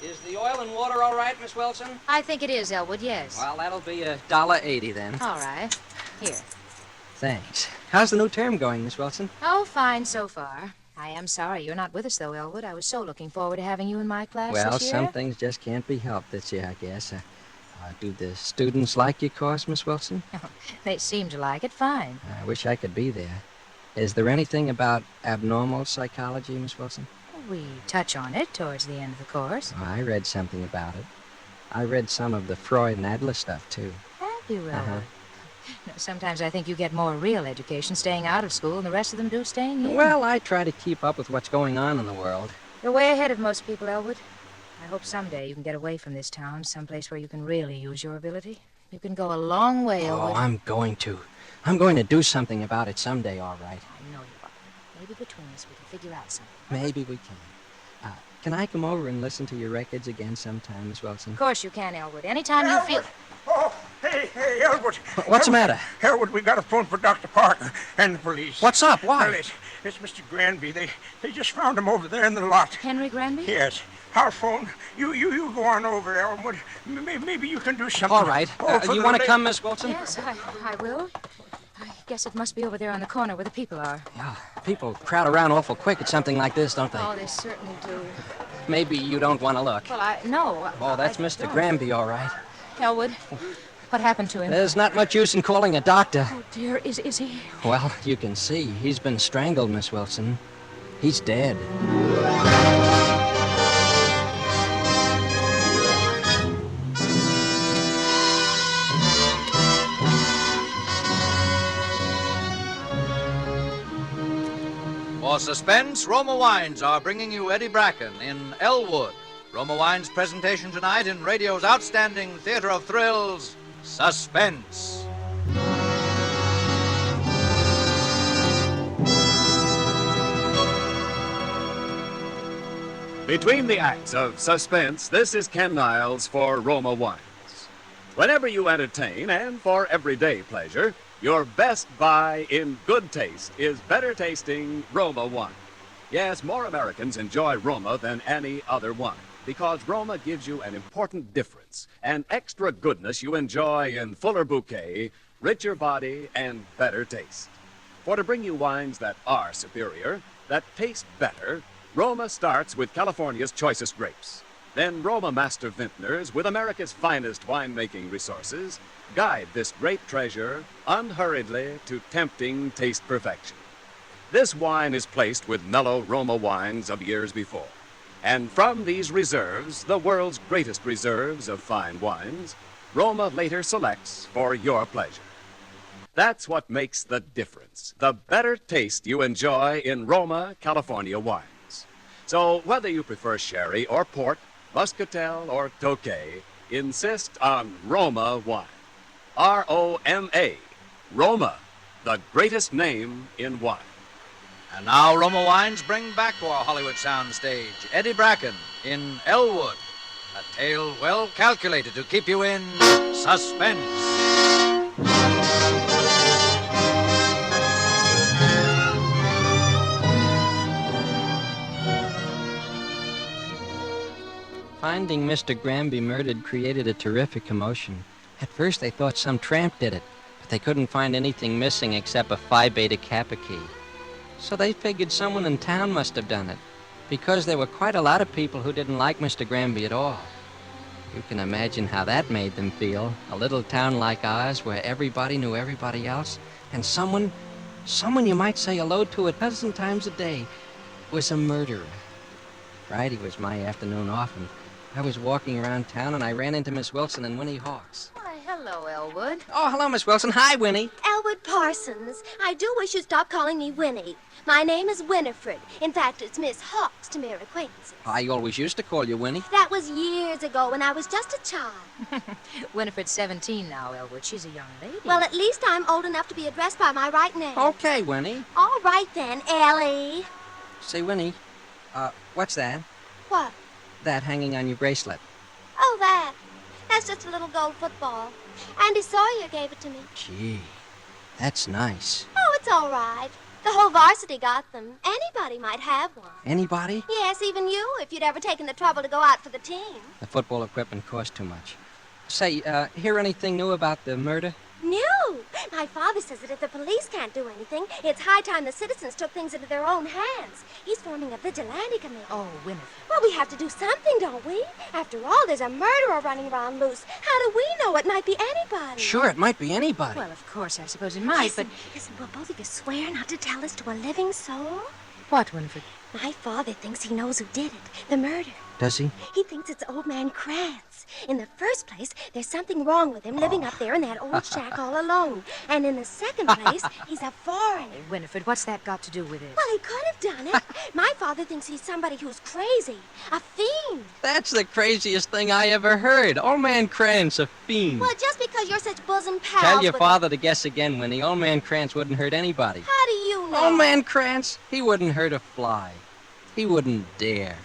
Is the oil and water all right, Miss Wilson? I think it is, Elwood, yes. Well, that'll be $1.80 then. All right. Here. Thanks. How's the new term going, Miss Wilson? Oh, fine so far. I am sorry you're not with us, though, Elwood. I was so looking forward to having you in my class Well, this year. some things just can't be helped this year, I guess. Do the students like your course, Miss Wilson? They seem to like it fine. I wish I could be there. Is there anything about abnormal psychology, Miss Wilson? We touch on it towards the end of the course. Oh, I read something about it. I read some of the Freud and Adler stuff, too. Have you, Elwood? Uh-huh. No, sometimes I think you get more real education staying out of school than the rest of them do staying in. Well, I try to keep up with what's going on in the world. You're way ahead of most people, Elwood. I hope someday you can get away from this town, someplace where you can really use your ability. You can go a long way, Elwood. Oh, I'm going to. I'm going to do something about it someday, all right. I know you are. Maybe between us we can figure out something. Maybe we can. Can I come over and listen to your records again sometime, Miss Wilson? Of course you can, Elwood. Anytime you feel... Oh, hey, Elwood. What's the matter? Elwood, we got a phone for Dr. Parker and the police. What's up? Why? Well, it's Mr. Granby. They just found him over there in the lot. Henry Granby? Yes. Our phone. You go on over, Elwood. Maybe you can do something. All right. You want to come, Miss Wilson? Yes, I will. I guess it must be over there on the corner where the people are. Yeah, people crowd around awful quick at something like this, don't they? Oh, they certainly do. Maybe you don't want to look. Well, no. Oh, that's Mr. Granby, all right. Elwood, what happened to him? There's not much use in calling a doctor. Oh, dear, is he? Well, you can see. He's been strangled, Miss Wilson. He's dead. For Suspense, Roma Wines are bringing you Eddie Bracken in Elwood. Roma Wines' presentation tonight in radio's outstanding theater of thrills, Suspense. Between the acts of Suspense, this is Ken Niles for Roma Wines. Whenever you entertain and for everyday pleasure, your best buy in good taste is better tasting Roma wine. Yes, more Americans enjoy Roma than any other wine because Roma gives you an important difference, an extra goodness you enjoy in fuller bouquet, richer body, and better taste. For to bring you wines that are superior, that taste better, Roma starts with California's choicest grapes. Then Roma master vintners with America's finest winemaking resources guide this grape treasure unhurriedly to tempting taste perfection. This wine is placed with mellow Roma wines of years before. And from these reserves, the world's greatest reserves of fine wines, Roma later selects for your pleasure. That's what makes the difference, the better taste you enjoy in Roma, California wines. So whether you prefer sherry or port, muscatel or tokay, insist on Roma wine. R-O-M-A, Roma, the greatest name in wine. And now Roma Wines bring back to our Hollywood soundstage Eddie Bracken in Elwood, a tale well calculated to keep you in suspense. Finding Mr. Granby murdered created a terrific commotion. At first they thought some tramp did it, but they couldn't find anything missing except a Phi Beta Kappa key. So they figured someone in town must have done it, because there were quite a lot of people who didn't like Mr. Granby at all. You can imagine how that made them feel, a little town like ours where everybody knew everybody else, and someone you might say hello to a dozen times a day, was a murderer. Friday was my afternoon off, and I was walking around town, and I ran into Miss Wilson and Winnie Hawks. Why, hello, Elwood. Oh, hello, Miss Wilson. Hi, Winnie. Elwood Parsons. I do wish you'd stop calling me Winnie. My name is Winifred. In fact, it's Miss Hawks to mere acquaintances. I always used to call you Winnie. That was years ago when I was just a child. Winifred's 17 now, Elwood. She's a young lady. Well, at least I'm old enough to be addressed by my right name. Okay, Winnie. All right, then, Ellie. Say, Winnie, what's that? What? That hanging on your bracelet. Oh, that. That's just a little gold football. Andy Sawyer gave it to me. Gee, that's nice. Oh, it's all right. The whole varsity got them. Anybody might have one. Anybody? Yes, even you, if you'd ever taken the trouble to go out for the team. The football equipment cost too much. Say, hear anything new about the murder? No. My father says that if the police can't do anything, it's high time the citizens took things into their own hands. He's forming a vigilante committee. Oh, Winifred. Well, we have to do something, don't we? After all, there's a murderer running around loose. How do we know? It might be anybody. Sure, it might be anybody. Well, of course, I suppose it might, Listen, will both of you swear not to tell us to a living soul? What, Winifred? My father thinks he knows who did it, the murder. Does he? He thinks it's old man Krantz. In the first place, there's something wrong with him living up there in that old shack all alone. And in the second place, he's a foreigner. Hey, Winifred, what's that got to do with it? Well, he could have done it. My father thinks he's somebody who's crazy, a fiend. That's the craziest thing I ever heard. Old man Krantz, a fiend. Well, just because you're such bosom pals Tell your with father to guess again, Winnie. Old man Krantz wouldn't hurt anybody. How do you know? Old man Krantz, he wouldn't hurt a fly. He wouldn't dare.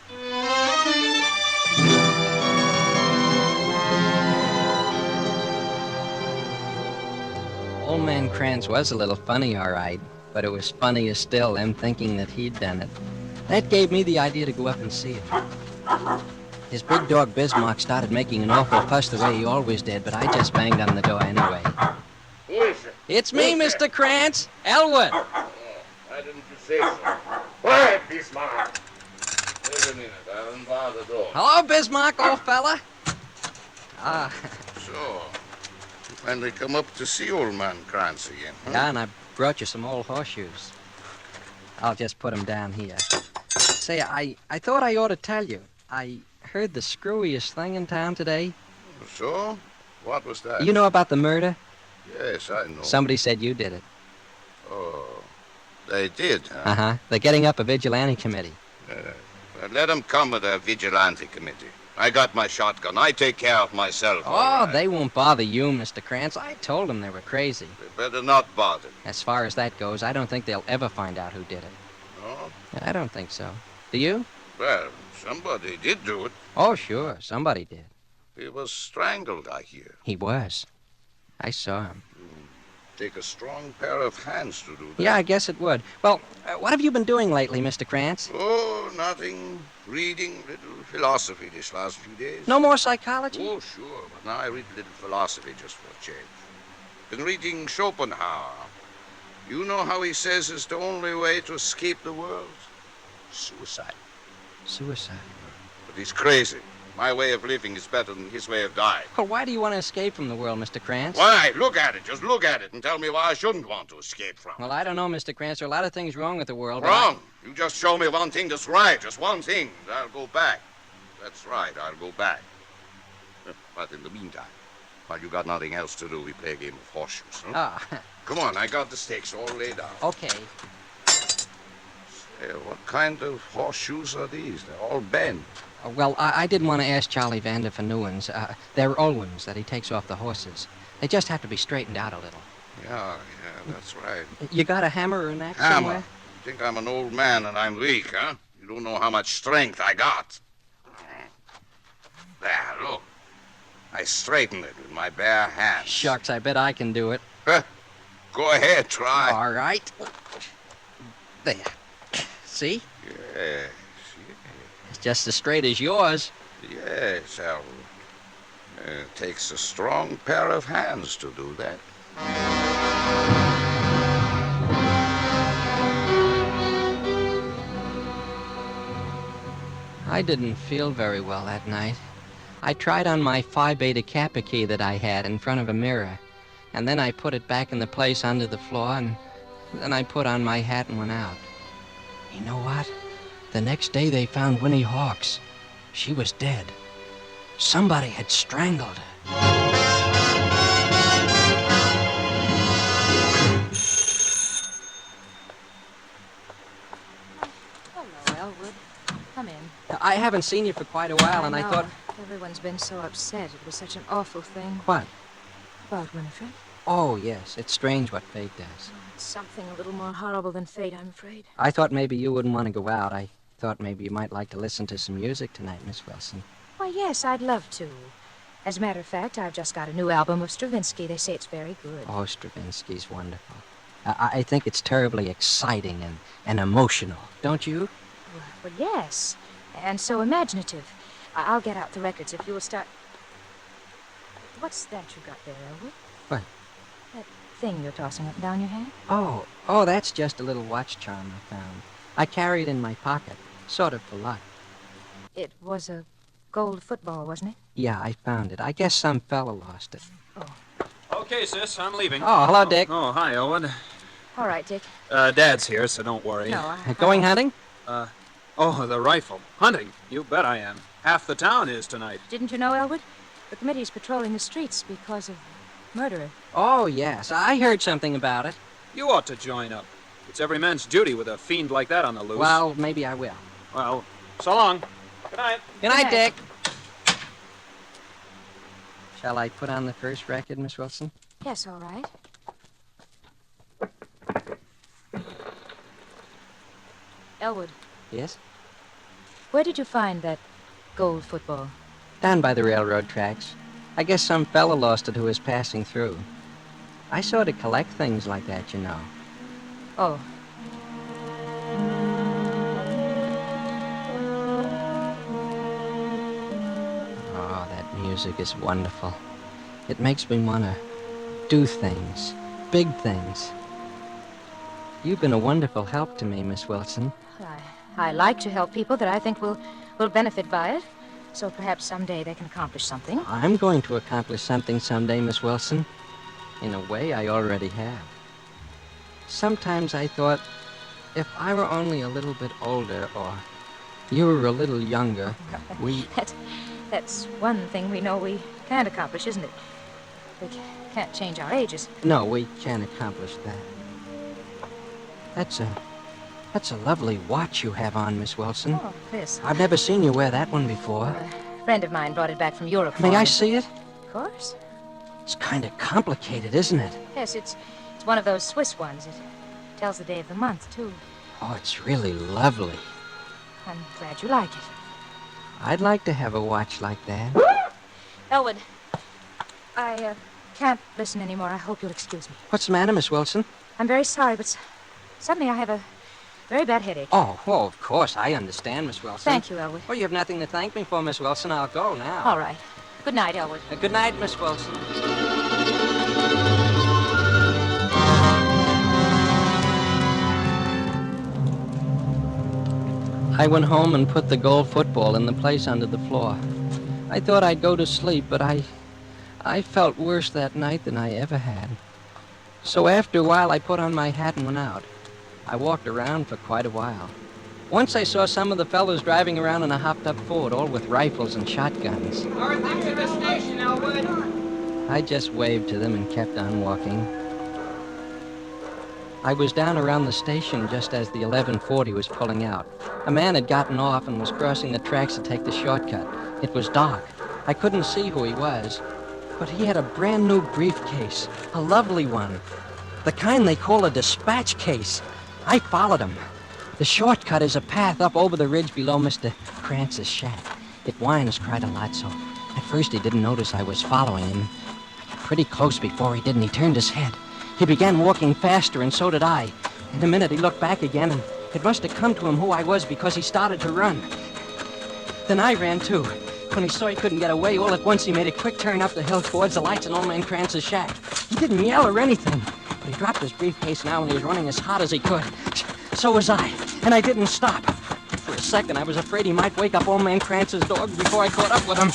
Old man Krantz was a little funny, all right, but it was funnier still, them thinking that he'd done it. That gave me the idea to go up and see him. His big dog Bismarck started making an awful fuss the way he always did, but I just banged on the door anyway. Who is it? It's me, Mr. Krantz, Elwood. Why didn't you say so? Quiet, Bismarck. Wait a minute, I'll unbar the door. Hello, Bismarck, old fella. So, you finally come up to see old man Krantz again, huh? Yeah, and I brought you some old horseshoes. I'll just put them down here. Say, I thought I ought to tell you. I heard the screwiest thing in town today. So? What was that? You know about the murder? Yes, I know. Somebody said you did it. Oh. They did, huh? Uh-huh. They're getting up a vigilante committee. Well, let them come with a vigilante committee. I got my shotgun. I take care of myself. all Oh, right. they won't bother you, Mr. Krantz. I told them they were crazy. They better not bother. As far as that goes, I don't think they'll ever find out who did it. No? I don't think so. Do you? Well, somebody did do it. Oh, sure. Somebody did. He was strangled, I hear. He was. I saw him. Take a strong pair of hands to do that. Yeah, I guess it would. Well, what have you been doing lately, Mr. Krantz? Oh, nothing. Reading little philosophy this last few days. No more psychology? Oh, sure. But now I read a little philosophy just for a change. Been reading Schopenhauer. You know how he says it's the only way to escape the world? Suicide. Suicide. But he's crazy. My way of living is better than his way of dying. Well, why do you want to escape from the world, Mr. Krantz? Why? Look at it. Just look at it and tell me why I shouldn't want to escape from it. Well, I don't know, Mr. Krantz. There are a lot of things wrong with the world. but Wrong. You just show me one thing that's right. Just one thing. And I'll go back. That's right. I'll go back. But in the meantime, while you got nothing else to do, we play a game of horseshoes. Huh? Ah. Come on. I got the stakes all laid out. Okay. Say, what kind of horseshoes are these? They're all bent. Well, I didn't want to ask Charlie Vander for new ones. They're old ones that he takes off the horses. They just have to be straightened out a little. Yeah, that's right. You got a hammer or an axe Hammer. somewhere? You think I'm an old man and I'm weak, huh? You don't know how much strength I got. There, look. I straighten it with my bare hands. Shucks, I bet I can do it. Go ahead, try. All right. There. See? Yes, It's just as straight as yours. yes, Elwood. It takes a strong pair of hands to do that. I didn't feel very well that night. I tried on my Phi Beta Kappa key that I had in front of a mirror, and then I put it back in the place under the floor, and then I put on my hat and went out. You know what? The next day they found Winnie Hawks. She was dead. Somebody had strangled her. Hello, Elwood. Come in. I haven't seen you for quite a while, and I know. thought... Everyone's been so upset. It was such an awful thing. What? About Winifred. Oh, yes. It's strange what fate does. It's something a little more horrible than fate, I'm afraid. I thought maybe you wouldn't want to go out. I thought maybe you might like to listen to some music tonight, Miss Wilson. Why, yes, I'd love to. As a matter of fact, I've just got a new album of Stravinsky. They say it's very good. Oh, Stravinsky's wonderful. I think it's terribly exciting and emotional, don't you? Well, yes. And so imaginative. I'll get out the records if you'll start... What's that you got there, Elwood? What? That thing you're tossing up and down your hand? Oh, that's just a little watch charm I found. I carry it in my pocket, sort of for luck. It was a gold football, wasn't it? Yeah, I found it. I guess some fella lost it. Okay, sis, I'm leaving. Oh, hello, Dick. Oh, hi, Elwood. All right, Dick. Dad's here, so don't worry. No, Going hunting? Oh, the rifle. Hunting? You bet I am. Half the town is tonight. Didn't you know, Elwood? The committee's patrolling the streets because of murder. Oh, yes. I heard something about it. You ought to join up. It's every man's duty with a fiend like that on the loose. Well, maybe I will. Well, so long. Good night. Good night, Dick. Shall I put on the first record, Miss Wilson? Yes, all right. Elwood, Yes? where did you find that gold football? Down by the railroad tracks. I guess some fella lost it who was passing through. I sort of collect things like that, you know. Oh. Oh, that music is wonderful. It makes me want to do things, big things. You've been a wonderful help to me, Miss Wilson. I like to help people that I think will benefit by it. So perhaps someday they can accomplish something. I'm going to accomplish something someday, Miss Wilson. In a way, I already have. Sometimes I thought, if I were only a little bit older, or you were a little younger, we... That's one thing we know we can't accomplish, isn't it? We can't change our ages. No, we can't accomplish that. That's a lovely watch you have on, Miss Wilson. Oh, this. I've never seen you wear that one before. A friend of mine brought it back from Europe for May I me. see it? Of course. It's kind of complicated, isn't it? Yes, it's one of those Swiss ones. It tells the day of the month, too. Oh, it's really lovely. I'm glad you like it. I'd like to have a watch like that. Elwood, I can't listen anymore. I hope you'll excuse me. What's the matter, Miss Wilson? I'm very sorry, but suddenly I have a very bad headache. Oh, well, of course. I understand, Miss Wilson. Thank you, Elwood. Well, you have nothing to thank me for, Miss Wilson. I'll go now. All right. Good night, Elwood. Good night, Miss Wilson. I went home and put the gold football in the place under the floor. I thought I'd go to sleep, but I felt worse that night than I ever had. So after a while, I put on my hat and went out. I walked around for quite a while. Once I saw some of the fellows driving around in a hopped-up Ford, all with rifles and shotguns. North to the station, Elwood. I just waved to them and kept on walking. I was down around the station just as the 1140 was pulling out. A man had gotten off and was crossing the tracks to take the shortcut. It was dark. I couldn't see who he was, but he had a brand new briefcase, a lovely one, the kind they call a dispatch case. I followed him. The shortcut is a path up over the ridge below Mr. Krantz's shack. It winds quite a lot, so at first he didn't notice I was following him. Pretty close before he did, and he turned his head. He began walking faster, and so did I. In a minute, he looked back again, and it must have come to him who I was because he started to run. Then I ran, too. When he saw he couldn't get away, all at once he made a quick turn up the hill towards the lights in Old Man Krantz's shack. He didn't yell or anything, but he dropped his briefcase now, and he was running as hard as he could. So was I, and I didn't stop. For a second, I was afraid he might wake up Old Man Krantz's dog before I caught up with him.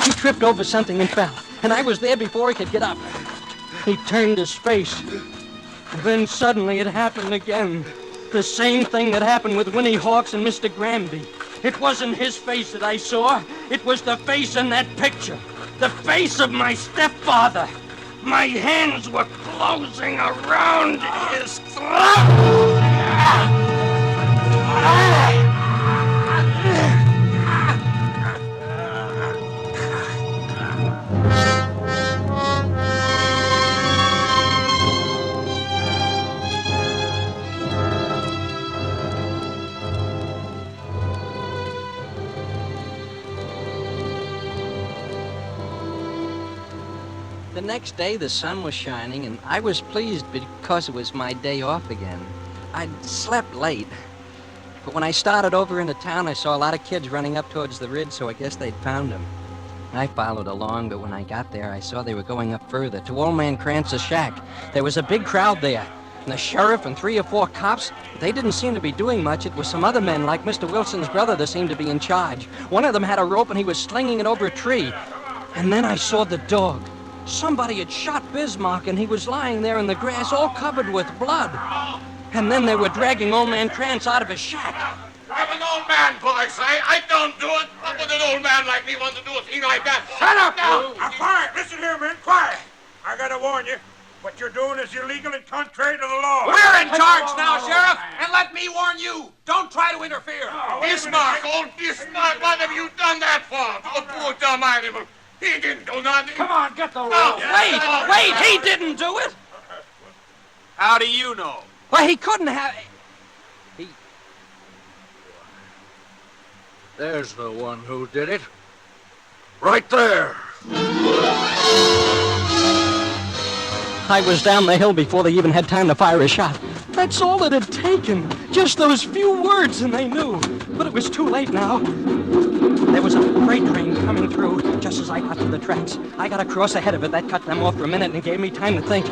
He tripped over something and fell, and I was there before he could get up. He turned his face, and then suddenly it happened again. The same thing that happened with Winnie Hawks and Mr. Granby. It wasn't his face that I saw. It was the face in that picture. The face of my stepfather. My hands were closing around his throat. The next day, the sun was shining, and I was pleased because it was my day off again. I'd slept late, but when I started over into town, I saw a lot of kids running up towards the ridge, so I guess they'd found him. I followed along, but when I got there, I saw they were going up further, to Old Man Krantz's shack. There was a big crowd there, and the sheriff and 3 or 4 cops. They didn't seem to be doing much. It was some other men, like Mr. Wilson's brother, that seemed to be in charge. One of them had a rope, and he was slinging it over a tree. And then I saw the dog. Somebody had shot Bismarck, and he was lying there in the grass, all covered with blood. And then they were dragging Old Man Krantz out of his shack. I'm an old man, boys. I don't do it. What would an old man like me want to do a thing like that? Shut up! Now! Quiet! Listen here, men. Quiet! I gotta warn you. What you're doing is illegal and contrary to the law. We're in charge now, Sheriff, and let me warn you. Don't try to interfere. Bismarck, old Bismarck, what have you done that for? To a poor dumb animal. He didn't do nothing. Come on, get the rope. No. Wait, he didn't do it. How do you know? Well, he couldn't have. There's the one who did it. Right there. I was down the hill before they even had time to fire a shot. That's all it had taken. Just those few words, and they knew. But it was too late now. There was a freight train coming through just as I got to the tracks. I got across ahead of it. That cut them off for a minute and gave me time to think.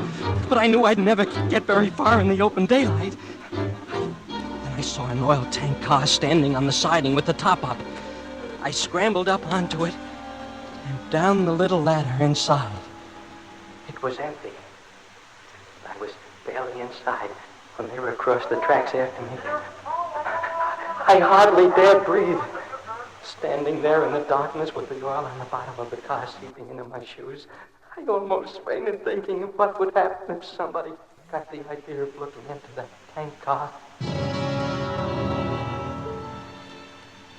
But I knew I'd never get very far in the open daylight. Then I saw an oil tank car standing on the siding with the top up. I scrambled up onto it and down the little ladder inside. It was empty. I was barely inside when they were across the tracks after me. I hardly dared breathe. Standing there in the darkness with the oil on the bottom of the car seeping into my shoes, I almost fainted thinking of what would happen if somebody got the idea of looking into that tank car.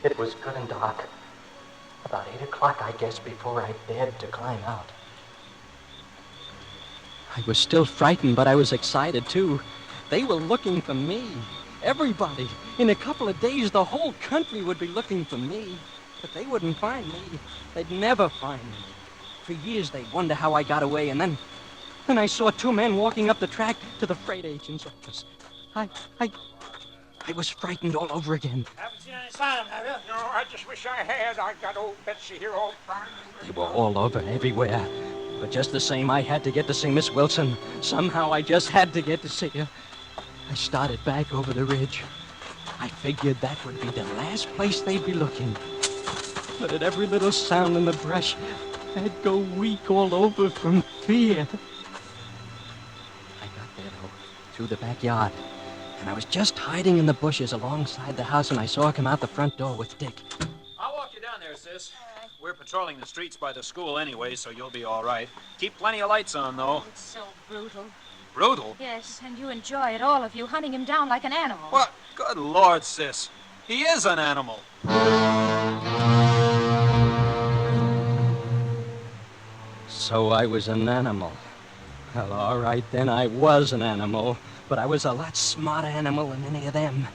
It was good and dark. About 8 o'clock, I guess, before I dared to climb out. I was still frightened, but I was excited, too. They were looking for me. Everybody. In a couple of days, the whole country would be looking for me. But they wouldn't find me. They'd never find me. For years, they'd wonder how I got away, and then I saw 2 men walking up the track to the freight agent's office. I was frightened all over again. Haven't seen any sign of him, have you? No, I just wish I had. I got old Betsy here all proud of me. They were all over, everywhere. But just the same, I had to get to see Miss Wilson. Somehow, I just had to get to see her. I started back over the ridge. I figured that would be the last place they'd be looking. But at every little sound in the brush, I'd go weak all over from fear. I got there, though, through the backyard. And I was just hiding in the bushes alongside the house, and I saw her come out the front door with Dick. I'll walk you down there, sis. We're patrolling the streets by the school anyway, so you'll be all right. Keep plenty of lights on, though. It's so brutal. Brutal? Yes, and you enjoy it, all of you, hunting him down like an animal. What? Good Lord, sis. He is an animal. So I was an animal. Well, all right, then I was an animal. But I was a lot smarter animal than any of them.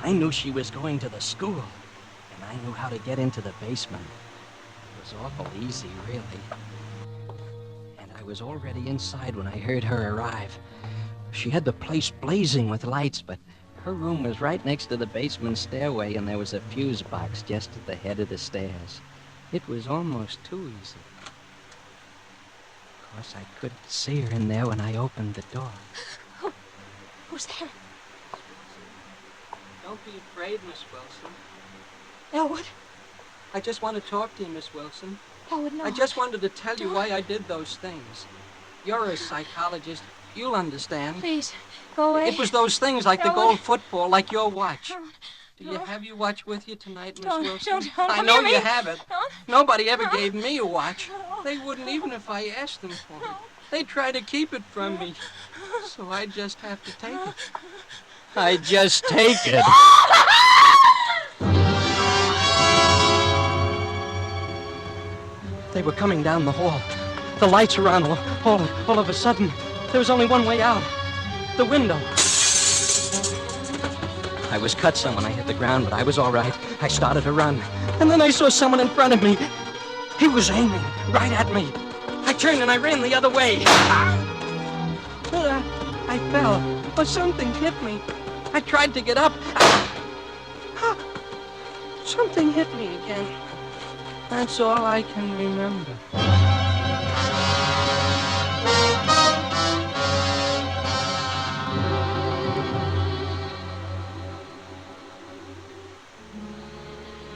I knew she was going to the school. And I knew how to get into the basement. It was awful easy, really. And I was already inside when I heard her arrive. She had the place blazing with lights, but her room was right next to the basement stairway, and there was a fuse box just at the head of the stairs. It was almost too easy. Of course, I couldn't see her in there when I opened the door. Who's there? Don't be afraid, Miss Wilson. Elwood? I just want to talk to you, Miss Wilson. Elwood, no. I just wanted to tell you why I did those things. You're a psychologist. You'll understand. Please, go away. It was those things like the Elwood. gold football, like your watch. Do you No. have your watch with you tonight, Miss Don't, Wilson? don't I come know near you me. have it. Don't. Nobody ever gave me a watch. They wouldn't even if I asked them for it. They try to keep it from me. So I just have to take it. I just take it. They were coming down the hall. The lights were on. All of a sudden, there was only one way out. The window. I was cut some when I hit the ground, but I was all right. I started to run. And then I saw someone in front of me. He was aiming right at me. I turned and I ran the other way. I fell, or something hit me. I tried to get up. Something hit me again. That's all I can remember.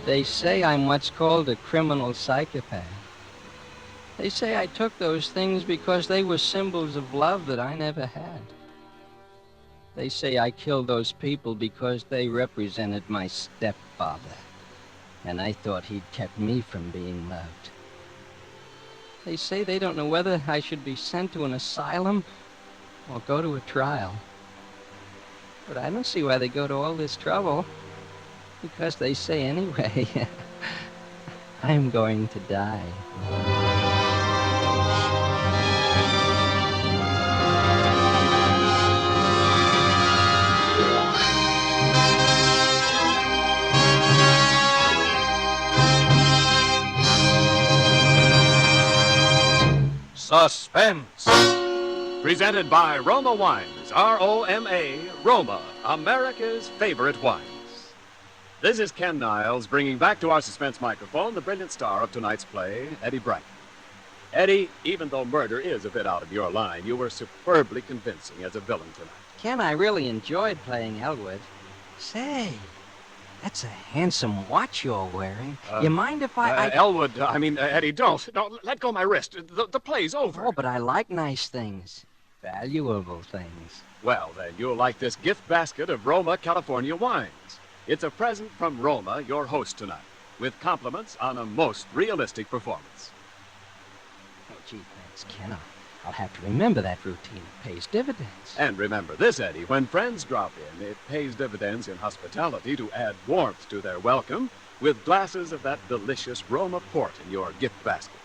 They say I'm what's called a criminal psychopath. They say I took those things because they were symbols of love that I never had. They say I killed those people because they represented my stepfather, and I thought he'd kept me from being loved. They say they don't know whether I should be sent to an asylum or go to a trial. But I don't see why they go to all this trouble, because they say anyway, I'm going to die. Suspense. Presented by Roma Wines, R-O-M-A, Roma, America's favorite wines. This is Ken Niles bringing back to our suspense microphone the brilliant star of tonight's play, Eddie Brighton. Eddie, even though murder is a bit out of your line, you were superbly convincing as a villain tonight. Ken, I really enjoyed playing Elwood. Say, that's a handsome watch you're wearing. You mind if I... Elwood, Eddie, don't. Let go of my wrist. The play's over. Oh, but I like nice things. Valuable things. Well, then, you'll like this gift basket of Roma, California wines. It's a present from Roma, your host tonight, with compliments on a most realistic performance. Oh, gee, thanks, Ken. I'll have to remember that routine. It pays dividends. And remember this, Eddie, when friends drop in, it pays dividends in hospitality to add warmth to their welcome with glasses of that delicious Roma Port in your gift basket.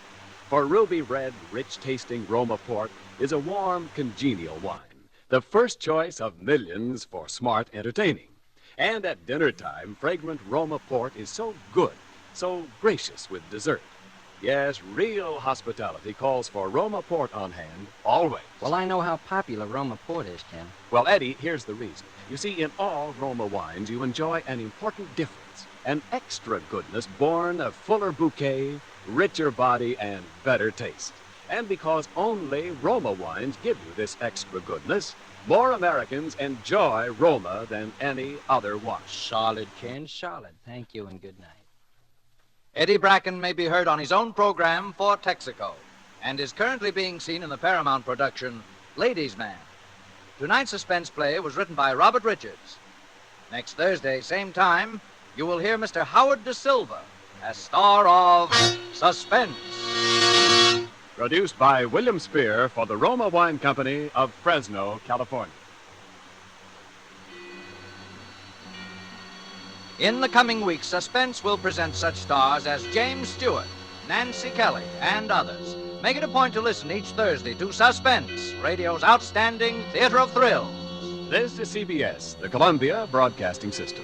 For ruby red, rich-tasting Roma Port is a warm, congenial wine, the first choice of millions for smart entertaining. And at dinner time, fragrant Roma Port is so good, so gracious with dessert. Yes, real hospitality calls for Roma Port on hand, always. Well, I know how popular Roma Port is, Ken. Well, Eddie, here's the reason. You see, in all Roma wines, you enjoy an important difference, an extra goodness born of fuller bouquet, richer body, and better taste. And because only Roma wines give you this extra goodness, more Americans enjoy Roma than any other wine. Solid, Ken, solid. Thank you and good night. Eddie Bracken may be heard on his own program, For Texaco, and is currently being seen in the Paramount production, Ladies' Man. Tonight's suspense play was written by Robert Richards. Next Thursday, same time, you will hear Mr. Howard De Silva as star of Suspense. Produced by William Spear for the Roma Wine Company of Fresno, California. In the coming weeks, Suspense will present such stars as James Stewart, Nancy Kelly, and others. Make it a point to listen each Thursday to Suspense, radio's outstanding theater of thrills. This is CBS, the Columbia Broadcasting System.